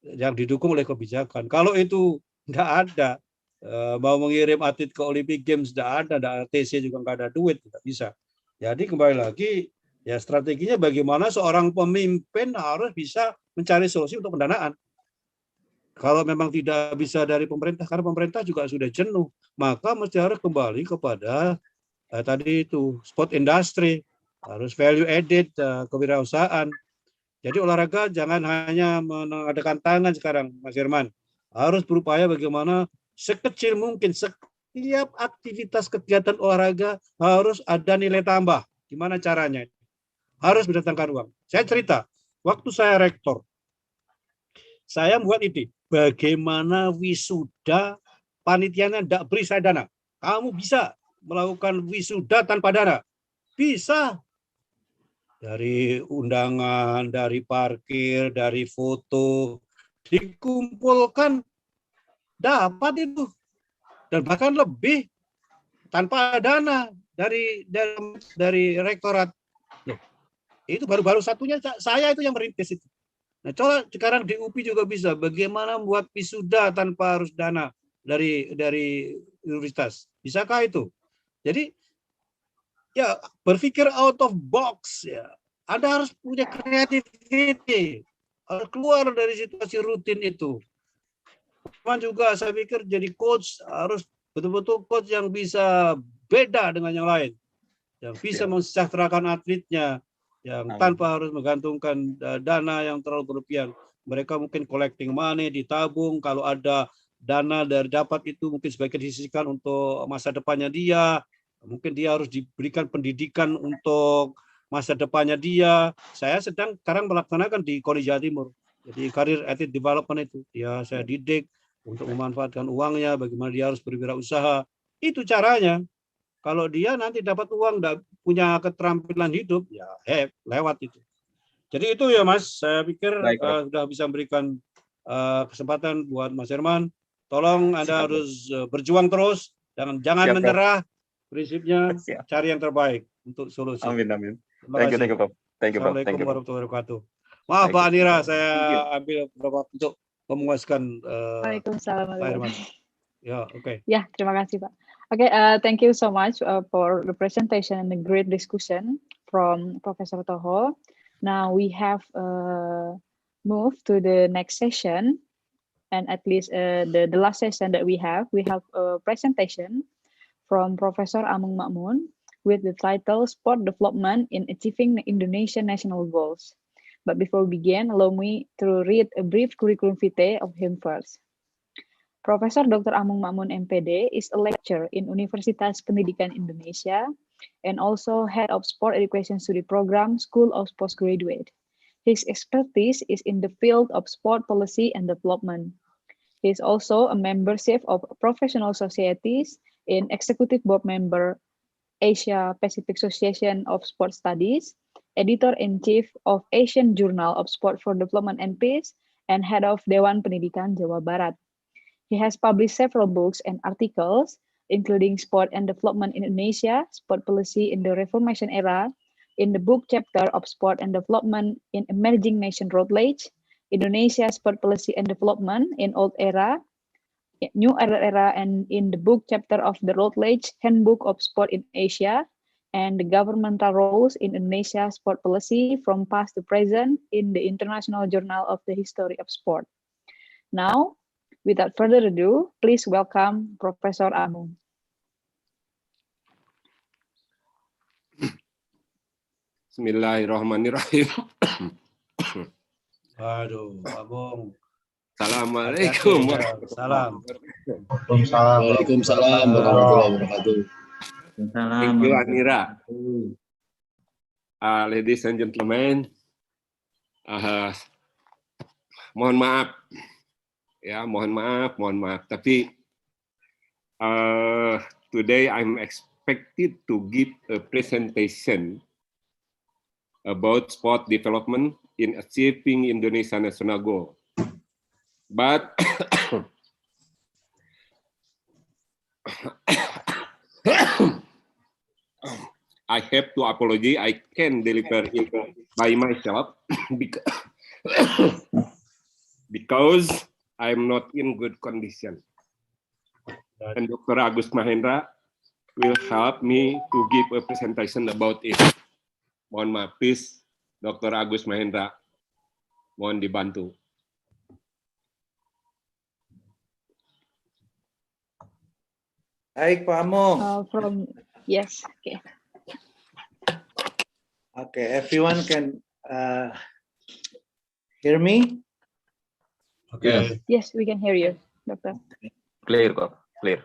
yang didukung oleh kebijakan. Kalau itu nggak ada, mau mengirim atlet ke Olympic Games nggak ada TC juga nggak ada duit, tidak bisa. Jadi kembali lagi ya strateginya bagaimana seorang pemimpin harus bisa mencari solusi untuk pendanaan. Kalau memang tidak bisa dari pemerintah, karena pemerintah juga sudah jenuh, maka mesti harus kembali kepada tadi itu sport industry, harus value added, kewirausahaan. Jadi olahraga jangan hanya mengadakan tangan sekarang, Mas Irman. Harus berupaya bagaimana sekecil mungkin setiap aktivitas kegiatan olahraga harus ada nilai tambah. Gimana caranya? Harus mendatangkan uang. Saya cerita, waktu saya rektor, saya membuat ide, bagaimana wisuda panitianya tidak beri saya dana. Kamu bisa melakukan wisuda tanpa dana. Bisa. Dari undangan, dari parkir, dari foto, dikumpulkan dapat itu. Dan bahkan lebih tanpa dana dari rektorat. Loh, itu baru-baru satunya saya itu yang merintis itu. Nah, coba sekarang di UPI juga bisa bagaimana membuat wisuda tanpa harus dana dari universitas. Bisakah itu? Jadi ya berpikir out of box ya. Anda harus punya creativity, harus keluar dari situasi rutin itu. Cuman juga saya pikir jadi coach harus betul-betul coach yang bisa beda dengan yang lain, yang bisa mensejahterakan atletnya, yang tanpa harus menggantungkan dana yang terlalu berlebihan. Mereka mungkin collecting money, ditabung, kalau ada dana dari dapat itu mungkin sebagian disisihkan untuk masa depannya dia. Mungkin dia harus diberikan pendidikan untuk masa depannya dia. Saya sedang sekarang melaksanakan di Kori Jawa Timur. Jadi karir atlet development itu. Ya saya didik untuk memanfaatkan uangnya, bagaimana dia harus berwirausaha. Itu caranya. Kalau dia nanti dapat uang, tidak punya keterampilan hidup, ya lewat itu. Jadi itu ya Mas, saya pikir sudah bisa memberikan kesempatan buat Mas Herman. Tolong Anda harus berjuang terus, jangan menyerah. Prinsipnya cari yang terbaik untuk solusi. Amin, amin. Terima kasih. Assalamualaikum warahmatullahi wabarakatuh. Maaf Pak Anira, saya ambil beberapa waktu untuk memuaskan Waalaikumsalam. Pak Herman. Ya, oke. Ya, terima kasih Pak. Okay, thank you so much for the presentation and the great discussion from Professor Toho. Now we have moved to the next session, and at least the last session that we have a presentation from Professor Amung Makmun with the title Sport Development in Achieving Indonesian National Goals. But before we begin, allow me to read a brief curriculum vitae of him first. Profesor Dr. Amung Makmun MPD is a lecturer in Universitas Pendidikan Indonesia and also head of Sport Education Study Program, School of Postgraduate. His expertise is in the field of sport policy and development. He is also a membership of professional societies in Executive Board Member, Asia Pacific Association of Sport Studies, Editor-in-Chief of Asian Journal of Sport for Development and Peace, and head of Dewan Pendidikan Jawa Barat. He has published several books and articles, including Sport and Development in Indonesia, Sport Policy in the Reformation Era, in the book chapter of Sport and Development in Emerging Nation Road Age, Indonesia Sport Policy and Development in Old Era, New Era, and in the book chapter of the Road Age Handbook of Sport in Asia, and the governmental roles in Indonesia Sport Policy from past to present in the International Journal of the History of Sport. Now, without further ado, please welcome Professor Amung. Bismillahirrahmanirrahim. Aduh, Abang. Assalamualaikum. Salam. Waalaikumsalam warahmatullahi wabarakatuh. Thank you, Anira. Ladies and gentlemen, mohon maaf. Ya, mohon maaf. Tapi Today I'm expected to give a presentation about sport development in achieving Indonesia national goal. But I have to apologize. I can deliver it by myself because I'm not in good condition. And Dr. Agus Mahendra will help me to give a presentation about it. Mohon maaf, please, Dr. Agus Mahendra, mohon dibantu. Baik, Pak Amung. Yes, okay. Okay, everyone can hear me? Okay. Yes, we can hear you, Doctor. Clear, Pak. Clear.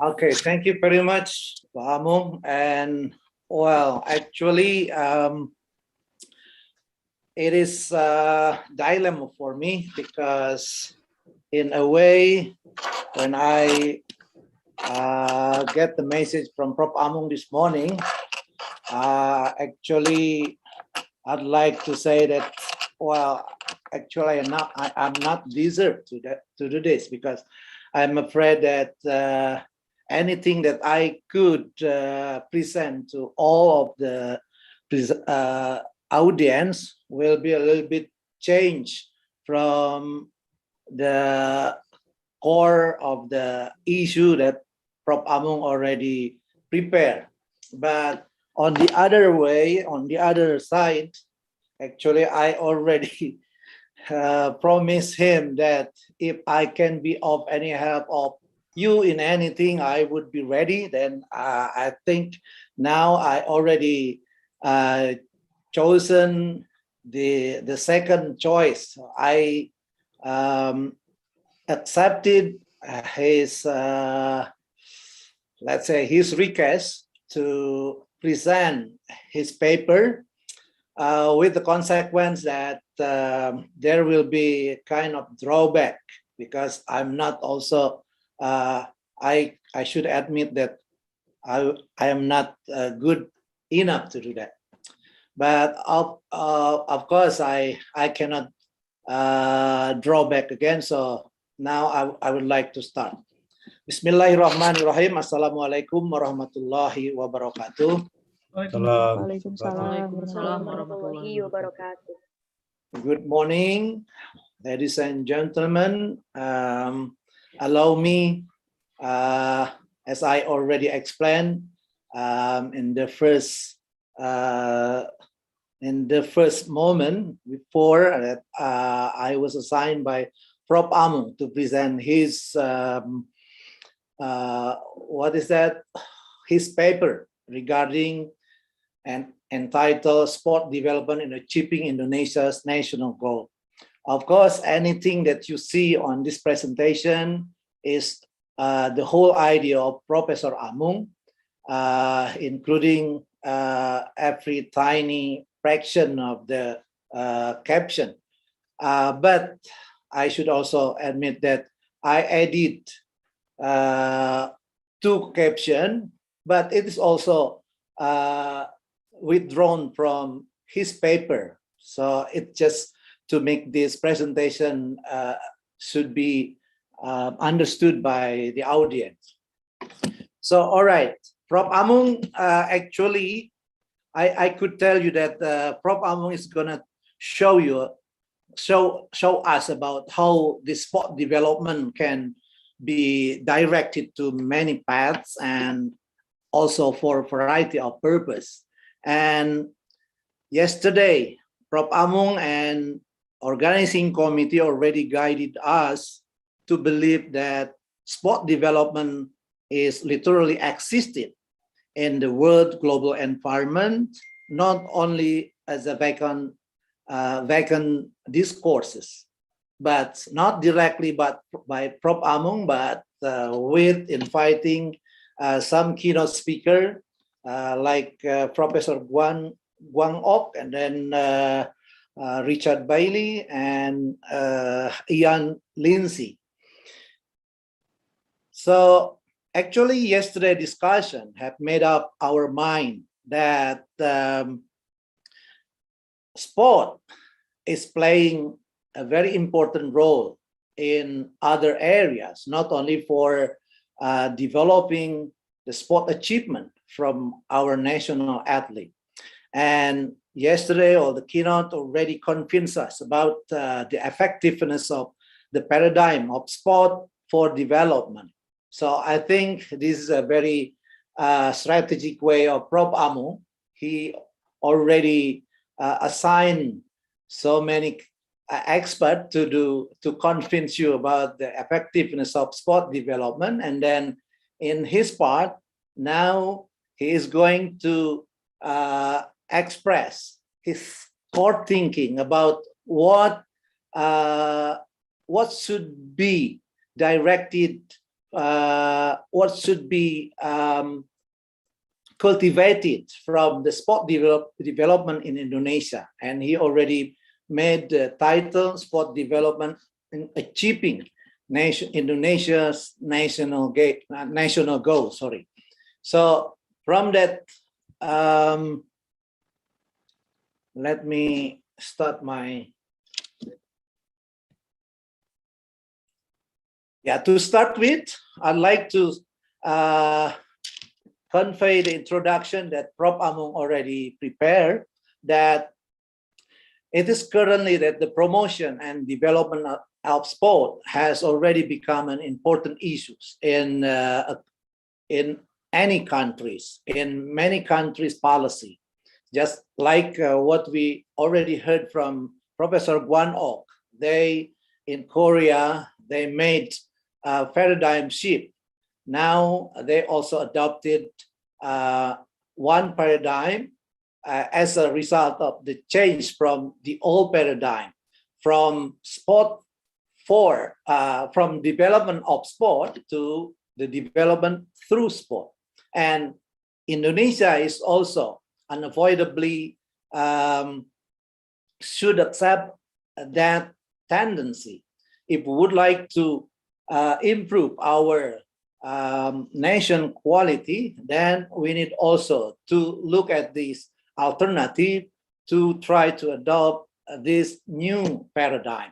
Okay, thank you very much, Pak Amung. And well, actually, it is a dilemma for me because in a way, when I get the message from Prof. Amung this morning, actually, I'd like to say that, well, actually, I'm not deserved to do this because I'm afraid that anything that I could present to all of the audience will be a little bit changed from the core of the issue that Prof. Amung already prepared. But on the other way, on the other side, actually, I already promised him that if I can be of any help of you in anything, I would be ready. Then I think now I already chosen the second choice. I accepted his let's say his request to present his paper with the consequence that there will be kind of drawback because I'm not also I should admit that I am not good enough to do that. But of course I cannot draw back again. So now I would like to start. Bismillahirrahmanirrahim. Assalamualaikum warahmatullahi wabarakatuh. Waalaikumsalam warahmatullahi wabarakatuh. Good morning, ladies and gentlemen. Allow me, as I already explained in the first moment before that I was assigned by Prof. Amung to present his his paper regarding and entitled Sport Development in Achieving Indonesia's National Goal. Of course, anything that you see on this presentation is the whole idea of Professor Amung, including every tiny fraction of the caption. But I should also admit that I added two captions, but it is also withdrawn from his paper. So it just to make this presentation should be understood by the audience. So, all right, Prof. Amung, actually, I could tell you that Prof. Amung is gonna show us about how the sport development can be directed to many paths and also for a variety of purpose. And yesterday, Prof. Amung and organizing committee already guided us to believe that sport development is literally existed in the world global environment, not only as a vacant discourses, but not directly but by Prof. Amung, but with inviting some keynote speaker like Professor Guang Ok, and then Richard Bailey, and Ian Lindsay. So actually, yesterday discussion have made up our mind that sport is playing a very important role in other areas, not only for developing the sport achievement from our national athlete. And yesterday, or the keynote already convinced us about the effectiveness of the paradigm of sport for development. So I think this is a very strategic way of Prof. Amu. He already assigned so many experts to convince you about the effectiveness of sport development. And then in his part, now he is going to express his core thinking about what should be directed, what should be cultivated from the sport development in Indonesia. And he already made the title Sport Development in Achieving Indonesia's national goal. So from that, let me start my, to start with, I'd like to convey the introduction that Prof. Amung already prepared, that it is currently that the promotion and development of sport has already become an important issue in any countries, in many countries' policy. Just like what we already heard from Professor Guan Ok, they in Korea, they made a paradigm shift. Now they also adopted one paradigm as a result of the change from the old paradigm, from from development of sport to the development through sport. And Indonesia is also unavoidably should accept that tendency. If we would like to improve our nation quality, then we need also to look at this alternative to try to adopt this new paradigm.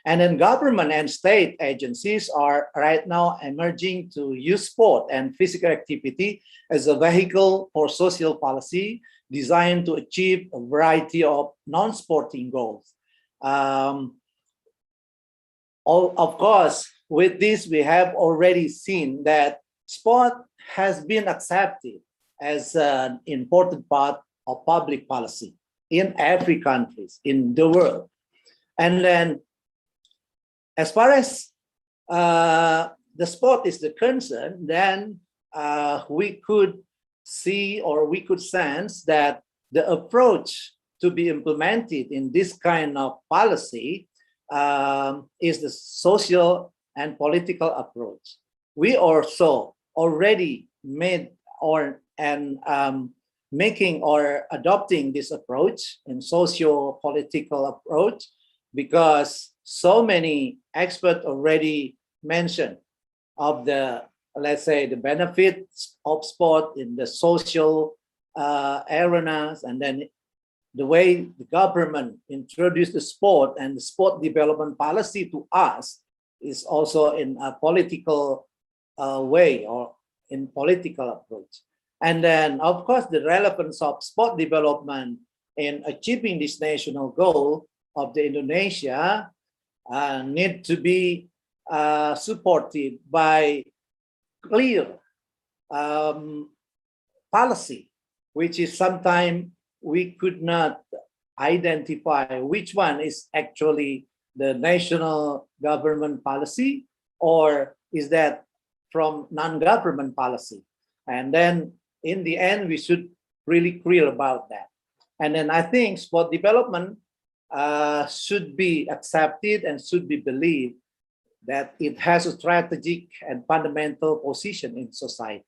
And then government and state agencies are right now emerging to use sport and physical activity as a vehicle for social policy designed to achieve a variety of non-sporting goals. Of course, with this, we have already seen that sport has been accepted as an important part of public policy in every country in the world. And then, as far as the sport is concerned, then we could see, or we could sense that the approach to be implemented in this kind of policy is the social and political approach. We also already made making or adopting this approach in socio-political approach, because so many experts already mentioned of the, let's say, the benefits of sport in the social arenas, and then the way the government introduced the sport and the sport development policy to us is also in a political way, or in political approach. And then, of course, the relevance of sport development in achieving this national goal of the Indonesia need to be supported by clear policy, which is sometimes we could not identify which one is actually the national government policy, or is that from non-government policy. And then in the end, we should really clear about that. And then I think sport development should be accepted and should be believed that it has a strategic and fundamental position in society.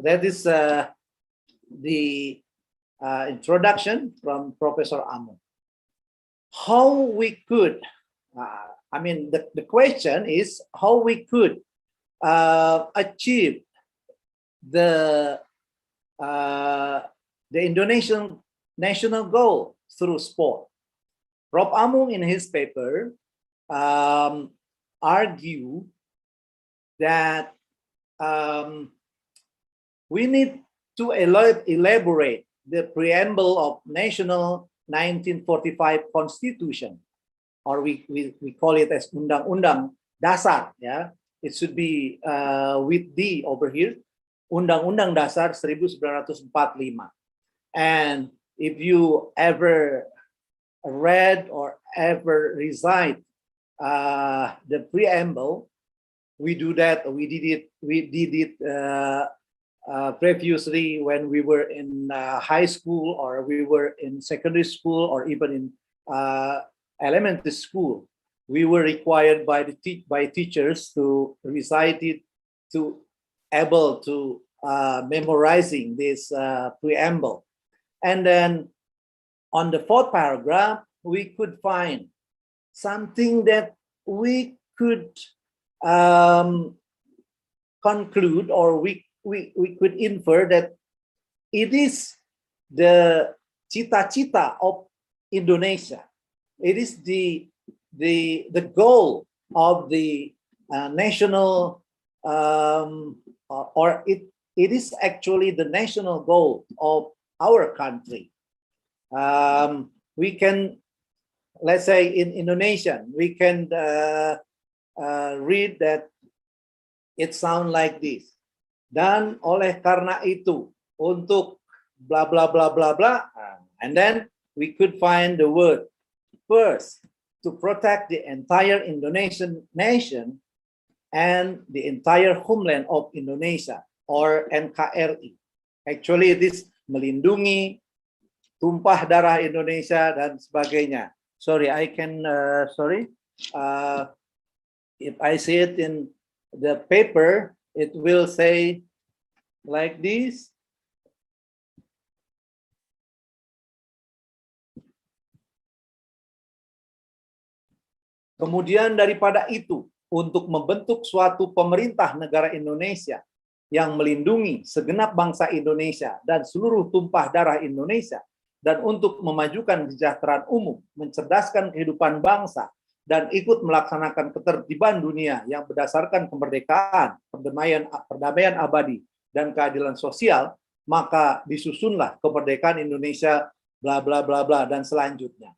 That is the introduction from Professor Amu. how we could, I mean, the question is how we could achieve the Indonesian national goal through sport. Rob Amung in his paper argue that we need to elaborate the preamble of national 1945 Constitution, or we call it as Undang-Undang Dasar. Yeah, it should be with D over here, Undang-Undang Dasar 1945. And if you ever read or ever recite the preamble, we did it previously when we were in high school, or we were in secondary school, or even in elementary school. We were required by teachers to recite it, to able to memorizing this preamble. And then on the fourth paragraph, we could find something that we could conclude, or we could infer that it is the cita-cita of Indonesia. It is the goal of the national, or it is actually the national goal of our country. We can, let's say in Indonesian, we can read that it sounds like this. Dan oleh karena itu, untuk blah blah blah blah blah, and then we could find the word first, to protect the entire Indonesian nation and the entire homeland of Indonesia, or NKRI. Actually it is melindungi tumpah darah Indonesia dan sebagainya. Sorry, I can if I see it in the paper, it will say like this. Kemudian daripada itu, untuk membentuk suatu pemerintah negara Indonesia yang melindungi segenap bangsa Indonesia dan seluruh tumpah darah Indonesia, dan untuk memajukan kesejahteraan umum, mencerdaskan kehidupan bangsa, dan ikut melaksanakan ketertiban dunia yang berdasarkan kemerdekaan, perdamaian abadi, dan keadilan sosial, maka disusunlah kemerdekaan Indonesia, bla bla bla bla, dan selanjutnya.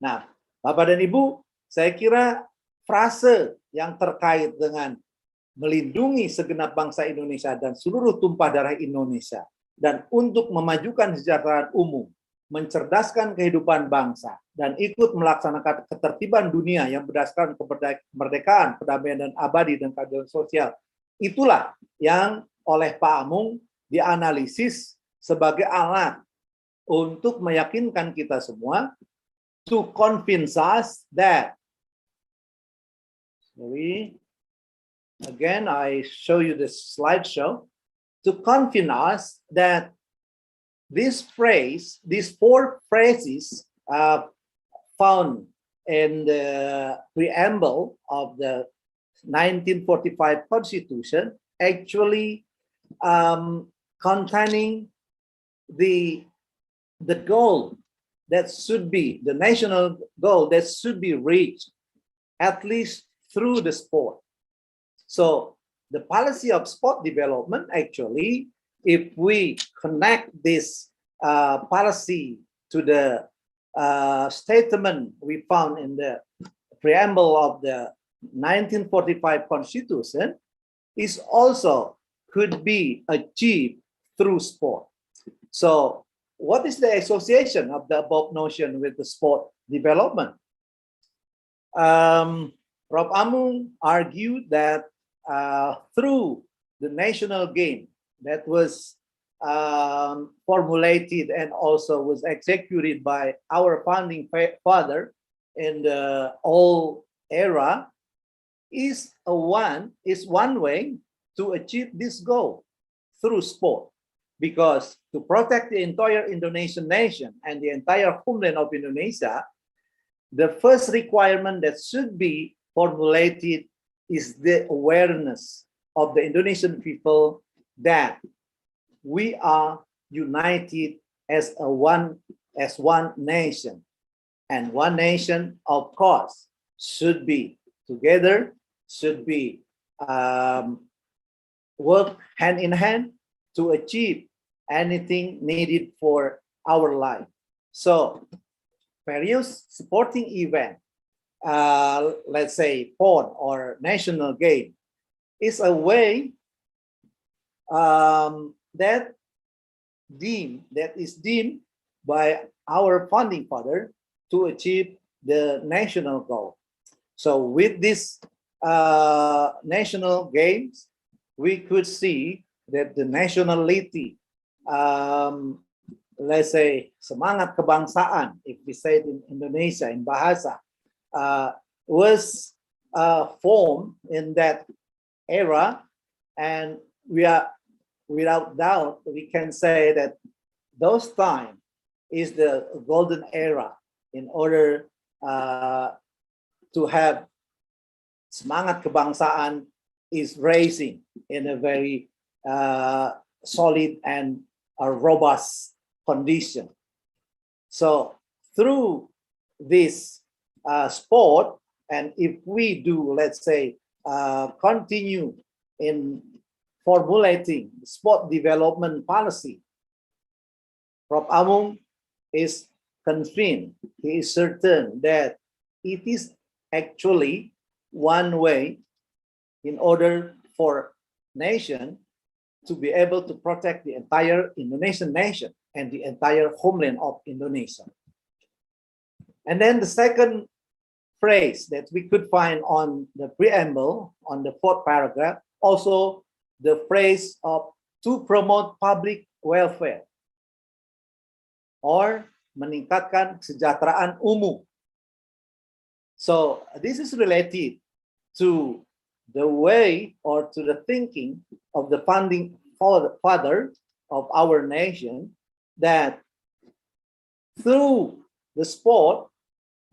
Nah, Bapak dan Ibu, saya kira frase yang terkait dengan melindungi segenap bangsa Indonesia dan seluruh tumpah darah Indonesia, dan untuk memajukan kesejahteraan umum, mencerdaskan kehidupan bangsa, dan ikut melaksanakan ketertiban dunia yang berdasarkan kemerdekaan, perdamaian dan abadi, dan keadilan sosial. Itulah yang oleh Pak Amung dianalisis sebagai alat untuk meyakinkan kita semua, to convince us that, again I show you this slideshow, to convince us that this phrase, these four phrases found in the preamble of the 1945 Constitution actually containing the goal that should be, the national goal that should be reached, at least through the sport. So the policy of sport development, actually, if we connect this policy to the statement we found in the preamble of the 1945 Constitution, is also could be achieved through sport. So what is the association of the above notion with the sport development? Rob Amung argued that through the national game that was formulated and also was executed by our founding father in the old era, is one way to achieve this goal, through sport. Because to protect the entire Indonesian nation and the entire homeland of Indonesia, the first requirement that should be formulated is the awareness of the Indonesian people that we are united as one nation. And one nation, of course, should be together, should be work hand in hand to achieve anything needed for our life. So various sporting event, let's say sport or national game, is a way that is deemed by our founding father to achieve the national goal. So with this national games, we could see that the nationality, let's say semangat kebangsaan, if we say it in Indonesia, in Bahasa, was formed in that era, and we are, without doubt, we can say that those time is the golden era in order to have semangat kebangsaan is raising in a very solid and robust condition. So through this sport, and if we do, let's say, continue in formulating sport development policy, Prof. Amung is convinced, he is certain that it is actually one way in order for nation to be able to protect the entire Indonesian nation and the entire homeland of Indonesia. And then the second phrase that we could find on the preamble, on the fourth paragraph, also the phrase of to promote public welfare or meningkatkan kesejahteraan umum. So this is related to the way or to the thinking of the founding father of our nation, that through the sport,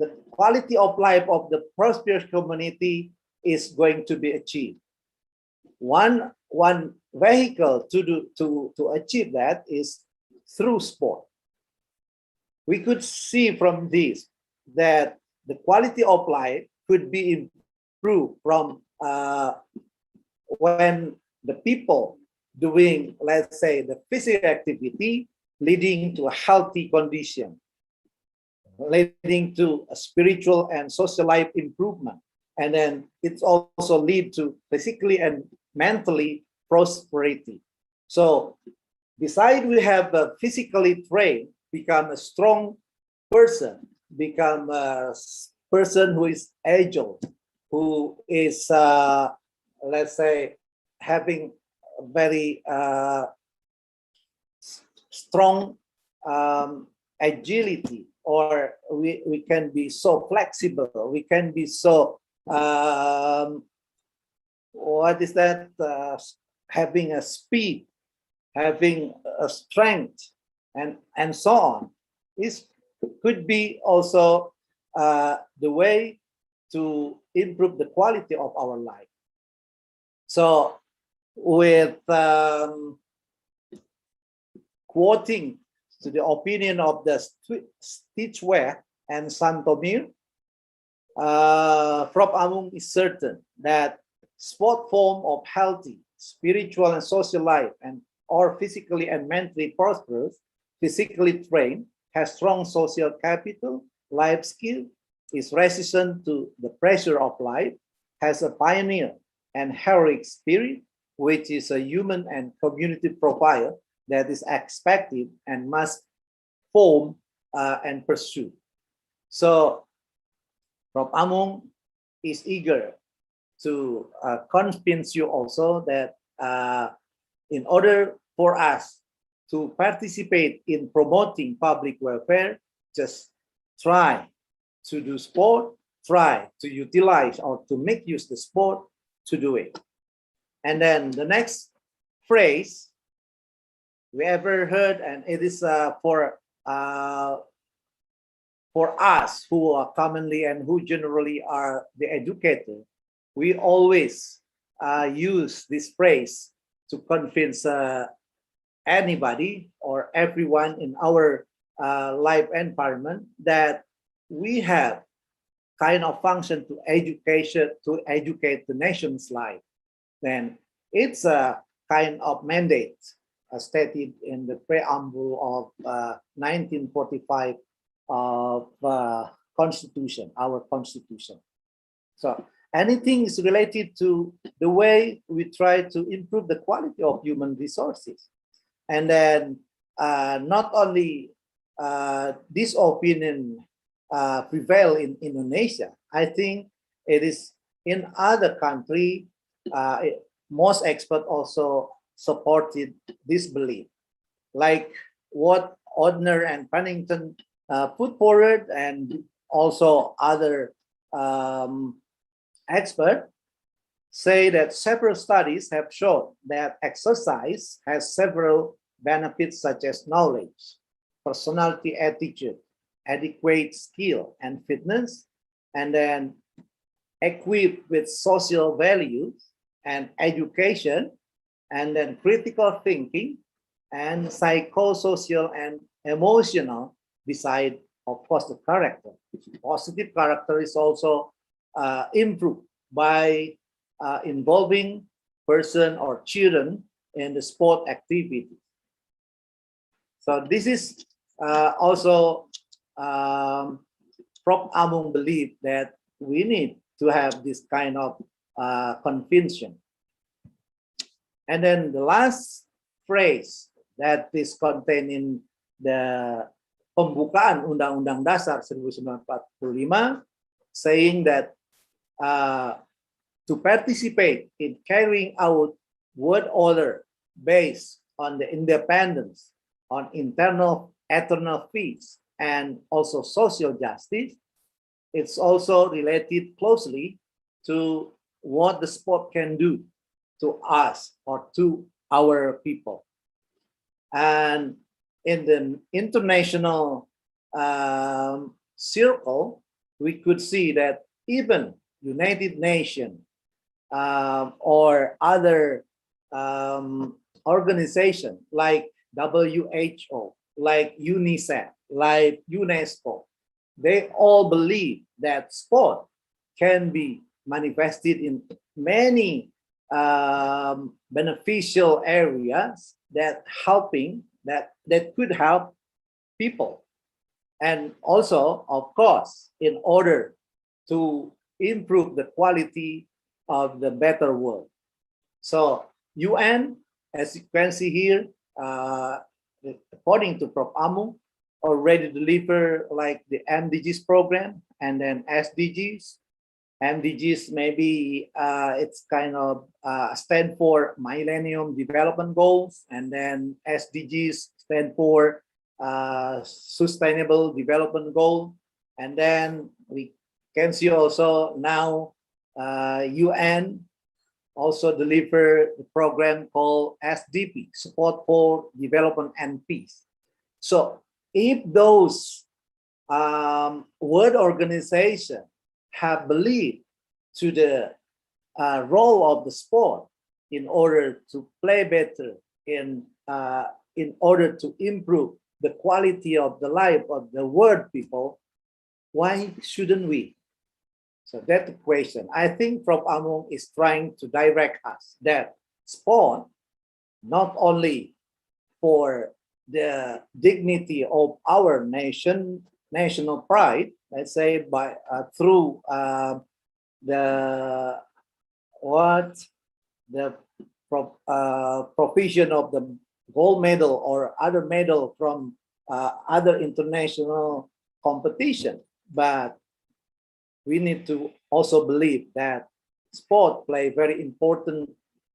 the quality of life of the prosperous community is going to be achieved. One vehicle to achieve that is through sport. We could see from this that the quality of life could be improved from when the people doing, let's say, the physical activity leading to a healthy condition, leading to a spiritual and social life improvement. And then it's also lead to physically and mentally prosperity. So besides we have a physically trained, become a strong person, become a person who is agile, who is, let's say, having a very strong agility, or we can be so flexible, we can be so, what is that, having a speed, having a strength, and so on. This could be also the way to improve the quality of our life. So with quoting to the opinion of the Stitchware and Santomir, Prof. Amung is certain that sport form of healthy spiritual and social life, and or physically and mentally prosperous, physically trained, has strong social capital, life skill, is resistant to the pressure of life, has a pioneer and heroic spirit, which is a human and community profile that is expected and must form and pursue. So Prof. Amung is eager to convince you also that in order for us to participate in promoting public welfare, just try to do sport, try to utilize or to make use the sport to do it. And then the next phrase we ever heard, and it is for for us who are commonly and who generally are the educator, we always use this phrase to convince anybody or everyone in our life environment that we have kind of function to educate the nation's life. Then it's a kind of mandate stated in the preamble of 1945 of Constitution, our Constitution. So anything is related to the way we try to improve the quality of human resources. And then not only this opinion prevail in Indonesia, I think it is in other country, most experts also supported this belief. Like what Odner and Pennington put forward, and also other experts say that several studies have shown that exercise has several benefits such as knowledge, personality, attitude, adequate skill and fitness, and then equipped with social values and education, and then critical thinking and psychosocial and emotional, beside, of course, the character. Positive character is also improved by involving person or children in the sport activity. So this is also Prof. Amung believe that we need to have this kind of conviction. And then the last phrase that is contained in the pembukaan Undang-Undang Dasar 1945, saying that to participate in carrying out word order based on the independence, on internal eternal peace, and also social justice, it's also related closely to what the sport can do to us or to our people. And in the international circle, we could see that even United Nations or other organizations like WHO, like UNICEF, like UNESCO, they all believe that sport can be manifested in many beneficial areas that could help people. And also, of course, in order to improve the quality of the better world. So UN, as you can see here, according to Prof. Amung, already deliver like the MDGs program, and then SDGs. MDGs maybe it's kind of stand for Millennium Development Goals, and then SDGs stand for Sustainable Development Goal. And then we can see also now UN also deliver the program called SDP, Support for Development and Peace. So if those world organizations have believed to the role of the sport in order to play better, in order to improve the quality of the life of the world people, why shouldn't we? So that's the question. I think Prof. Amung is trying to direct us that sport, not only for the dignity of our nation, national pride, let's say by through the provision of the gold medal or other medal from other international competition, but we need to also believe that sport play a very important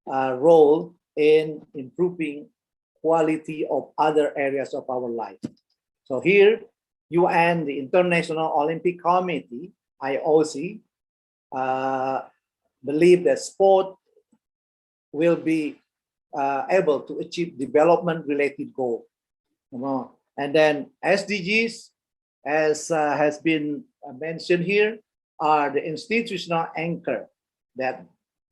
role in improving quality of other areas of our life. So here, UN, the International Olympic Committee, IOC, believe that sport will be able to achieve development-related goals. And then SDGs, as has been mentioned here, are the institutional anchor that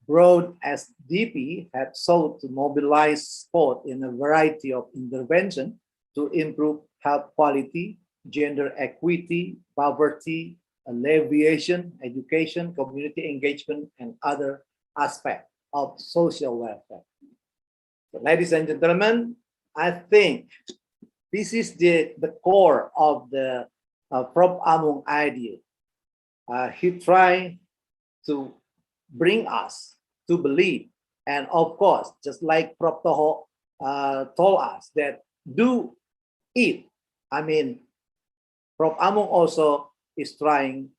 Broad SDP had sought to mobilize sport in a variety of interventions to improve health quality, gender equity, poverty, alleviation, education, community engagement, and other aspects of social welfare. So, ladies and gentlemen, I think this is the core of the Prof. Amung idea. He tried to bring us to believe, and of course, just like Prof. Toho told us that do it. I mean, Prof. Amung also is trying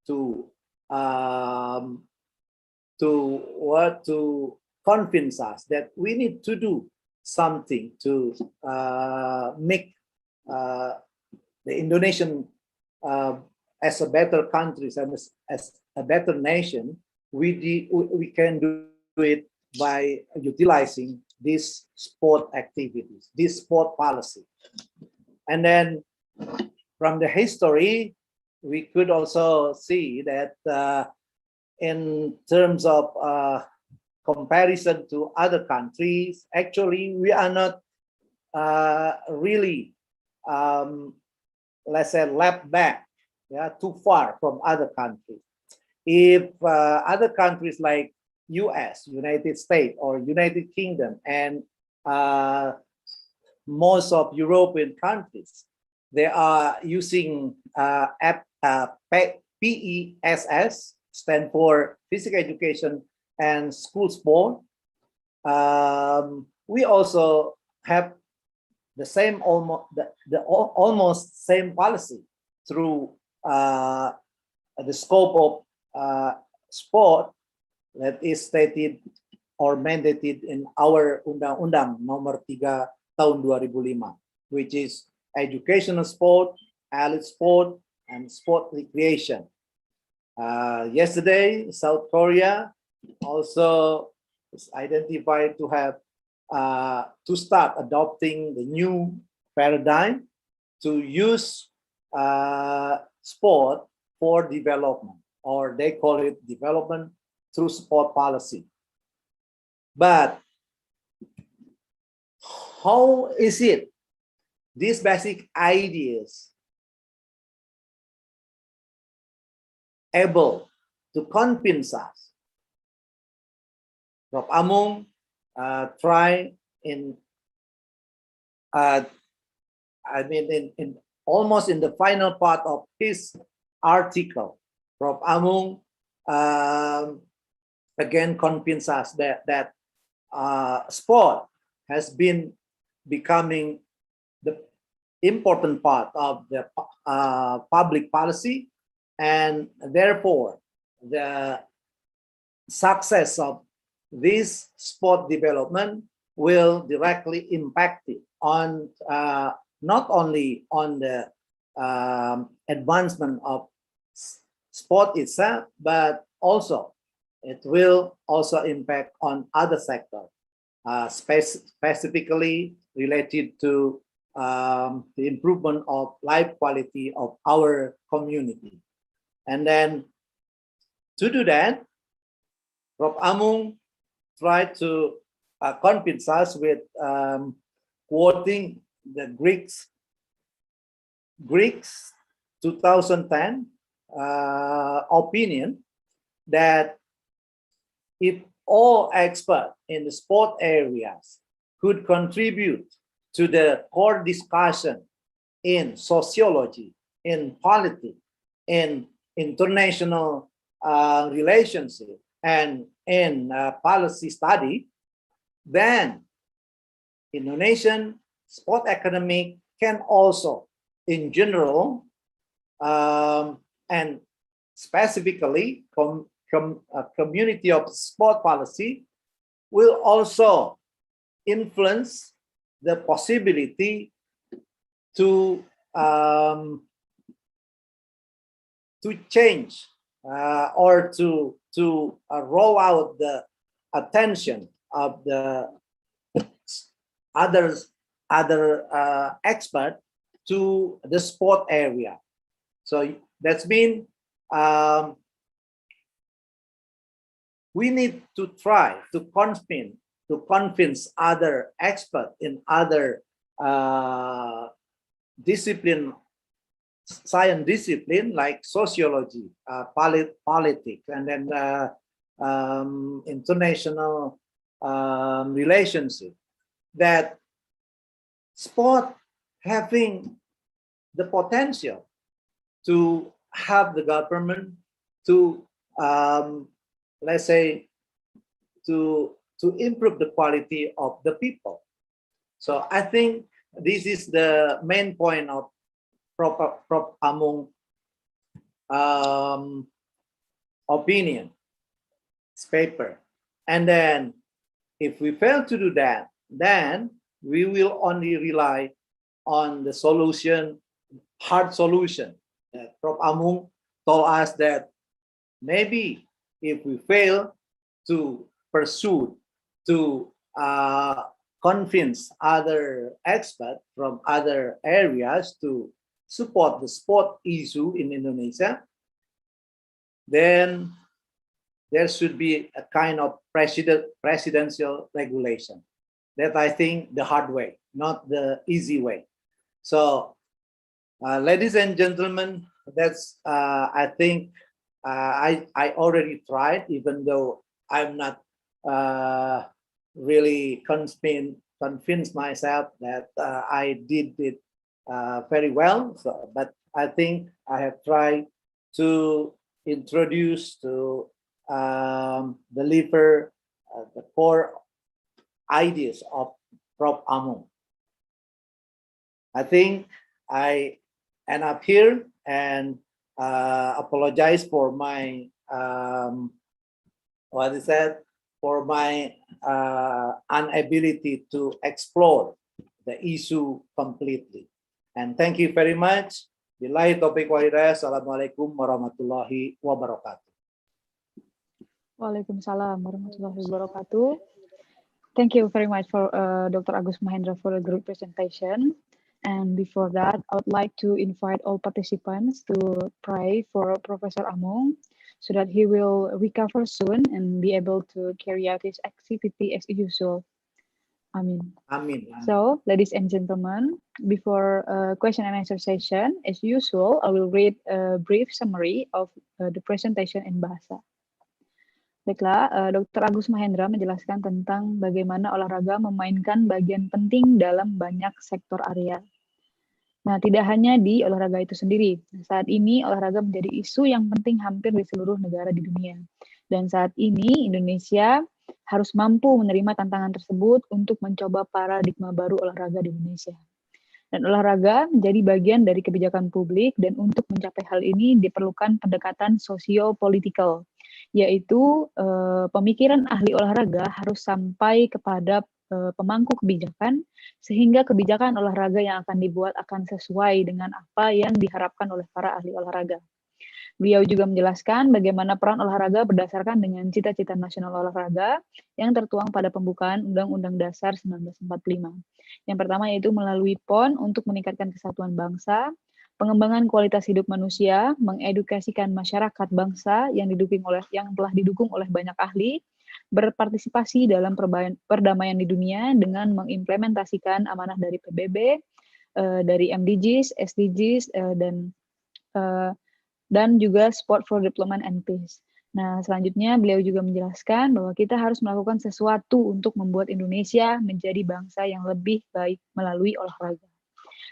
to convince us that we need to do something to make the Indonesian as a better country and as a better nation. We can do it by utilizing these sport activities, this sport policy. And then from the history, we could also see that in terms of comparison to other countries, actually, we are not really, let's say, left back, too far from other countries. If other countries like US, United States, or United Kingdom, and most of European countries, they are using PESS, stand for Physical Education and School Sport. We also have the same almost same policy through the scope of sport that is stated or mandated in our Undang-Undang Nomor 3 Tahun 2005, which is educational sport, elite sport, and sport recreation. Yesterday, South Korea also is identified to have to start adopting the new paradigm to use sport for development, or they call it development through sport policy. But how is it these basic ideas able to convince us? Prof. Amung try in almost in the final part of his article. Prof. Amung again convince us that sport has been becoming the important part of the public policy, and therefore the success of this sport development will directly impact it on not only on the advancement of sport itself, but also it will also impact on other sectors, specifically related to the improvement of life quality of our community. And then to do that, Prof. Amung tried to convince us with quoting the Greeks 2010 opinion that if all experts in the sport areas could contribute to the core discussion in sociology, in politics, in international relationship, and in policy study, then Indonesian sport academic can also, in general, and specifically community of sport policy, will also influence the possibility to change or to roll out the attention of the other expert to the sport area. So that's mean we need to try to convince other experts in other science discipline like sociology, politics, and then international relationship, that sport having the potential to help the government to let's say to improve the quality of the people. So I think this is the main point of Prof. Amung opinion, paper. And then if we fail to do that, then we will only rely on the solution, hard solution. Prof. Amung told us that maybe if we fail to pursue, to convince other experts from other areas to support the sport issue in Indonesia, then there should be a kind of presidential regulation. That I think the hard way, not the easy way. So, ladies and gentlemen, that's I think I already tried, even though I'm not really convinced myself that I did it very well. So, but I think I have tried to introduce, to deliver the core ideas of Prof. Amung. I think I end up here and apologize for my what is that? For my inability to explore the issue completely. And thank you very much. Billahi taufiq wal hidayah. Assalamualaikum warahmatullahi wabarakatuh. Waalaikumsalam warahmatullahi wabarakatuh. Thank you very much for Dr. Agus Mahendra for a great presentation. And before that, I would like to invite all participants to pray for Professor Amung so that he will recover soon and be able to carry out his activity as usual. Amin. Amin. So, ladies and gentlemen, before question and answer session, as usual, I will read a brief summary of the presentation in Bahasa. Baiklah, Dr. Agus Mahendra menjelaskan tentang bagaimana olahraga memainkan bagian penting dalam banyak sektor area. Nah, tidak hanya di olahraga itu sendiri. Saat ini olahraga menjadi isu yang penting hampir di seluruh negara di dunia. Dan saat ini Indonesia harus mampu menerima tantangan tersebut untuk mencoba paradigma baru olahraga di Indonesia. Dan olahraga menjadi bagian dari kebijakan publik, dan untuk mencapai hal ini diperlukan pendekatan sosio-politikal, yaitu pemikiran ahli olahraga harus sampai kepada pemangku kebijakan, sehingga kebijakan olahraga yang akan dibuat akan sesuai dengan apa yang diharapkan oleh para ahli olahraga. Beliau juga menjelaskan bagaimana peran olahraga berdasarkan dengan cita-cita nasional olahraga yang tertuang pada pembukaan Undang-Undang Dasar 1945. Yang pertama yaitu melalui PON untuk meningkatkan kesatuan bangsa, pengembangan kualitas hidup manusia, mengedukasikan masyarakat bangsa yang telah didukung oleh banyak ahli, berpartisipasi dalam perdamaian di dunia dengan mengimplementasikan amanah dari PBB, dari MDGs, SDGs, dan juga Sport for Development and Peace. Nah, selanjutnya beliau juga menjelaskan bahwa kita harus melakukan sesuatu untuk membuat Indonesia menjadi bangsa yang lebih baik melalui olahraga.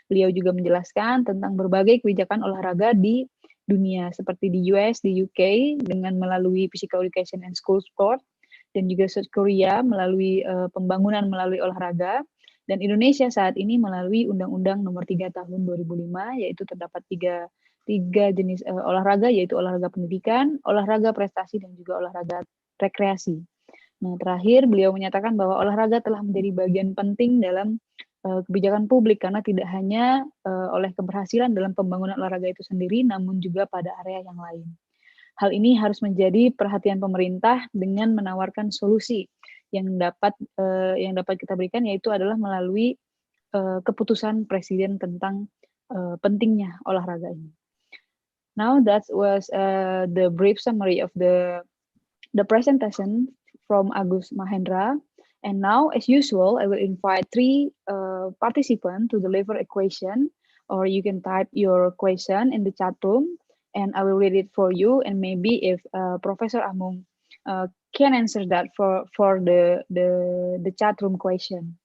Beliau juga menjelaskan tentang berbagai kebijakan olahraga di dunia, seperti di US, di UK, dengan melalui Physical Education and School Sport, dan juga South Korea melalui pembangunan melalui olahraga, dan Indonesia saat ini melalui Undang-Undang Nomor 3 Tahun 2005, yaitu terdapat tiga jenis olahraga, yaitu olahraga pendidikan, olahraga prestasi, dan juga olahraga rekreasi. Nah, terakhir beliau menyatakan bahwa olahraga telah menjadi bagian penting dalam kebijakan publik, karena tidak hanya oleh keberhasilan dalam pembangunan olahraga itu sendiri, namun juga pada area yang lain. Hal ini harus menjadi perhatian pemerintah dengan menawarkan solusi yang dapat kita berikan, yaitu adalah melalui keputusan Presiden tentang pentingnya olahraga ini. Now that was the brief summary of the presentation from Agus Mahendra. And now, as usual, I will invite three participants to deliver a question, or you can type your question in the chat room, and I will read it for you. And maybe if Professor Amung can answer that for the chat room question.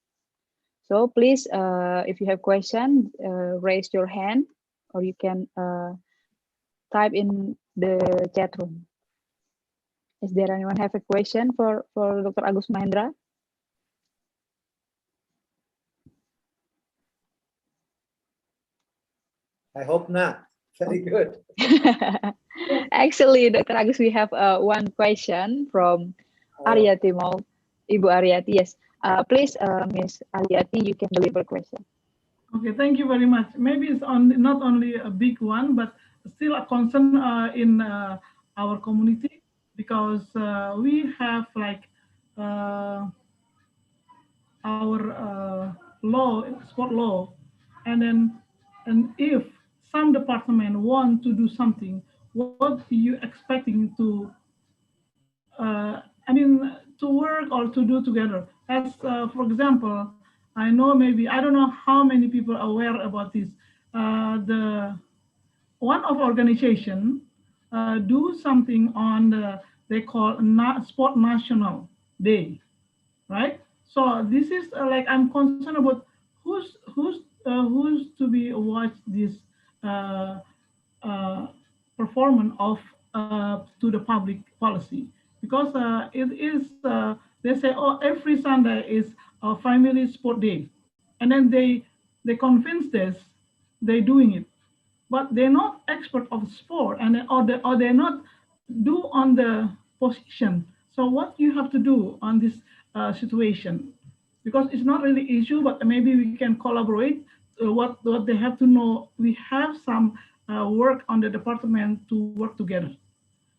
So please, if you have question, raise your hand, or you can type in the chat room. Is there anyone have a question for Dr. Agus Mahendra? I hope not. Very good. Actually, Dr. Agus, we have one question from Aryati Mau. Ibu Aryati, yes. Please, Miss Aryati, you can deliver question. Okay, thank you very much. Maybe it's not only a big one, but still a concern in our community, because we have like our law, sport law, and if some department want to do something, what are you expecting to I mean, to work or to do together? As for example, I know maybe I don't know how many people are aware about this. The one of organization do something on they call Sport National Day, right? So this is like I'm concerned about who's to be watch this uh, uh, performance of to the public policy, because it is they say, oh, every Sunday is a family sport day, and then they convince this they doing it, but they're not expert of sport, and or they're not do on the position. So what you have to do on this situation, because it's not really issue, but maybe we can collaborate. What they have to know, we have some work on the department to work together,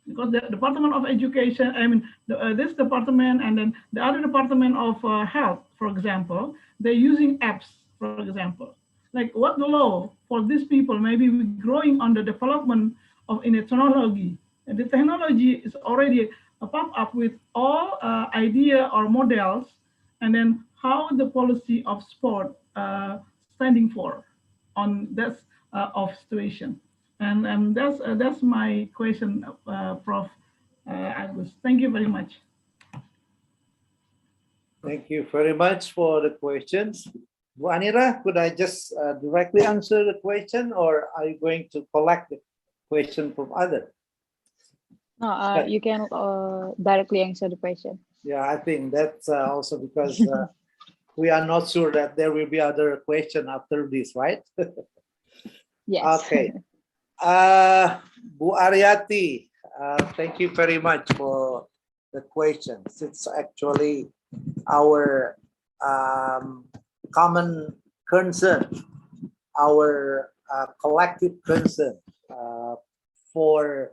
because the Department of Education, I mean, this department and then the other Department of Health, for example, they're using apps, for example. Like what the law for these people, maybe we're growing on the development of in the technology. And the technology is already a pop up with all idea or models, and then how the policy of sport standing for on this of situation. And that's my question, Prof. Agus. Thank you very much. Thank you very much for the questions. Bu Anira, could I just directly answer the question, or are you going to collect the question from others? No, you can directly answer the question. Yeah, I think that's also because we are not sure that there will be other question after this, right? Yes. Okay. Bu Aryati, thank you very much for the questions. It's actually our common concern, our collective concern for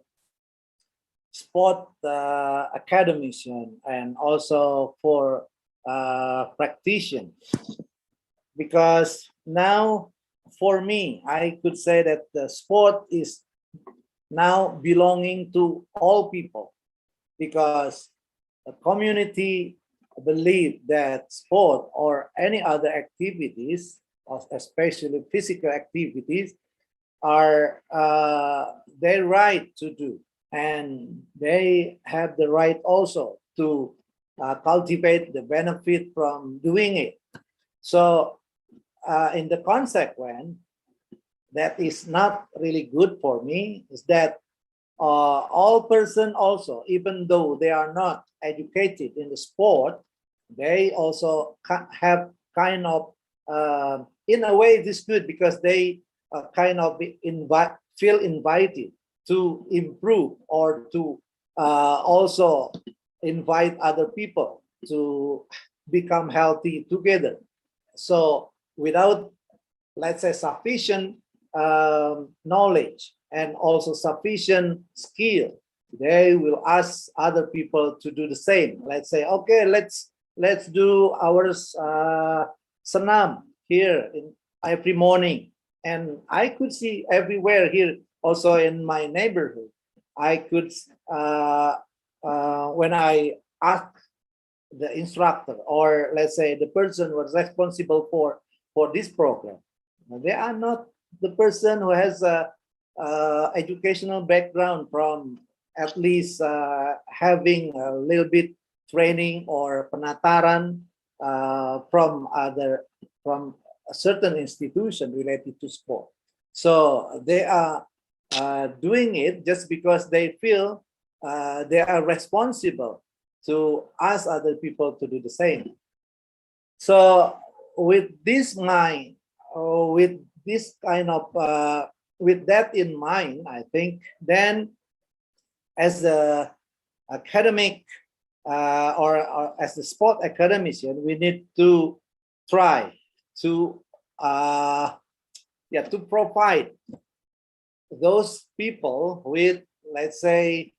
sport academies and also for practitioners. Because now, for me, I could say that the sport is now belonging to all people, because the community believe that sport or any other activities, especially physical activities, are their right to do, and they have the right also to cultivate the benefit from doing it. So in the consequence, that is not really good for me, is that all person also, even though they are not educated in the sport, they also have kind of, in a way, this good, because they kind of feel invited to improve or to also invite other people to become healthy together. So without, let's say, sufficient knowledge and also sufficient skill, they will ask other people to do the same. Let's say, okay, let's do our senam here in every morning. And I could see everywhere here also in my neighborhood, I could, when I ask the instructor, or let's say the person who was responsible for this program, they are not the person who has a educational background from at least having a little bit training or penataran from a certain institution related to sport. So they are doing it just because they feel they are responsible to ask other people to do the same. So with this mind, with this kind of, with that in mind, I think then as the academic or as the sport academician, we need to try to to provide those people with, let's say,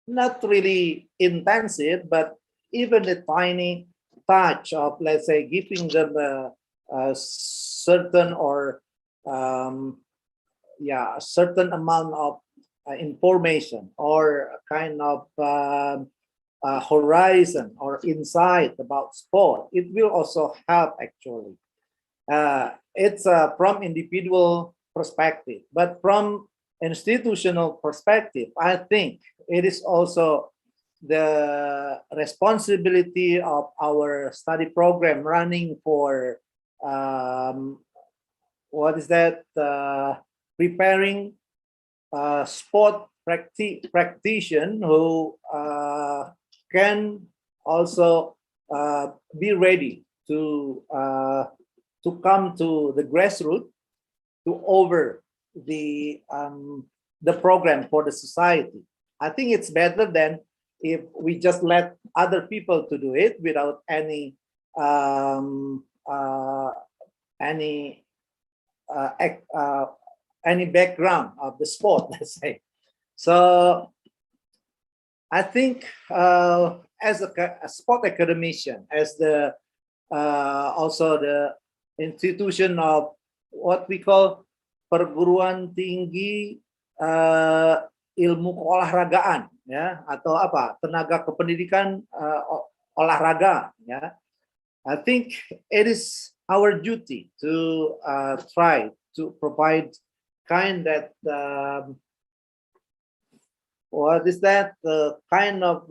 not really intensive, but even a tiny touch of, let's say, giving them a certain or a certain amount of information or a kind of horizon or insight about sport. It will also help actually. It's from individual perspective, but from institutional perspective, I think it is also the responsibility of our study program running for what is that, preparing sport practitioner who can also be ready to come to the grassroots to over the program for the society. I think it's better than if we just let other people to do it without any background of the sport, let's say. So I think as a sport academician, as the also the institution of what we call perguruan tinggi ilmu keolahragaan, ya, atau apa, tenaga kependidikan olahraga, ya. I think it is our duty to try to provide kind that what is that, kind of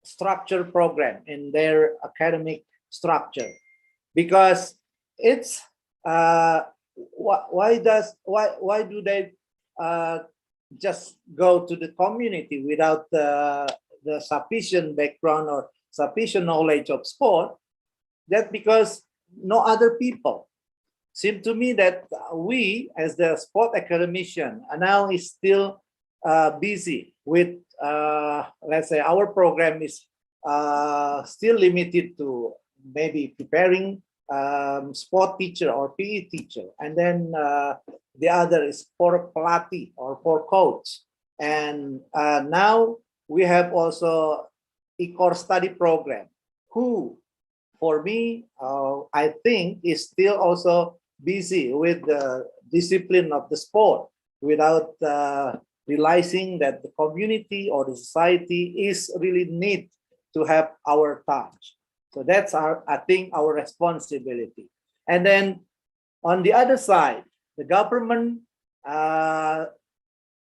structure program in their academic structure, because it's why do they just go to the community without the sufficient background or sufficient knowledge of sport? That because no other people. Seem to me that we as the sport academician are now is still busy with let's say our program is still limited to maybe preparing sport teacher or PE teacher, and then the other is for pelatih or for coach. And now we have also e-course study program, who for me I think is still also busy with the discipline of the sport without realizing that the community or the society is really need to have our touch. So that's I think our responsibility. And then on the other side, the government,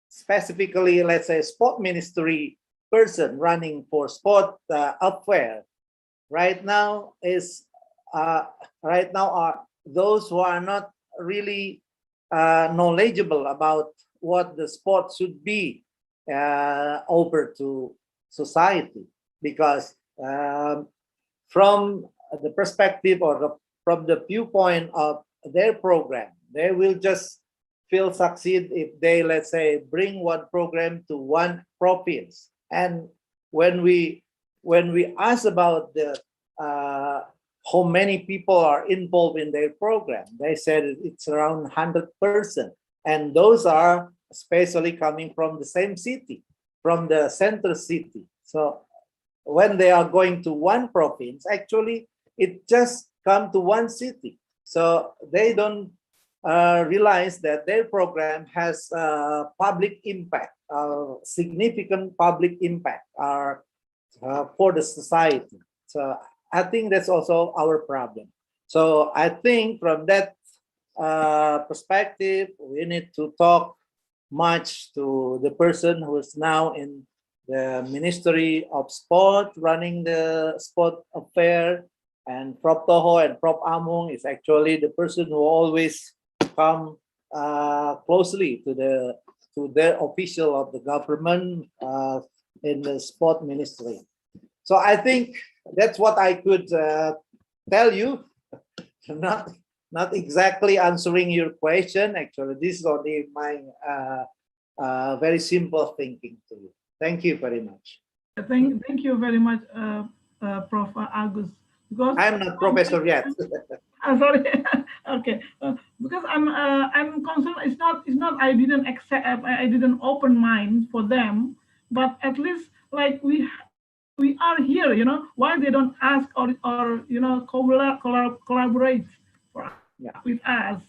specifically, let's say, sport ministry person running for sport affair, right now are those who are not really knowledgeable about what the sport should be over to society, because from the perspective or from the viewpoint of their program, they will just feel succeed if they, let's say, bring one program to one province. And when we ask about the how many people are involved in their program, they said it's around 100%, and those are especially coming from the same city, from the center city. So when they are going to one province, actually it just come to one city, so they don't realize that their program has public impact, significant public impact for the society. So I think that's also our problem. So I think from that perspective, we need to talk much to the person who is now in the Ministry of Sport, running the sport affair, and Prof. Toho and Prof. Amung is actually the person who always come closely to their official of the government in the sport ministry. So I think that's what I could tell you. Not exactly answering your question. Actually, this is only my very simple thinking to you. Thank you very much. Thank you very much, Prof. Agus. Because I'm not professor yet. I'm sorry. Okay, because I'm concerned. It's not. I didn't accept. I didn't open mind for them. But at least like we are here. You know, why they don't ask or you know collaborate with us.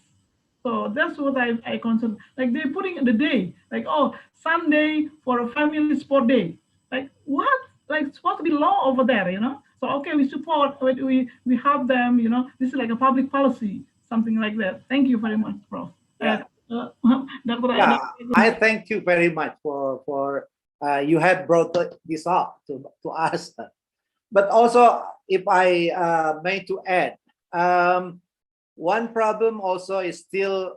So that's what I concern. Like they're putting in the day, like, oh, Sunday for a family sport day. Like what? Like it's supposed to be law over there, you know? So okay, we support, we help them, you know. This is like a public policy, something like that. Thank you very much, Prof. Yeah. Dr. Yeah, I thank you very much for you have brought this up to us. But also, if I may to add, one problem also is still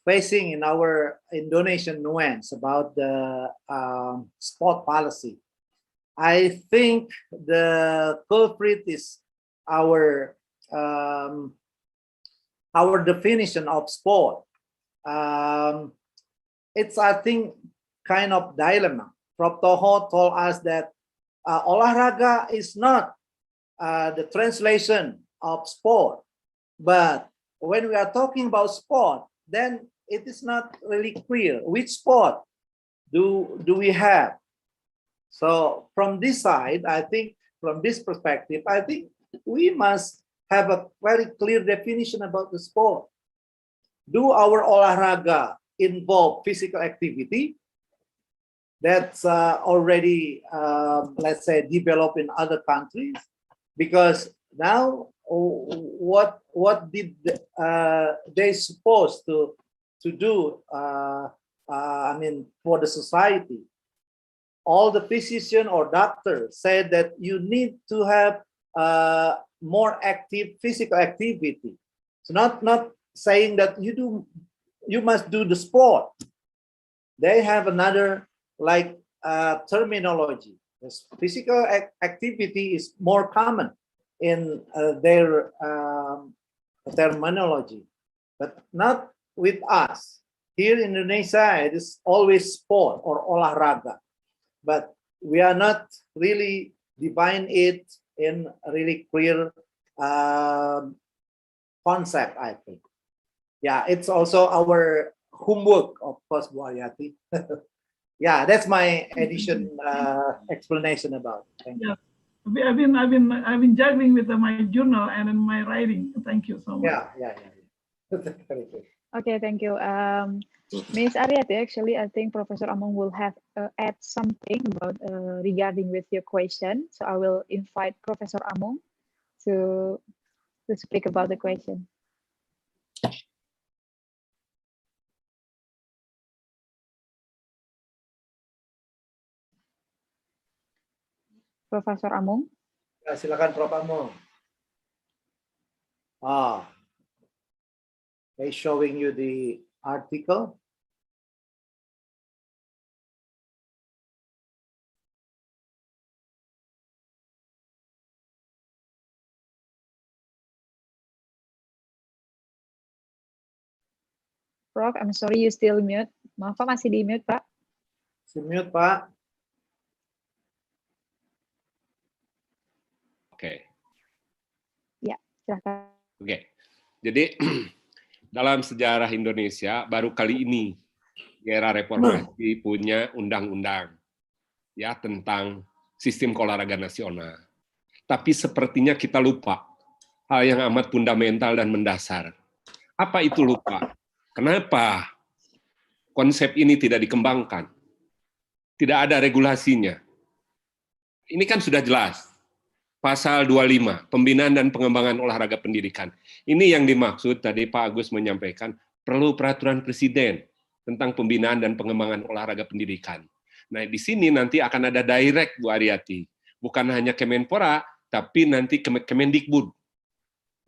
facing in our Indonesian nuance about the sport policy. I think the culprit is our definition of sport. It's, I think, kind of dilemma. Prof. Toho told us that olahraga is not the translation of sport, but when we are talking about sport, then it is not really clear which sport do we have. So from this side, I think, from this perspective, I think we must have a very clear definition about the sport. Do our olahraga involve physical activity? That's already, let's say, developed in other countries, because now what did they supposed to do? I mean, for the society, all the physician or doctor said that you need to have more active physical activity. So not saying that you must do the sport. They have another like terminology. This physical activity is more common in their terminology, but not with us. Here in Indonesia, it is always sport or olahraga, but we are not really define it in a really clear concept, I think. Yeah, it's also our homework, of course, Bu Aryati. Yeah, that's my addition explanation about it. Thank you. Yeah. I've been juggling with my journal and in my writing. Thank you so much. Yeah. Very good. Okay, thank you. Ms. Aryati, actually, I think Professor Among will have add something about regarding with your question. So I will invite Professor Among to speak about the question. Profesor Amung. Ya, silakan Prof. Amung. They showing you the article. Prof, I'm sorry you still mute. Maaf Pak, masih di mute Pak. Masih mute Pak. Oke. Ya, silakan. Oke. Jadi dalam sejarah Indonesia baru kali ini di era reformasi punya undang-undang ya tentang sistem olahraga nasional. Tapi sepertinya kita lupa hal yang amat fundamental dan mendasar. Apa itu lupa? Kenapa konsep ini tidak dikembangkan? Tidak ada regulasinya. Ini kan sudah jelas. Pasal 25, pembinaan dan pengembangan olahraga pendidikan. Ini yang dimaksud tadi Pak Agus menyampaikan, perlu peraturan presiden tentang pembinaan dan pengembangan olahraga pendidikan. Nah, di sini nanti akan ada direct, Bu Ariati. Bukan hanya Kemenpora, tapi nanti Kemendikbud.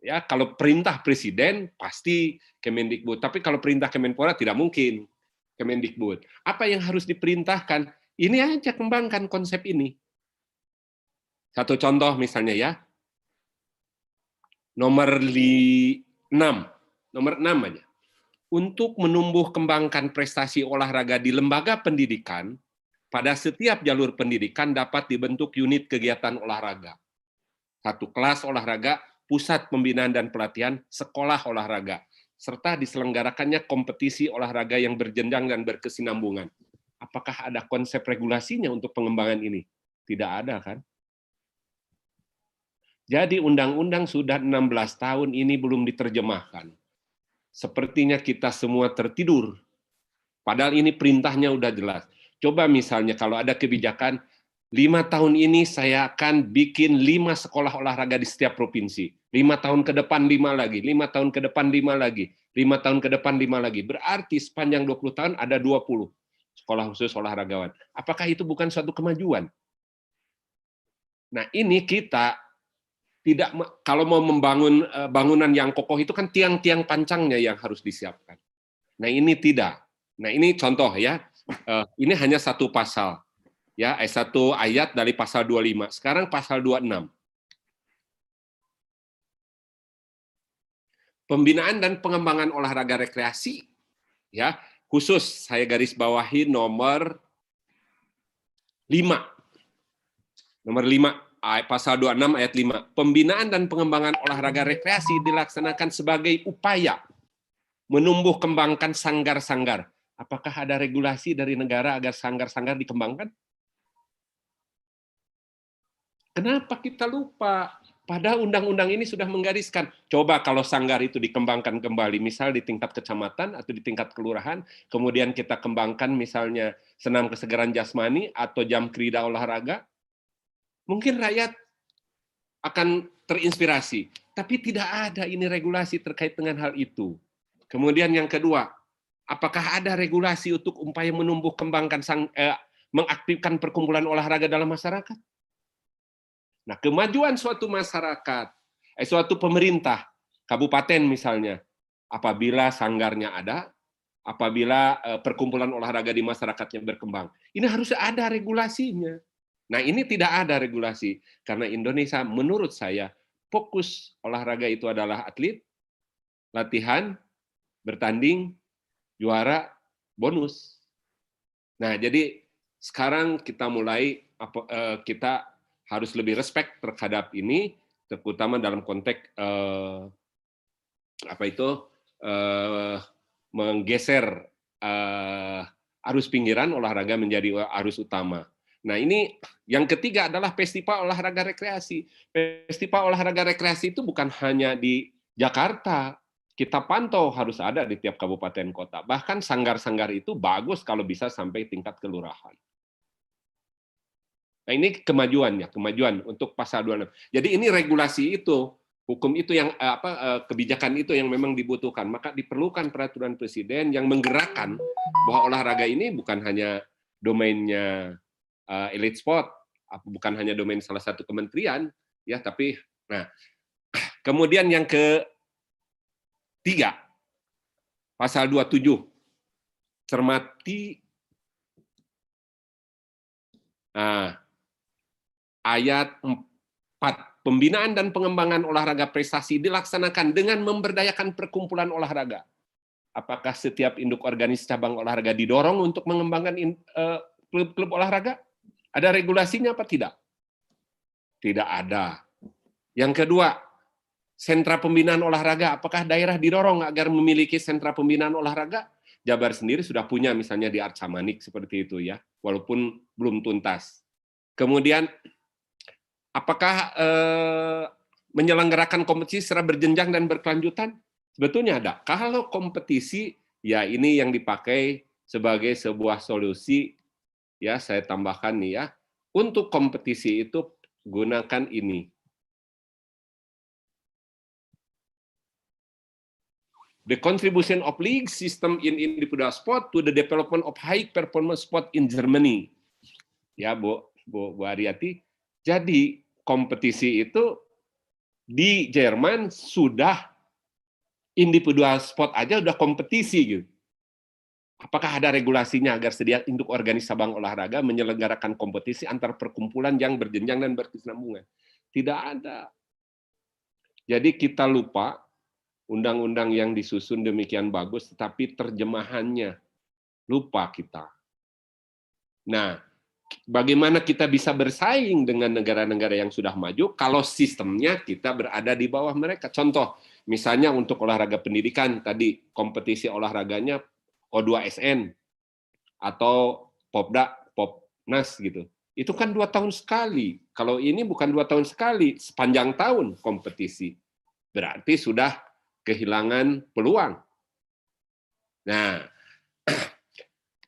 Ya, kalau perintah presiden pasti Kemendikbud, tapi kalau perintah Kemenpora tidak mungkin Kemendikbud. Apa yang harus diperintahkan? Ini aja kembangkan konsep ini. Satu contoh misalnya ya, nomor 6 aja. Untuk menumbuh kembangkan prestasi olahraga di lembaga pendidikan, pada setiap jalur pendidikan dapat dibentuk unit kegiatan olahraga. Satu kelas olahraga, pusat pembinaan dan pelatihan, sekolah olahraga, serta diselenggarakannya kompetisi olahraga yang berjenjang dan berkesinambungan. Apakah ada konsep regulasinya untuk pengembangan ini? Tidak ada, kan? Jadi undang-undang sudah 16 tahun ini belum diterjemahkan. Sepertinya kita semua tertidur. Padahal ini perintahnya udah jelas. Coba misalnya kalau ada kebijakan, 5 tahun ini saya akan bikin 5 sekolah olahraga di setiap provinsi. 5 tahun ke depan 5 lagi, 5 tahun ke depan 5 lagi, 5 tahun ke depan 5 lagi. Berarti sepanjang 20 tahun ada 20 sekolah khusus olahragawan. Apakah itu bukan suatu kemajuan? Nah, ini kita tidak, kalau mau membangun bangunan yang kokoh itu kan tiang-tiang pancangnya yang harus disiapkan. Nah, ini tidak. Nah, ini contoh ya. Ini hanya satu pasal. Ya, satu ayat dari pasal 25. Sekarang pasal 26. Pembinaan dan pengembangan olahraga rekreasi, ya, khusus saya garis bawahi nomor 5. Nomor 5. Pasal 26 ayat 5. Pembinaan dan pengembangan olahraga rekreasi dilaksanakan sebagai upaya menumbuh kembangkan sanggar-sanggar. Apakah ada regulasi dari negara agar sanggar-sanggar dikembangkan? Kenapa kita lupa? Padahal undang-undang ini sudah menggariskan. Coba kalau sanggar itu dikembangkan kembali, misal di tingkat kecamatan atau di tingkat kelurahan, kemudian kita kembangkan misalnya senam kesegaran jasmani atau jam krida olahraga, mungkin rakyat akan terinspirasi. Tapi tidak ada ini regulasi terkait dengan hal itu. Kemudian yang kedua, apakah ada regulasi untuk upaya menumbuh kembangkan mengaktifkan perkumpulan olahraga dalam masyarakat? Nah, kemajuan suatu masyarakat, suatu pemerintah, kabupaten misalnya, apabila sanggarnya ada, apabila perkumpulan olahraga di masyarakatnya berkembang, ini harus ada regulasinya. Nah, ini tidak ada regulasi, karena Indonesia menurut saya, fokus olahraga itu adalah atlet, latihan, bertanding, juara, bonus. Nah, jadi sekarang kita mulai, kita harus lebih respect terhadap ini, terutama dalam konteks menggeser arus pinggiran olahraga menjadi arus utama. Nah, ini yang ketiga adalah festival olahraga rekreasi. Festival olahraga rekreasi itu bukan hanya di Jakarta. Kita pantau harus ada di tiap kabupaten kota. Bahkan sanggar-sanggar itu bagus kalau bisa sampai tingkat kelurahan. Nah, ini kemajuannya, kemajuan untuk pasal 26. Jadi ini regulasi itu, hukum itu yang kebijakan itu yang memang dibutuhkan. Maka diperlukan peraturan presiden yang menggerakkan bahwa olahraga ini bukan hanya domainnya elite sport, bukan hanya domain salah satu kementerian, ya, tapi nah, kemudian yang ketiga, pasal 27, cermati ayat 4, pembinaan dan pengembangan olahraga prestasi dilaksanakan dengan memberdayakan perkumpulan olahraga. Apakah setiap induk organisasi cabang olahraga didorong untuk mengembangkan klub-klub olahraga? Ada regulasinya apa tidak? Tidak ada. Yang kedua, sentra pembinaan olahraga. Apakah daerah didorong agar memiliki sentra pembinaan olahraga? Jabar sendiri sudah punya misalnya di Arcamanik seperti itu ya, walaupun belum tuntas. Kemudian, apakah menyelenggarakan kompetisi secara berjenjang dan berkelanjutan? Sebetulnya ada. Kalau kompetisi, ya ini yang dipakai sebagai sebuah solusi. Ya, saya tambahkan nih ya. Untuk kompetisi itu gunakan ini. The contribution of league system in individual sport to the development of high performance sport in Germany. Ya, Bu Ariati. Jadi kompetisi itu di Jerman sudah individual sport aja udah kompetisi gitu. Apakah ada regulasinya agar sedia induk organisasi cabang olahraga menyelenggarakan kompetisi antar perkumpulan yang berjenjang dan berkesinambungan? Tidak ada. Jadi kita lupa undang-undang yang disusun demikian bagus, tetapi terjemahannya lupa kita. Nah, bagaimana kita bisa bersaing dengan negara-negara yang sudah maju kalau sistemnya kita berada di bawah mereka? Contoh, misalnya untuk olahraga pendidikan, tadi kompetisi olahraganya O2SN atau Popnas gitu. Itu kan 2 tahun sekali. Kalau ini bukan 2 tahun sekali, sepanjang tahun kompetisi. Berarti sudah kehilangan peluang. Nah,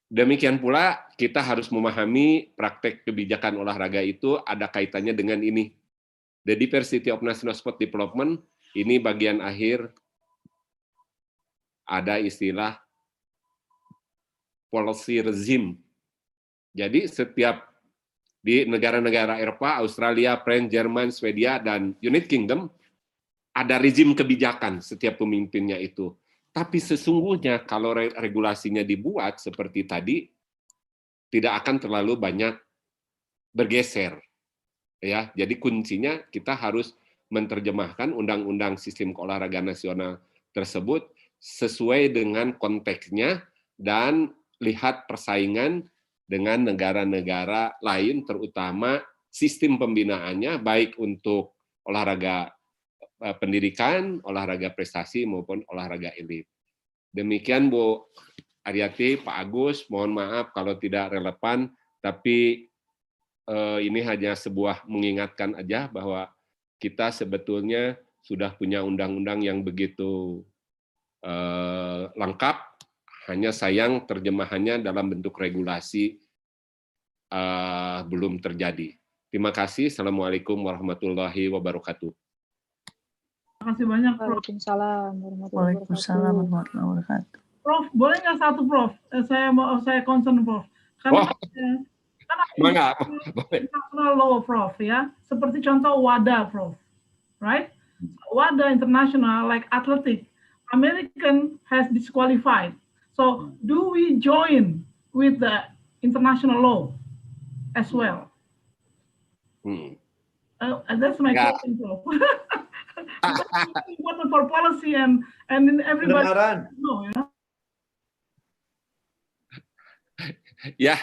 demikian pula kita harus memahami praktek kebijakan olahraga itu ada kaitannya dengan ini. The Diversity of National Sport Development, ini bagian akhir ada istilah policy regime. Jadi setiap di negara-negara Eropa, Australia, Prancis, Jerman, Swedia, dan United Kingdom, ada rezim kebijakan setiap pemimpinnya itu. Tapi sesungguhnya kalau regulasinya dibuat seperti tadi, tidak akan terlalu banyak bergeser. Ya, jadi kuncinya kita harus menerjemahkan undang-undang sistem keolahragaan nasional tersebut sesuai dengan konteksnya dan lihat persaingan dengan negara-negara lain, terutama sistem pembinaannya, baik untuk olahraga pendidikan, olahraga prestasi, maupun olahraga elit. Demikian Bu Ariati, Pak Agus, mohon maaf kalau tidak relevan, tapi ini hanya sebuah mengingatkan aja bahwa kita sebetulnya sudah punya undang-undang yang begitu lengkap, hanya sayang terjemahannya dalam bentuk regulasi belum terjadi. Terima kasih. Assalamualaikum warahmatullahi wabarakatuh. Terima kasih banyak, Prof. Waalaikumsalam warahmatullahi wabarakatuh. Prof, boleh nggak satu, Prof? Saya concern, Prof. Karena international law, Prof, ya. Seperti contoh WADA, Prof. Right? WADA international, like athletic, American has disqualified. So, do we join with the international law as well? That's my question, Prof. Important for policy and everybody know, you know? Ya,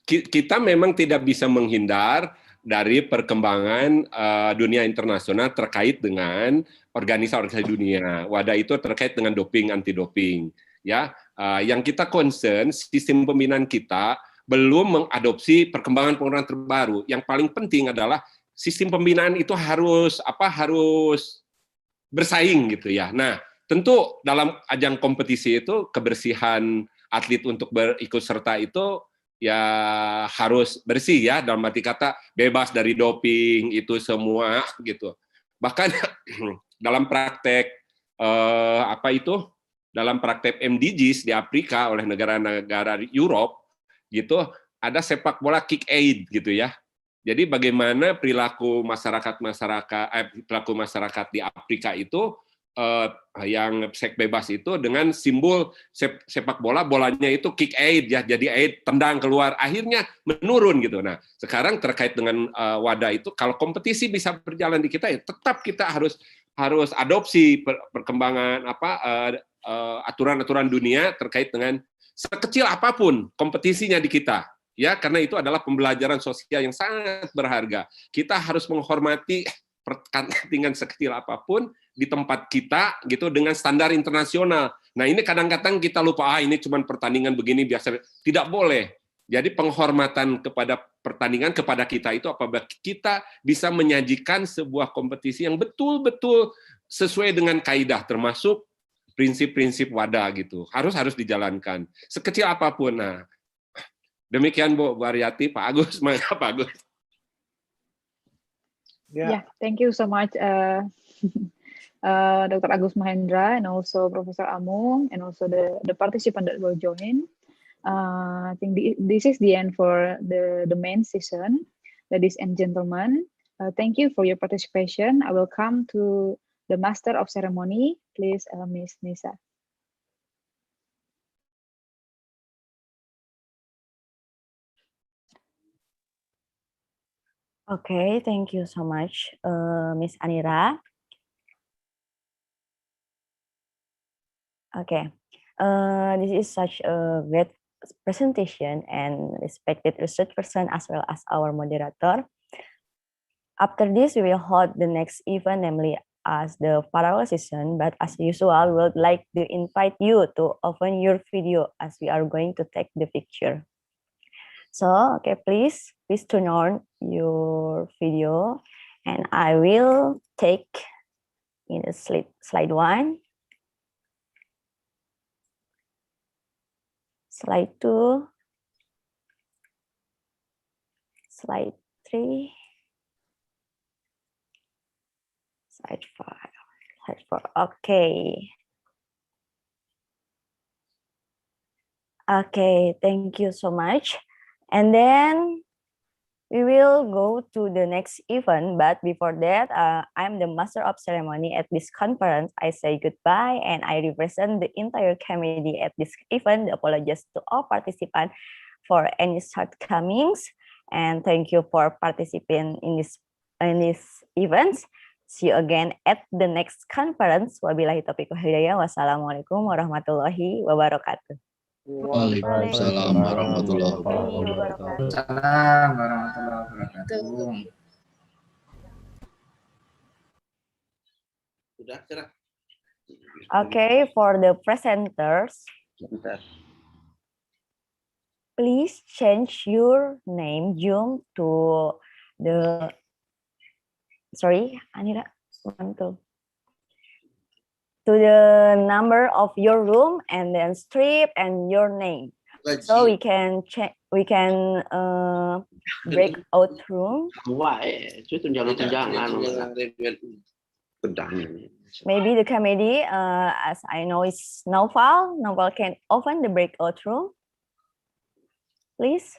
kita memang tidak bisa menghindar dari perkembangan dunia internasional terkait dengan organisasi dunia. WADA itu terkait dengan doping, anti-doping. Ya, yang kita concern sistem pembinaan kita belum mengadopsi perkembangan terbaru. Yang paling penting adalah sistem pembinaan itu harus bersaing gitu ya. Nah, tentu dalam ajang kompetisi itu kebersihan atlet untuk berikut serta itu ya harus bersih ya, dalam arti kata bebas dari doping itu semua gitu. Bahkan dalam praktek dalam praktek MDGs di Afrika oleh negara-negara Eropa gitu ada sepak bola kick aid gitu ya. Jadi bagaimana perilaku masyarakat di Afrika itu yang seks bebas itu dengan simbol sepak bolanya itu kick aid ya, jadi aid tendang keluar, akhirnya menurun gitu. Nah, sekarang terkait dengan WADA itu kalau kompetisi bisa berjalan di kita ya tetap kita harus adopsi perkembangan aturan-aturan dunia terkait dengan sekecil apapun kompetisinya di kita. Ya, karena itu adalah pembelajaran sosial yang sangat berharga. Kita harus menghormati pertandingan sekecil apapun di tempat kita gitu dengan standar internasional. Nah, ini kadang-kadang kita lupa ini cuma pertandingan begini biasa. Tidak boleh. Jadi penghormatan kepada pertandingan kepada kita itu apabila kita bisa menyajikan sebuah kompetisi yang betul-betul sesuai dengan kaidah, termasuk prinsip-prinsip wadah gitu. Harus dijalankan. Sekecil apapun. Nah, demikian Bu Aryati, Pak Agus, mangga Pak Agus. Yeah, thank you so much, Dr. Agus Mahendra, and also Professor Amung, and also the participant that will join. I think this is the end for the main session. Ladies and gentlemen, thank you for your participation. I will come to the Master of Ceremony. Please, Ms. Nisa. Okay, thank you so much, Ms. Anira. Okay, this is such a great presentation and respected research person as well as our moderator. After this, we will hold the next event, namely as the parallel session, but as usual, we would like to invite you to open your video as we are going to take the picture. So, okay, please turn on your video, and I will take in the slide 1, slide 2, slide 3, slide 5, slide 4. Okay. Okay, thank you so much. And then we will go to the next event. But before that, I'm the master of ceremony at this conference. I say goodbye and I represent the entire committee at this event. Apologies to all participants for any shortcomings. And thank you for participating in this events. See you again at the next conference. Wabillahi taufiq wal hidayah. Wassalamualaikum warahmatullahi wabarakatuh. Waalaikumsalam warahmatullahi wabarakatuh. Waalaikumsalam warahmatullahi wabarakatuh. Okay, for the presenters, please change your name Zoom to the, sorry, Anira, to the number of your room and then strip and your name. So we can check, we can break out room. Maybe the committee, as I know it's Noval can open the breakout room. Please.